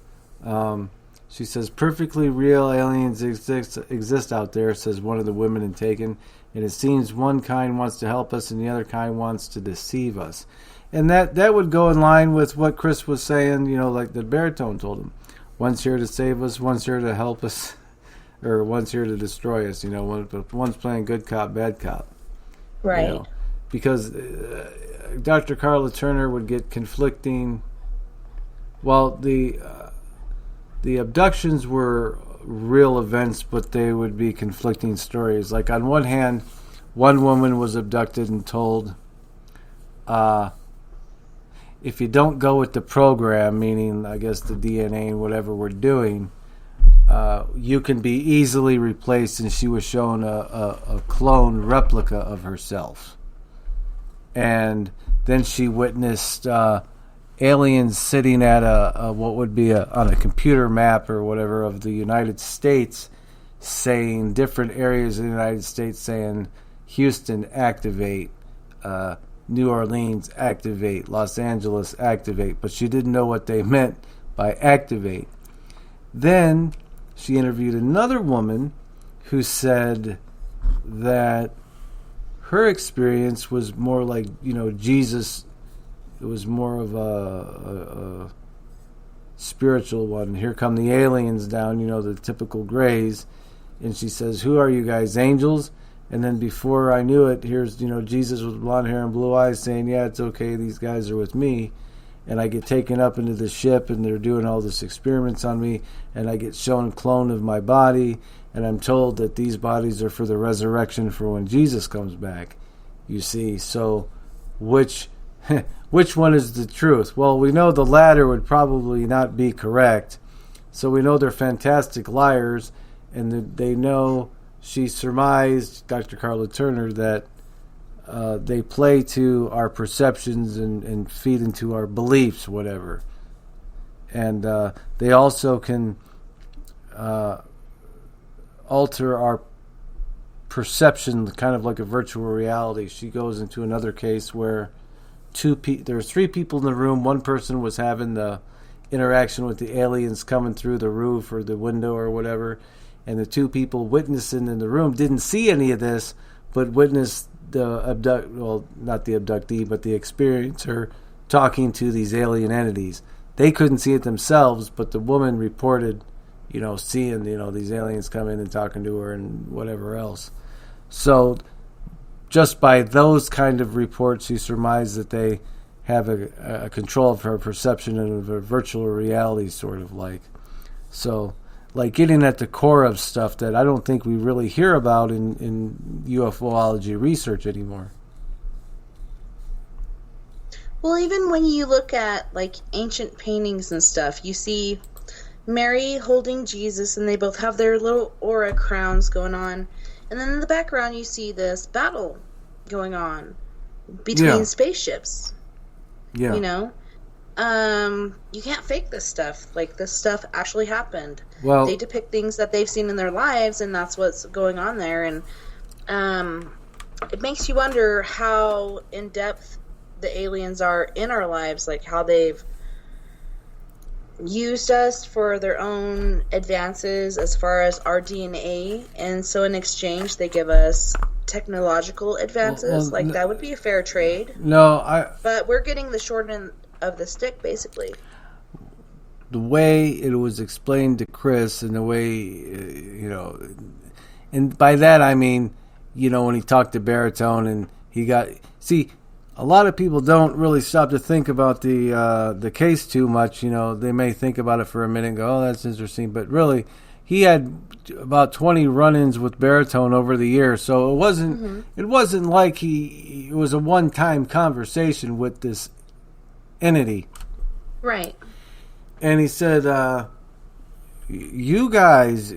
She says, perfectly real aliens exist out there, says one of the women in Taken. And it seems one kind wants to help us and the other kind wants to deceive us. And that would go in line with what Chris was saying, like the baritone told him. One's here to save us, one's here to help us, or one's here to destroy us. One's playing good cop, bad cop. Right. Because Dr. Carla Turner would get conflicting. Well, the abductions were real events, but they would be conflicting stories. Like on one hand, one woman was abducted and told, if you don't go with the program, meaning I guess the DNA and whatever we're doing, you can be easily replaced. And she was shown a clone replica of herself. And then she witnessed aliens sitting at what would be on a computer map or whatever of the United States, saying different areas of the United States, saying Houston, activate, New Orleans, activate, Los Angeles, activate. But she didn't know what they meant by activate. Then she interviewed another woman who said that her experience was more like, Jesus. It was more of a spiritual one. Here come the aliens down, the typical grays. And she says, who are you guys, angels? And then before I knew it, here's, Jesus with blonde hair and blue eyes saying, yeah, it's okay, these guys are with me. And I get taken up into the ship, and they're doing all this experiments on me, and I get shown a clone of my body, and I'm told that these bodies are for the resurrection for when Jesus comes back. You see, so which one is the truth? Well, we know the latter would probably not be correct. So we know they're fantastic liars, and they know, she surmised, Dr. Carla Turner, that they play to our perceptions and feed into our beliefs, whatever. And they also can alter our perception, kind of like a virtual reality. She goes into another case where there's three people in the room. One person was having the interaction with the aliens coming through the roof or the window or whatever, and the two people witnessing in the room didn't see any of this, but witnessed not the abductee, but the experiencer talking to these alien entities. They couldn't see it themselves, but the woman reported, seeing, these aliens come in and talking to her and whatever else. So just by those kind of reports, she surmised that they have a control of her perception and of a virtual reality, sort of like. So, like getting at the core of stuff that I don't think we really hear about in UFOlogy research anymore. Well, even when you look at like ancient paintings and stuff, you see Mary holding Jesus, and they both have their little aura crowns going on. And then in the background, you see this battle going on between spaceships. Yeah. You can't fake this stuff. Like, this stuff actually happened. Well, they depict things that they've seen in their lives, and that's what's going on there. And it makes you wonder how in depth the aliens are in our lives, like how they've used us for their own advances as far as our DNA, and so in exchange they give us technological advances. That would be a fair trade. But we're getting the short end of the stick, basically. The way it was explained to Chris, and the way and by that I mean, when he talked to Baritone, and he got a lot of people don't really stop to think about the case too much. They may think about it for a minute and go, oh, that's interesting. But really, he had about 20 run-ins with Baritone over the years. So it wasn't like it was a one-time conversation with this entity. Right. And he said, you guys,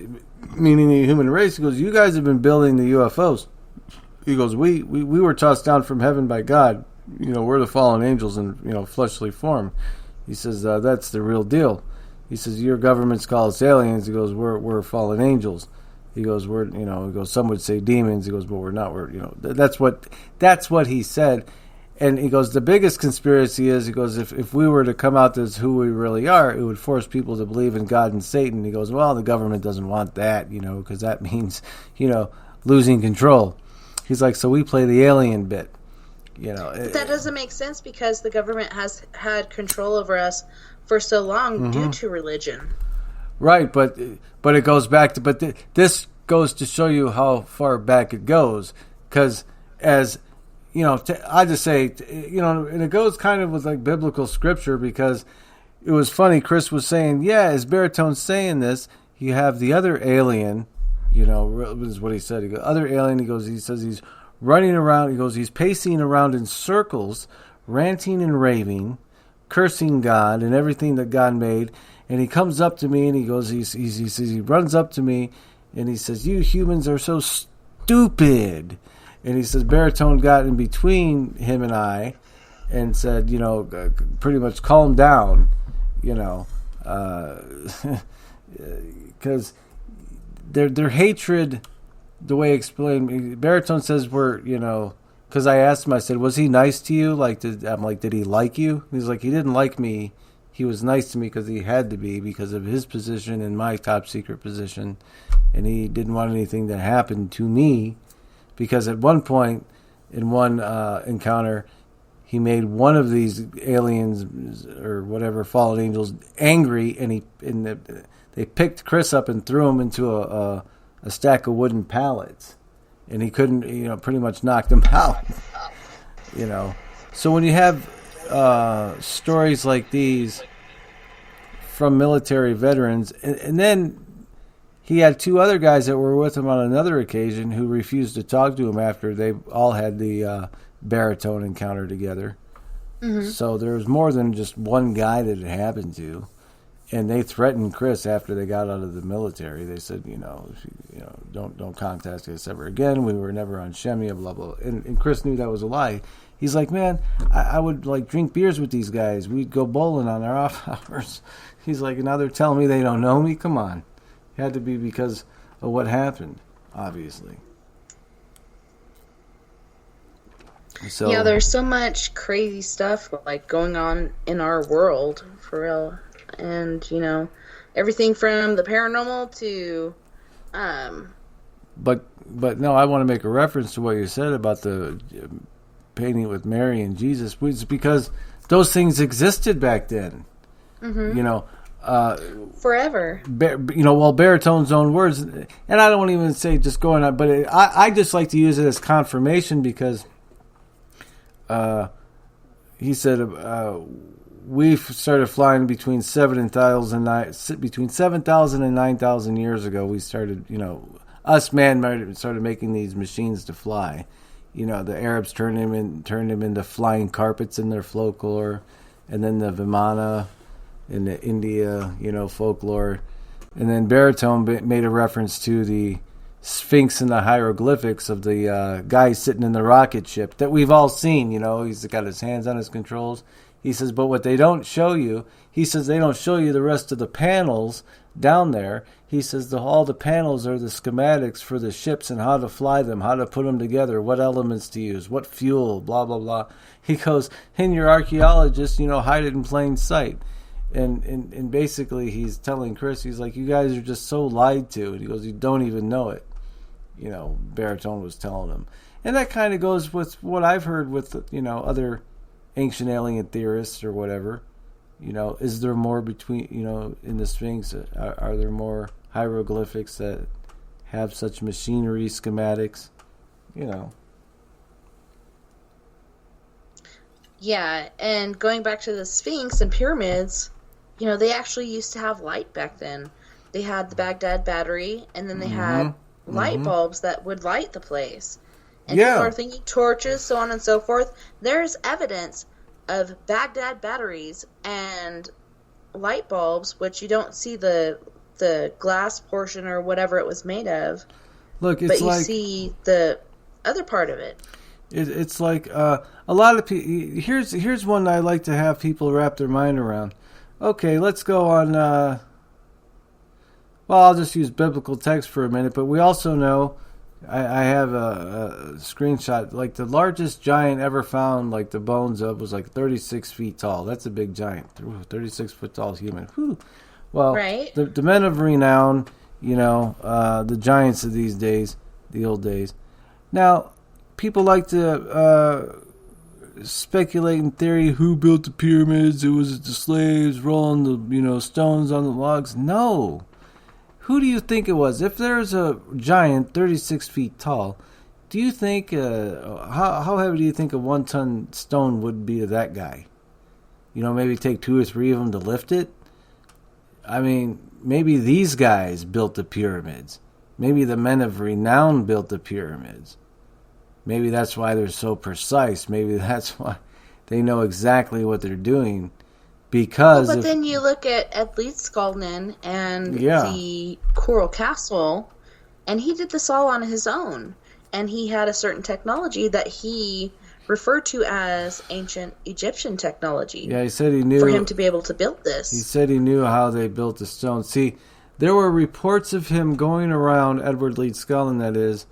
meaning the human race, he goes, you guys have been building the UFOs. He goes, we were tossed down from heaven by God. we're the fallen angels in, fleshly form. He says, that's the real deal. He says, your governments call us aliens. He goes, we're fallen angels. He goes, some would say demons. He goes, but we're not. That's what he said. And he goes, the biggest conspiracy is, he goes, if we were to come out as who we really are, it would force people to believe in God and Satan. He goes, well, the government doesn't want that, because that means, losing control. He's like, so we play the alien bit. That doesn't make sense because the government has had control over us for so long due to religion. Right, but it goes back to, this goes to show you how far back it goes. Because as, I just say, and it goes kind of with like biblical scripture, because it was funny. Chris was saying, yeah, as Baritone's saying this, you have the other alien, is what he said. He goes, other alien, he says he's running around, he goes, he's pacing around in circles, ranting and raving, cursing God and everything that God made. And he comes up to me and he goes, he runs up to me and he says, you humans are so stupid. And he says, Baritone got in between him and I and said, pretty much calm down, because their hatred, the way he explained, Baritone says because I asked him, I said, was he nice to you? Did he like you? He's like, he didn't like me. He was nice to me because he had to be, because of his position and my top secret position. And he didn't want anything to happen to me, because at one point, in one encounter, he made one of these aliens or whatever fallen angels angry, and they picked Chris up and threw him into a stack of wooden pallets, and he couldn't, pretty much knocked him out. So when you have stories like these from military veterans, and then he had two other guys that were with him on another occasion who refused to talk to him after they all had the Baritone encounter together. Mm-hmm. So there was more than just one guy that it happened to. And they threatened Chris after they got out of the military. They said, don't contact us ever again. We were never on Shemia, blah, blah. And Chris knew that was a lie. He's like, man, I would drink beers with these guys. We'd go bowling on our off hours. He's like, now they're telling me they don't know me? Come on. It had to be because of what happened, obviously. So, yeah, there's so much crazy stuff going on in our world, for real. And, everything from the paranormal to... But no, I want to make a reference to what you said about the painting with Mary and Jesus. It's because those things existed back then. Mm-hmm. Forever. Baritone's own words, and I don't even say just going on, but I just like to use it as confirmation, because he said we started flying between 7,000 and 9,000 years ago. We started, us man started making these machines to fly. The Arabs turned them into flying carpets in their folklore, and then the Vimana in the India, folklore. And then Baritone made a reference to the Sphinx and the hieroglyphics of the guy sitting in the rocket ship that we've all seen. He's got his hands on his controls. He says, but what they don't show you, he says they don't show you the rest of the panels down there. He says all the panels are the schematics for the ships and how to fly them, how to put them together, what elements to use, what fuel, blah, blah, blah. He goes, and your archaeologists, hide it in plain sight. And basically he's telling Chris, he's like, you guys are just so lied to. And he goes, you don't even know it. Baritone was telling him. And that kind of goes with what I've heard with, other ancient alien theorists or whatever. Is there more between, in the Sphinx? Are there more hieroglyphics that have such machinery, schematics? Yeah, and going back to the Sphinx and pyramids, they actually used to have light back then. They had the Baghdad battery, and then they had light bulbs that would light the place. And people are thinking torches, so on and so forth. There's evidence of Baghdad batteries and light bulbs, which you don't see the glass portion or whatever it was made of. Look, it's but you see the other part of it. It's like a lot of people. Here's one I like to have people wrap their mind around. Okay, let's go on. Well, I'll just use biblical text for a minute, but we also know. I have a screenshot. Like the largest giant ever found, like the bones of, was like 36 feet tall. That's a big giant. 36-foot tall human. Whew. Well, Right. the men of renown, the giants of these days, the old days. Now, people like to speculate in theory who built the pyramids. It was the slaves rolling the stones on the logs. No. Who do you think it was? If there's a giant 36 feet tall, do you think, how heavy do you think a 1-ton stone would be to that guy? Maybe take 2 or 3 of them to lift it? I mean, maybe these guys built the pyramids. Maybe the men of renown built the pyramids. Maybe that's why they're so precise. Maybe that's why they know exactly what they're doing. Because But then you look at Leedskalnin and Yeah. the Coral Castle, and he did this all on his own. And he had a certain technology that he referred to as ancient Egyptian technology he said he knew for him to be able to build He this. said he knew how they built the stone. See, there were reports of him going around, Edward Leedskalnin that is,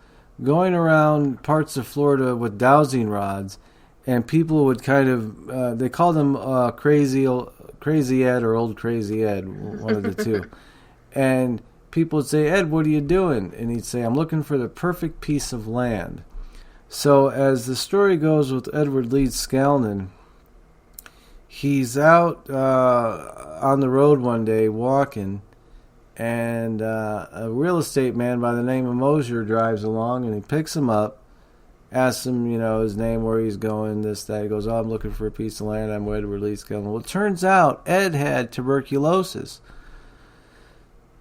going around parts of Florida with dowsing rods, and people would kind of, they called him Crazy Ed or Old Crazy Ed, one of the two. And people would say, Ed, what are you doing? And he'd say, I'm looking for the perfect piece of land. So as the story goes with Edward Leedskalnin, he's out on the road one day walking, and a real estate man by the name of Mosier drives along, and he picks him up, asks him, his name, where he's going, this, that. He goes, I'm looking for a piece of land. I'm Edward Leedskalnin. Well, it turns out Ed had tuberculosis.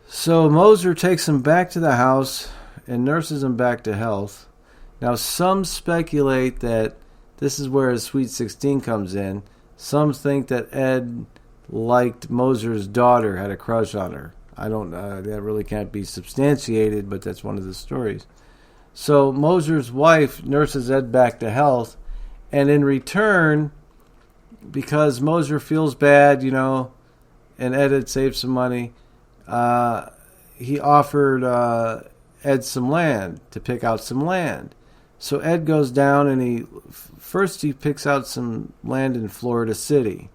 So Mosier takes him back to the house and nurses him back to health. Now, some speculate that this is where his Sweet 16 comes in. Some think that Ed liked Mosier's daughter, had a crush on her. I don't that really can't be substantiated, but that's one of the stories. So Mosier's wife nurses Ed back to health, and in return, because Mosier feels bad, and Ed had saved some money, he offered Ed some land, to pick out some land. So Ed goes down and he picks out some land in Florida City,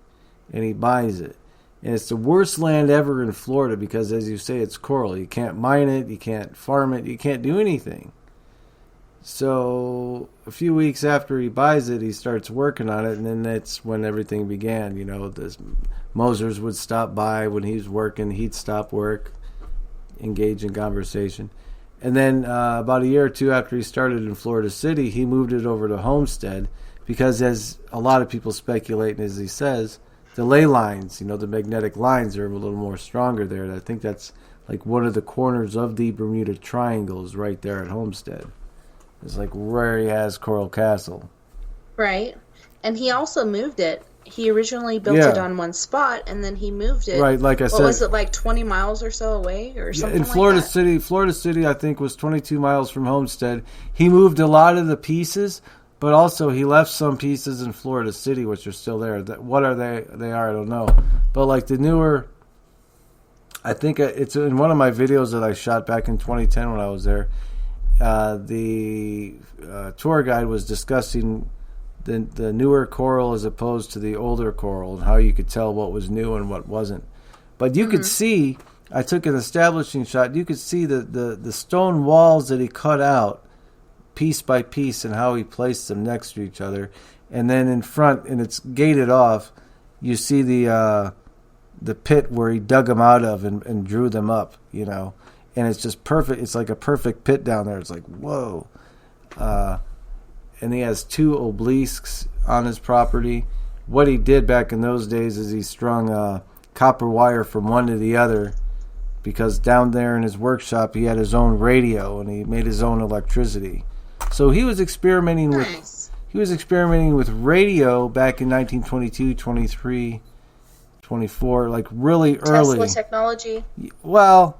and he buys it. And it's the worst land ever in Florida because, as you say, it's coral. You can't mine it, you can't farm it, you can't do anything. So a few weeks after he buys it, he starts working on it, and then that's when everything began. The Mosers would stop by when he was working. He'd stop work, engage in conversation. And then about a year or two after he started in Florida City, he moved it over to Homestead because, as a lot of people speculate, and as he says, the ley lines, the magnetic lines are a little more stronger there. I think that's like one of the corners of the Bermuda Triangle is right there at Homestead. It's like where he has Coral Castle. Right. And he also moved it. He originally built it on one spot, and then he moved it. Right, like I said. What was it, like 20 miles or so away or something in Florida like that? Florida City, I think, was 22 miles from Homestead. He moved a lot of the pieces, but also he left some pieces in Florida City, which are still there. What are they? They are, I don't know. But like the newer, I think it's in one of my videos that I shot back in 2010 when I was there. The tour guide was discussing the newer coral as opposed to the older coral and how you could tell what was new and what wasn't. But you could see, I took an establishing shot, you could see the stone walls that he cut out piece by piece and how he placed them next to each other. And then in front, and it's gated off, you see the pit where he dug them out of and drew them up, and it's just perfect. It's like a perfect pit down there. It's like, whoa. And he has 2 obelisks on his property. What he did back in those days is he strung copper wire from one to the other because down there in his workshop he had his own radio and he made his own electricity. So he was experimenting with radio back in 1922, 23, 24, like really early. Tesla technology. Well,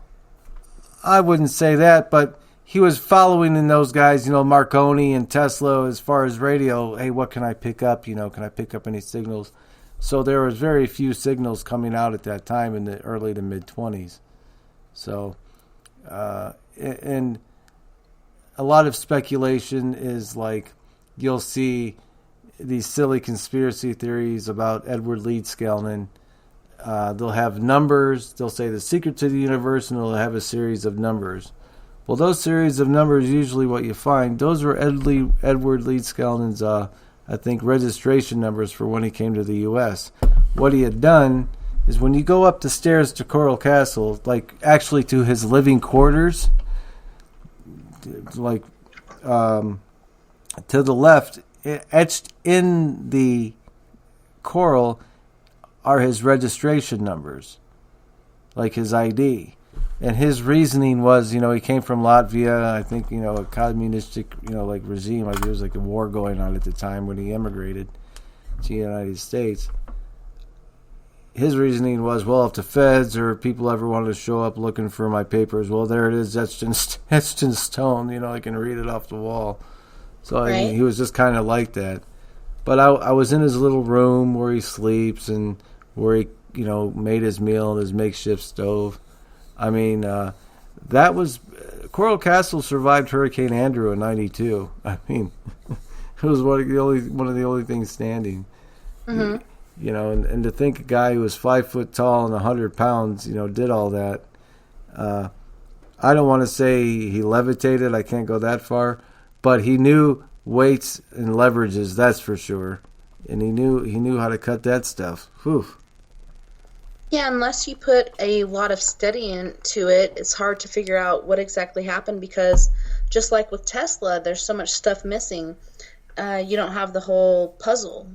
I wouldn't say that, but he was following in those guys, Marconi and Tesla, as far as radio. Hey, what can I pick up? Can I pick up any signals? So there was very few signals coming out at that time in the early to mid-20s. So, and a lot of speculation is like you'll see these silly conspiracy theories about Edward Leedskalnin. They'll have numbers. They'll say the secret to the universe, and they'll have a series of numbers. Well, those series of numbers, usually what you find, those were Edward Leedskalnin's, I think, registration numbers for when he came to the U.S. What he had done is when you go up the stairs to Coral Castle, like actually to his living quarters, like to the left, etched in the coral are his registration numbers, like his ID. And his reasoning was, he came from Latvia, I think, a communistic, like regime. Like there was like a war going on at the time when he immigrated to the United States. His reasoning was, well, if the feds or people ever wanted to show up looking for my papers, well, there it is, etched in stone. I can read it off the wall. So right. I mean, he was just kind of like that. But I was in his little room where he sleeps and where he, made his meal in his makeshift stove. I mean, that was Coral Castle survived Hurricane Andrew in '92. I mean, it was one of the only things standing. Mm-hmm. And to think a guy who was 5 foot tall and 100 pounds, did all that. I don't want to say he levitated. I can't go that far, but he knew weights and leverages. That's for sure, and he knew how to cut that stuff. Whew. Yeah, unless you put a lot of study into it, it's hard to figure out what exactly happened because just like with Tesla, there's so much stuff missing. You don't have the whole puzzle.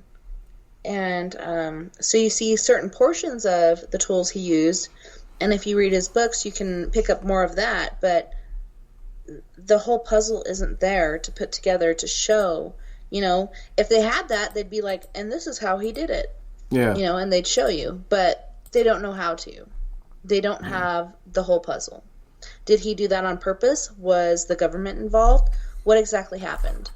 And so you see certain portions of the tools he used, and if you read his books, you can pick up more of that, but the whole puzzle isn't there to put together to show. If they had that, they'd be like, and this is how he did it. Yeah. And they'd show you, but they don't know how to. They don't have the whole puzzle. Did he do that on purpose? Was the government involved? What exactly happened?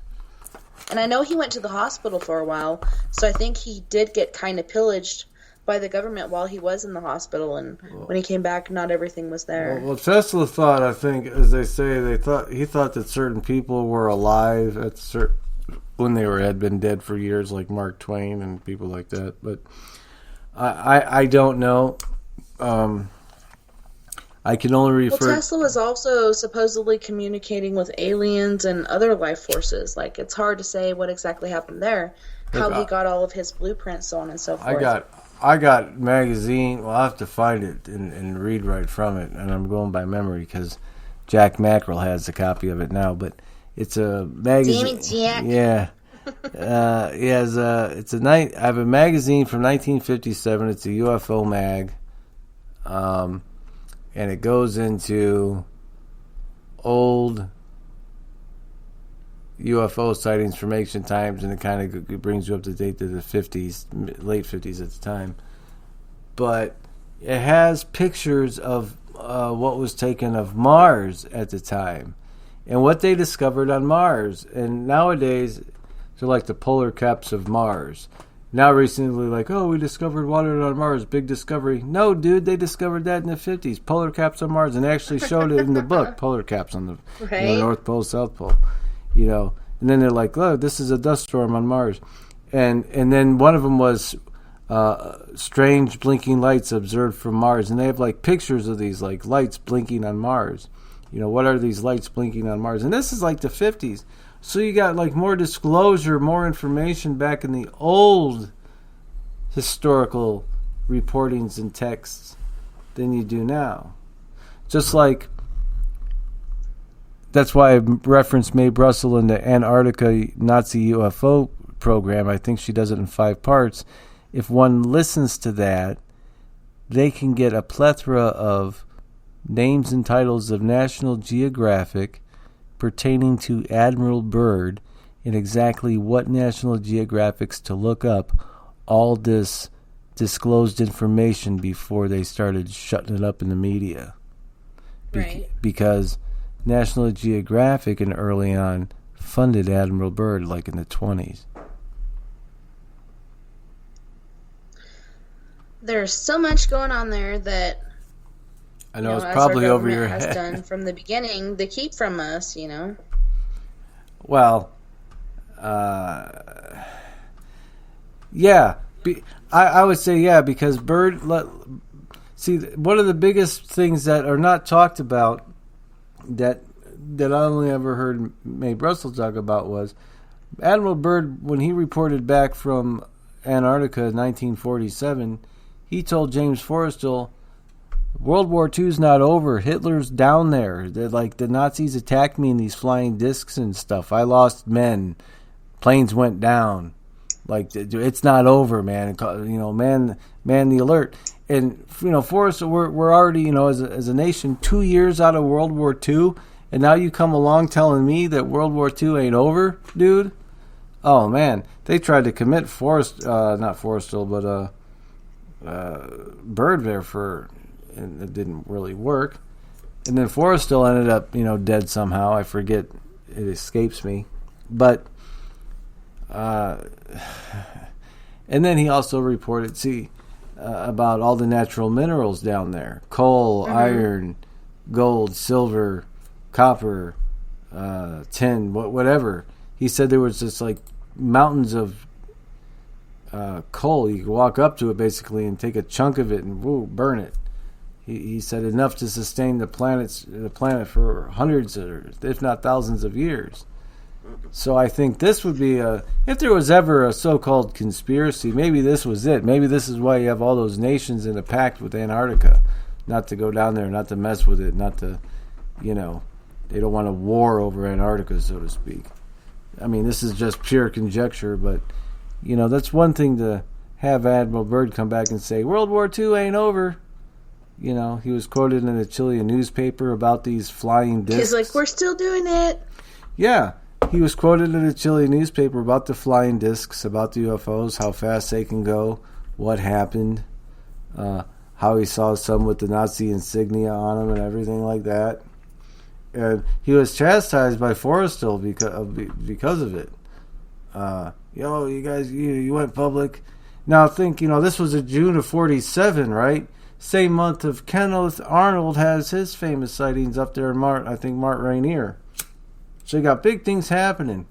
And I know he went to the hospital for a while, so I think he did get kind of pillaged by the government while he was in the hospital, and when he came back, not everything was there. Well, Tesla thought, I think, as they say, he thought that certain people were alive when they had been dead for years, like Mark Twain and people like that, but I don't know. I can only refer... Well, Tesla was also supposedly communicating with aliens and other life forces. Like, it's hard to say what exactly happened there, how he got all of his blueprints, so on and so forth. I got magazine. Well, I'll have to find it and read right from it, and I'm going by memory because Jack Mackerel has a copy of it now, but it's a magazine. Damn it, Jack. Yeah. I have a magazine from 1957. It's a UFO mag, and it goes into old UFO sightings from ancient times, and it kind of brings you up to date to the 50s, late 50s at the time. But it has pictures of what was taken of Mars at the time, and what they discovered on Mars. And nowadays, they're like the polar caps of Mars. Now recently, like, oh, we discovered water on Mars, big discovery. No, dude, they discovered that in the 50s. Polar caps on Mars, and they actually showed it in the book, polar caps on the North Pole, South Pole. And then they're like, look, this is a dust storm on Mars. And then one of them was strange blinking lights observed from Mars. And they have, like, pictures of these, like, lights blinking on Mars. What are these lights blinking on Mars? And this is, like, the 50s. So you got, like, more disclosure, more information back in the old historical reportings and texts than you do now. Just like, that's why I referenced Mae Brussel in the Antarctica Nazi UFO program. I think she does it in 5 parts. If one listens to that, they can get a plethora of names and titles of National Geographic pertaining to Admiral Byrd and exactly what National Geographics to look up, all this disclosed information before they started shutting it up in the media. Right. Because National Geographic and early on funded Admiral Byrd, like in the 20s. There's so much going on there that I know, you it's as probably our over your government has head. done from the beginning. They keep from us, Well, yeah. I would say yeah, because Byrd. See, one of the biggest things that are not talked about that I only ever heard Mae Brussels talk about was Admiral Byrd, when he reported back from Antarctica in 1947, he told James Forrestal, World War II's not over. Hitler's down there. They're like, the Nazis attacked me in these flying discs and stuff. I lost men. Planes went down. Like, it's not over, man. Man the alert. And Forrestal, we're already, as a nation, 2 years out of World War II, and now you come along telling me that World War II ain't over, dude. Oh man, they tried to commit not Forrestal, but Byrd there and it didn't really work. And then Forrestal ended up, dead somehow. I forget, it escapes me. But and then he also reported, about all the natural minerals down there: coal, iron, gold, silver, copper, tin, whatever. He said there was just like mountains of coal. You could walk up to it basically and take a chunk of it and burn it. He said enough to sustain the planet for hundreds or if not thousands of years. So I think this would be if there was ever a so-called conspiracy, maybe this was it. Maybe this is why you have all those nations in a pact with Antarctica, not to go down there, not to mess with it, not to, they don't want a war over Antarctica, so to speak. I mean, this is just pure conjecture, but, that's one thing to have Admiral Byrd come back and say, World War II ain't over. He was quoted in a Chilean newspaper about these flying discs. He's like, we're still doing it. Yeah. He was quoted in a Chilean newspaper about the flying discs, about the UFOs, how fast they can go, what happened, how he saw some with the Nazi insignia on them and everything like that. And he was chastised by Forrestal because of it. You guys, you went public. Now think, this was in June of 47, right? Same month of Kenneth Arnold has his famous sightings up there in Mart Rainier. So you got big things happening.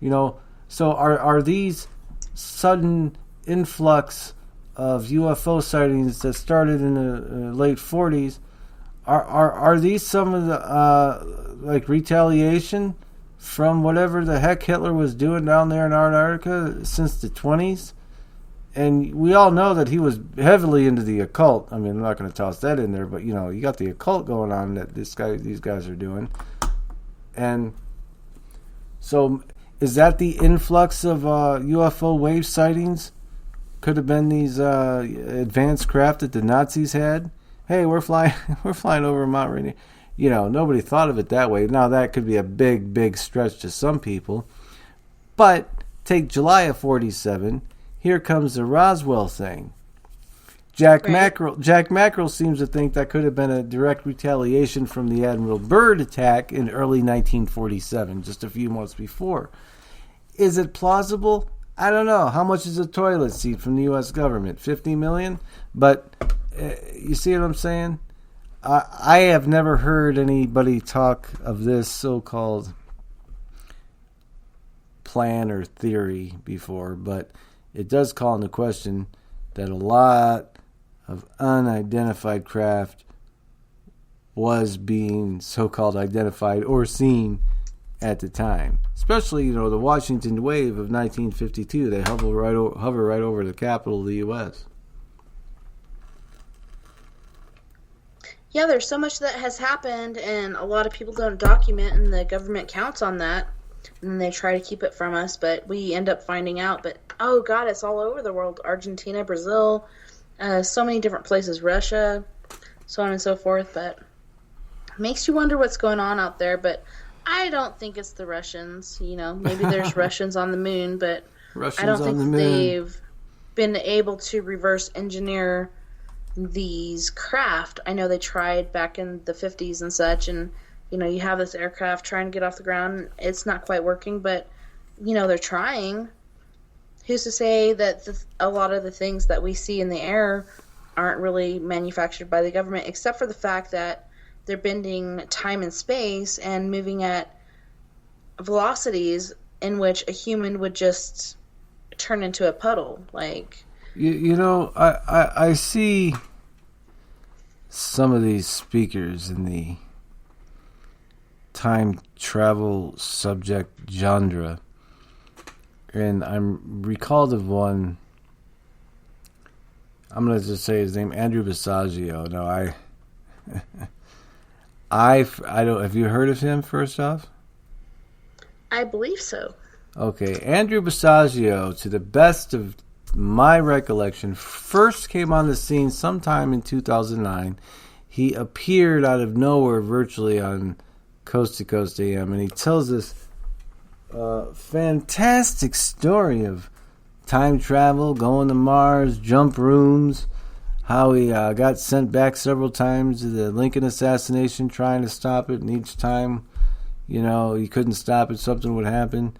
So are these sudden influx of UFO sightings that started in the late 40s, are these some of the retaliation from whatever the heck Hitler was doing down there in Antarctica since the 20s? And we all know that he was heavily into the occult. I mean, I'm not going to toss that in there, but you got the occult going on that these guys are doing. And so is that the influx of UFO wave sightings? Could have been these advanced craft that the Nazis had. Hey, we're flying over Mount Rainier. Nobody thought of it that way. Now that could be a big, big stretch to some people. But take July of 47. Here comes the Roswell thing. Jack Mackerel seems to think that could have been a direct retaliation from the Admiral Byrd attack in early 1947, just a few months before. Is it plausible? I don't know. How much is a toilet seat from the U.S. government? $50 million? But you see what I'm saying? I have never heard anybody talk of this so-called plan or theory before, but it does call into question that a lot of unidentified craft was being so-called identified or seen at the time. Especially, the Washington wave of 1952. They hover right over the capital of the U.S. Yeah, there's so much that has happened, and a lot of people don't document, and the government counts on that, and they try to keep it from us, but we end up finding out. But, oh, God, it's all over the world. Argentina, Brazil, so many different places, Russia, so on and so forth. But it makes you wonder what's going on out there. But I don't think it's the Russians. Maybe there's Russians on the moon, but I don't think they've been able to reverse engineer these craft. I know they tried back in the 50s and such, and you have this aircraft trying to get off the ground. It's not quite working, but, they're trying. Who's to say that a lot of the things that we see in the air aren't really manufactured by the government, except for the fact that they're bending time and space and moving at velocities in which a human would just turn into a puddle. Like, I see some of these speakers in the time travel subject genre, and I'm recalled of one. I'm going to just say his name, Andrew Basiago. No, I don't. Have you heard of him? First off, I believe so. Okay, Andrew Basiago, to the best of my recollection, first came on the scene sometime in 2009. He appeared out of nowhere virtually on Coast to Coast AM, and he tells this fantastic story of time travel, going to Mars, jump rooms, how he got sent back several times to the Lincoln assassination trying to stop it, and each time, he couldn't stop it, something would happen.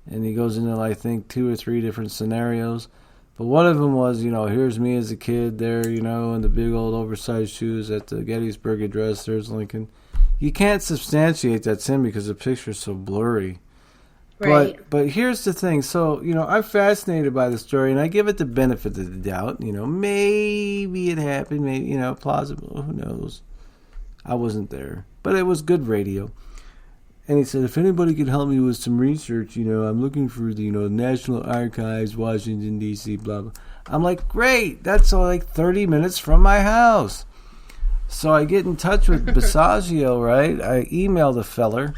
And he goes into, I think, 2 or 3 different scenarios. But one of them was, here's me as a kid there, in the big old oversized shoes at the Gettysburg Address. There's Lincoln. You can't substantiate that's him because the picture's so blurry. Right. But here's the thing. So, I'm fascinated by the story, and I give it the benefit of the doubt. Maybe it happened. Maybe, plausible. Who knows? I wasn't there. But it was good radio. And he said, if anybody could help me with some research, I'm looking for the, National Archives, Washington, D.C., blah, blah. I'm like, great. That's like 30 minutes from my house. So I get in touch with Basiago, right? I email the feller,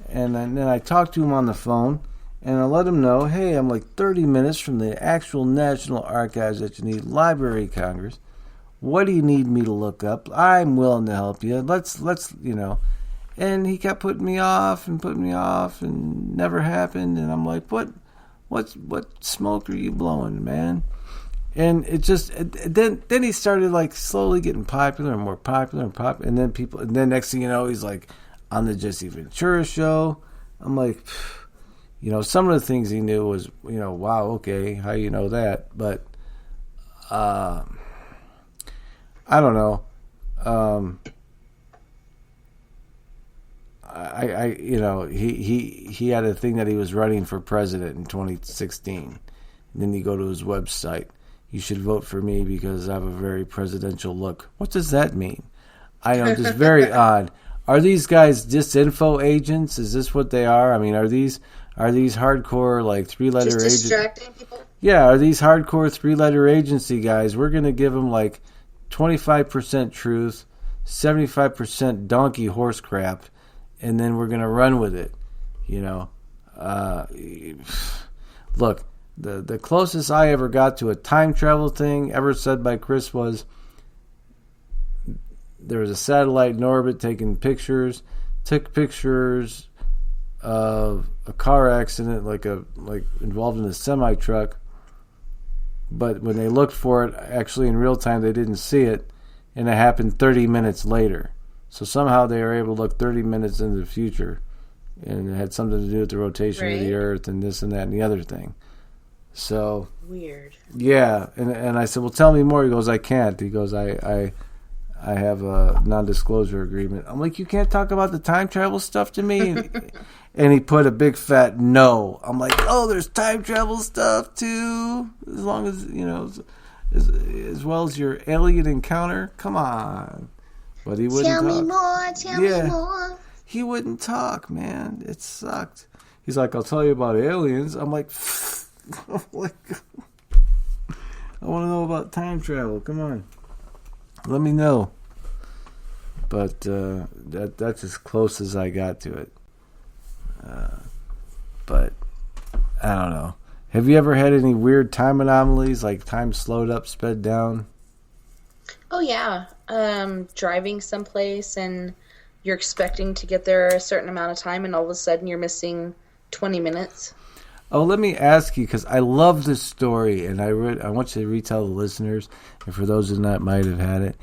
and then I talk to him on the phone, and I let him know, hey, I'm like 30 minutes from the actual National Archives that you need, Library of Congress. What do you need me to look up? I'm willing to help you. Let's. And he kept putting me off and never happened. And I'm like, what smoke are you blowing, man? And it just, then he started like slowly getting popular and more popular and then next thing you know, he's like on the Jesse Ventura show. I'm like, some of the things he knew was, wow, okay, how you know that? But, I don't know. He had a thing that he was running for president in 2016. And then you go to his website. You should vote for me because I have a very presidential look. What does that mean? I know, just very odd. Are these guys disinfo agents? Is this what they are? I mean, are these hardcore like 3-letter agents? Just distracting people? Yeah, are these hardcore 3-letter agency guys? We're going to give them like 25% truth, 75% donkey horse crap, and then we're going to run with it, Look, the closest I ever got to a time travel thing ever said by Chris was there was a satellite in orbit took pictures of a car accident like involved in a semi-truck, but when they looked for it, actually in real time, they didn't see it, and it happened 30 minutes later. So somehow they were able to look 30 minutes into the future, and it had something to do with the rotation of the Earth and this and that and the other thing. So weird. Yeah, and I said, well, tell me more. He goes, I can't. He goes, I have a non-disclosure agreement. I'm like, you can't talk about the time travel stuff to me? And he put a big fat no. I'm like, oh, there's time travel stuff too? As long as, as well as your alien encounter? Come on. But he wouldn't talk. Tell me more. He wouldn't talk, man. It sucked. He's like, I'll tell you about aliens. I'm like, I want to know about time travel. Come on. Let me know. But that's as close as I got to it. But I don't know. Have you ever had any weird time anomalies, like time slowed up, sped down? Oh, yeah. Driving someplace and you're expecting to get there a certain amount of time and all of a sudden you're missing 20 minutes. Oh, let me ask you, because I love this story, and I want you to retell the listeners, and for those who might have had it,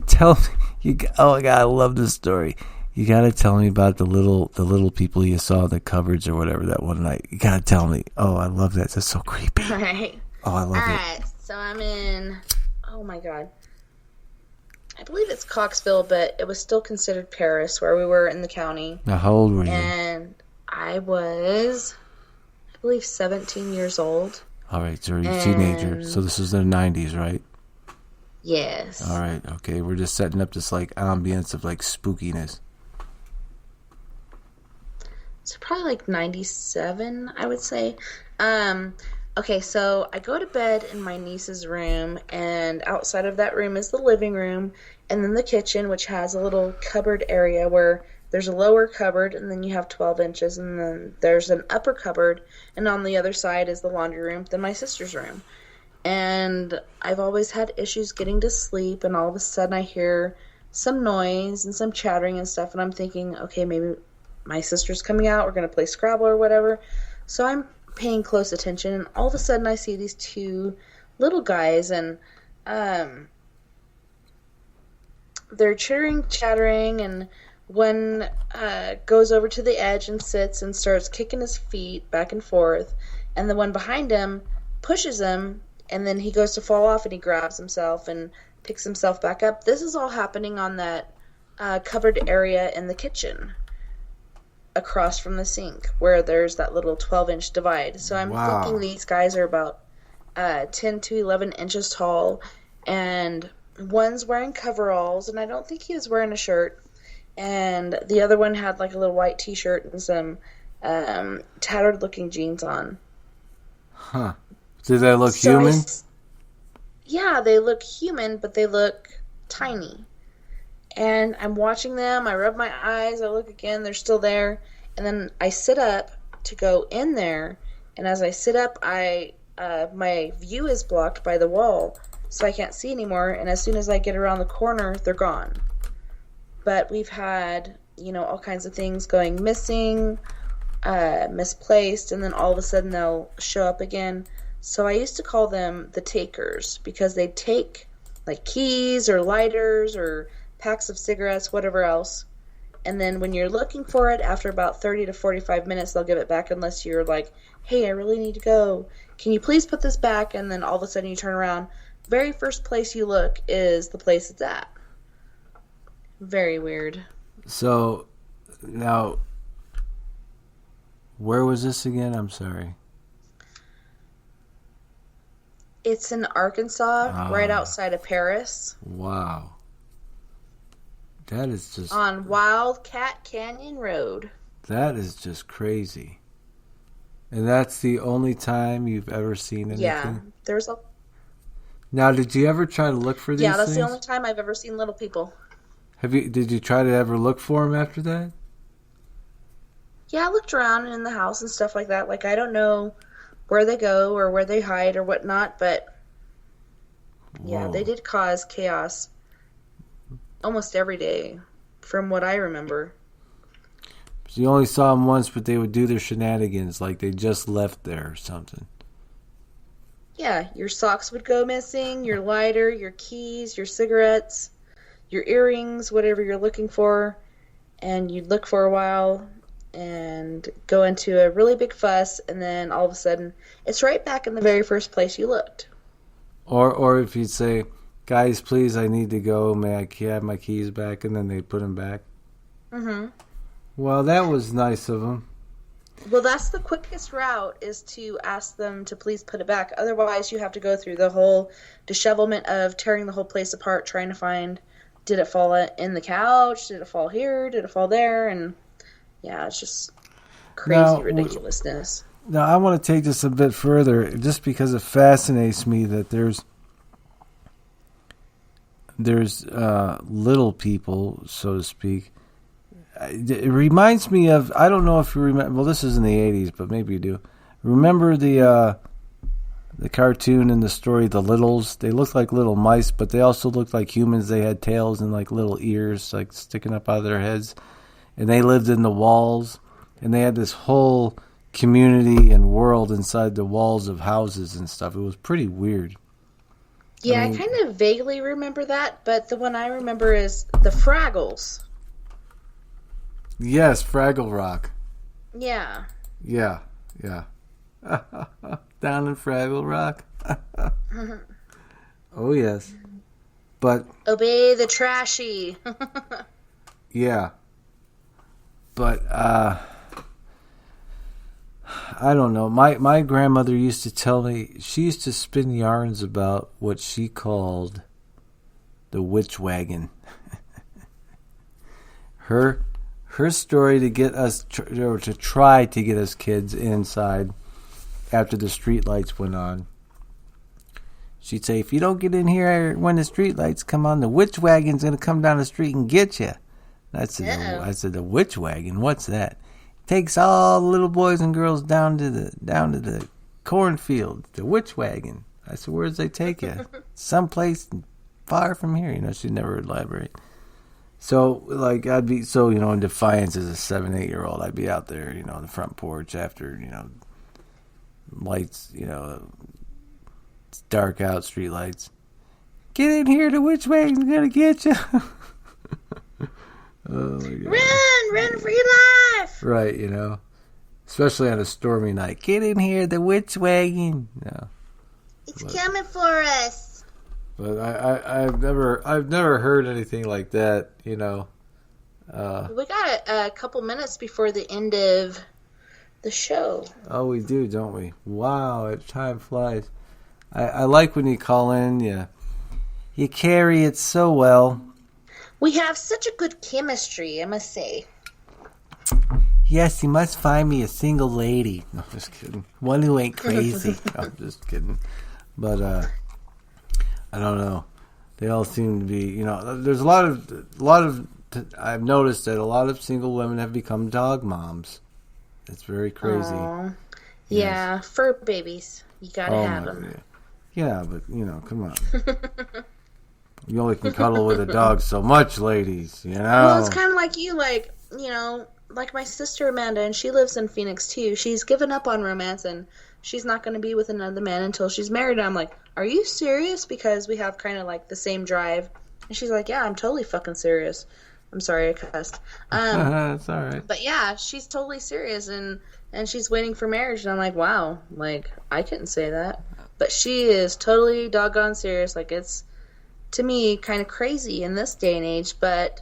tell me, oh my God, I love this story. You gotta tell me about the little people you saw in the cupboards or whatever that one night. You gotta tell me. Oh, I love that. That's so creepy. All right. Oh, I love it. Alright, so I'm in, oh my god. I believe it's Coxville, but it was still considered Paris, where we were in the county. Now, how old were you? And I was, I believe, 17 years old. All right, so you're a teenager. So this is the 90s, right? Yes. All right, okay. We're just setting up this, like, ambience of, like, spookiness. So probably like 97, I would say. Okay, so I go to bed in my niece's room, and outside of that room is the living room, and then the kitchen, which has a little cupboard area where there's a lower cupboard, and then you have 12 inches, and then there's an upper cupboard, and on the other side is the laundry room, then my sister's room. And I've always had issues getting to sleep, and all of a sudden I hear some noise and some chattering and stuff, and I'm thinking, okay, maybe my sister's coming out, we're going to play Scrabble or whatever. So I'm paying close attention, and all of a sudden I see these two little guys, and they're chattering, and one goes over to the edge and sits and starts kicking his feet back and forth, and the one behind him pushes him, and then he goes to fall off, and he grabs himself and picks himself back up. This is all happening on that covered area in the kitchen, across from the sink, where there's that little 12-inch divide. So I'm thinking these guys are about 10 to 11 inches tall, and one's wearing coveralls, and I don't think he was wearing a shirt, and the other one had like a little white t-shirt and some tattered looking jeans on. Huh. Did they look human? Yeah, they look human, but they look tiny. And I'm watching them, I rub my eyes, I look again, they're still there, and then I sit up to go in there, and as I sit up, my view is blocked by the wall, so I can't see anymore, and as soon as I get around the corner, they're gone. But we've had, all kinds of things going missing, misplaced, and then all of a sudden they'll show up again. So I used to call them the takers, because they take, like, keys or lighters or packs of cigarettes, whatever else, and then when you're looking for it, after about 30 to 45 minutes, they'll give it back unless you're like, hey, I really need to go. Can you please put this back? And then all of a sudden you turn around. Very first place you look is the place it's at. Very weird. So, now, where was this again? I'm sorry. It's in Arkansas, right outside of Paris. Wow. That is just... on Wildcat Canyon Road. That is just crazy. And that's the only time you've ever seen anything? Yeah. There's a... Now, did you ever try to look for these Yeah, that's things? the only time I've ever seen little people. Did you try to ever look for them after that? Yeah, I looked around in the house and stuff like that. Like, I don't know where they go or where they hide or whatnot, but yeah, Whoa. they did cause chaos almost every day, from what I remember. So you only saw them once, but they would do their shenanigans like they just left there or something. Yeah, your socks would go missing, your lighter, your keys, your cigarettes, your earrings, whatever you're looking for, and you'd look for a while and go into a really big fuss, and then all of a sudden, it's right back in the very first place you looked. Or if you'd say, guys, please, I need to go. May I have my keys back? And then they'd put them back. Mm-hmm. Well, that was nice of them. Well, that's the quickest route, is to ask them to please put it back. Otherwise, you have to go through the whole dishevelment of tearing the whole place apart, trying to find, did it fall in the couch? Did it fall here? Did it fall there? And yeah, it's just crazy ridiculousness. Now, I want to take this a bit further, just because it fascinates me that there's little people, so to speak. It reminds me of, I don't know if you remember, well, this is in the 80s, but maybe you do. Remember the cartoon and the story, The Littles? They looked like little mice, but they also looked like humans. They had tails and like little ears like sticking up out of their heads. And they lived in the walls, and they had this whole community and world inside the walls of houses and stuff. It was pretty weird. Yeah, I kind of vaguely remember that, but the one I remember is the Fraggles. Yes, Fraggle Rock. Yeah. Yeah. Down in Fraggle Rock. Oh, yes. But, Obey the trashy. yeah. But, I don't know. My grandmother used to tell me, she used to spin yarns about what she called the witch wagon. Her story to get us, or to try to get us kids inside after the street lights went on. She'd say, if you don't get in here when the street lights come on, the witch wagon's going to come down the street and get you. I said, the witch wagon? What's that? Takes all the little boys and girls down to the cornfield, the witch wagon. I said, where does they take you? Someplace far from here. She'd never elaborate. So, I'd be, in defiance as a 7, 8-year-old, I'd be out there, on the front porch after, lights, it's dark out, street lights. Get in here, the witch wagon's gonna get you. Oh my God. Run for your life. Right, especially on a stormy night. Get in here, the witch wagon. No. It's coming for us. But I've never heard anything like that, We got a couple minutes before the end of the show. Oh, we do, don't we? Wow, time flies. I like when you call in. You carry it so well. We have such a good chemistry, I must say. Yes, you must find me a single lady. No, just kidding. One who ain't crazy. No, just kidding. But I don't know. They all seem to be. There's a lot of. I've noticed that a lot of single women have become dog moms. It's very crazy. Aww. Yeah, yes. Fur babies. You gotta have them. Yeah, but come on. You only can cuddle with a dog so much, ladies. Well, it's kind of like you, like my sister Amanda, and she lives in Phoenix too. She's given up on romance, and she's not going to be with another man until she's married. And I'm like, are you serious? Because we have kind of like the same drive. And she's like, yeah, I'm totally fucking serious. I'm sorry I cussed. It's all right. But yeah, she's totally serious, and she's waiting for marriage. And I'm like, wow, I couldn't say that. But she is totally doggone serious. It's, to me, kind of crazy in this day and age. But,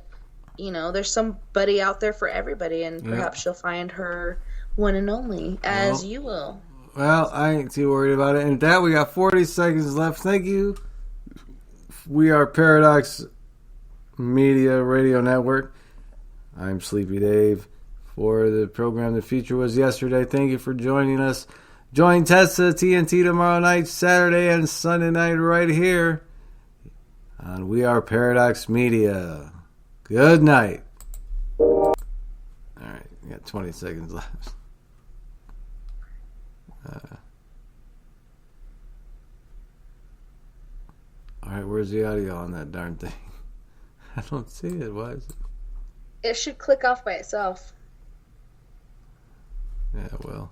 there's somebody out there for everybody, and perhaps she'll find her one and only, as you will. Well, I ain't too worried about it. And with that, we got 40 seconds left. Thank you. We are Paradox Media Radio Network. I'm Sleepy Dave for the program The Future Was Yesterday. Thank you for joining us. Join Tessa TNT tomorrow night, Saturday and Sunday night right here on We Are Paradox Media. Good night. All right, we got 20 seconds left. All right, where's the audio on that darn thing? I don't see it. Why is it? It should click off by itself. Yeah, well.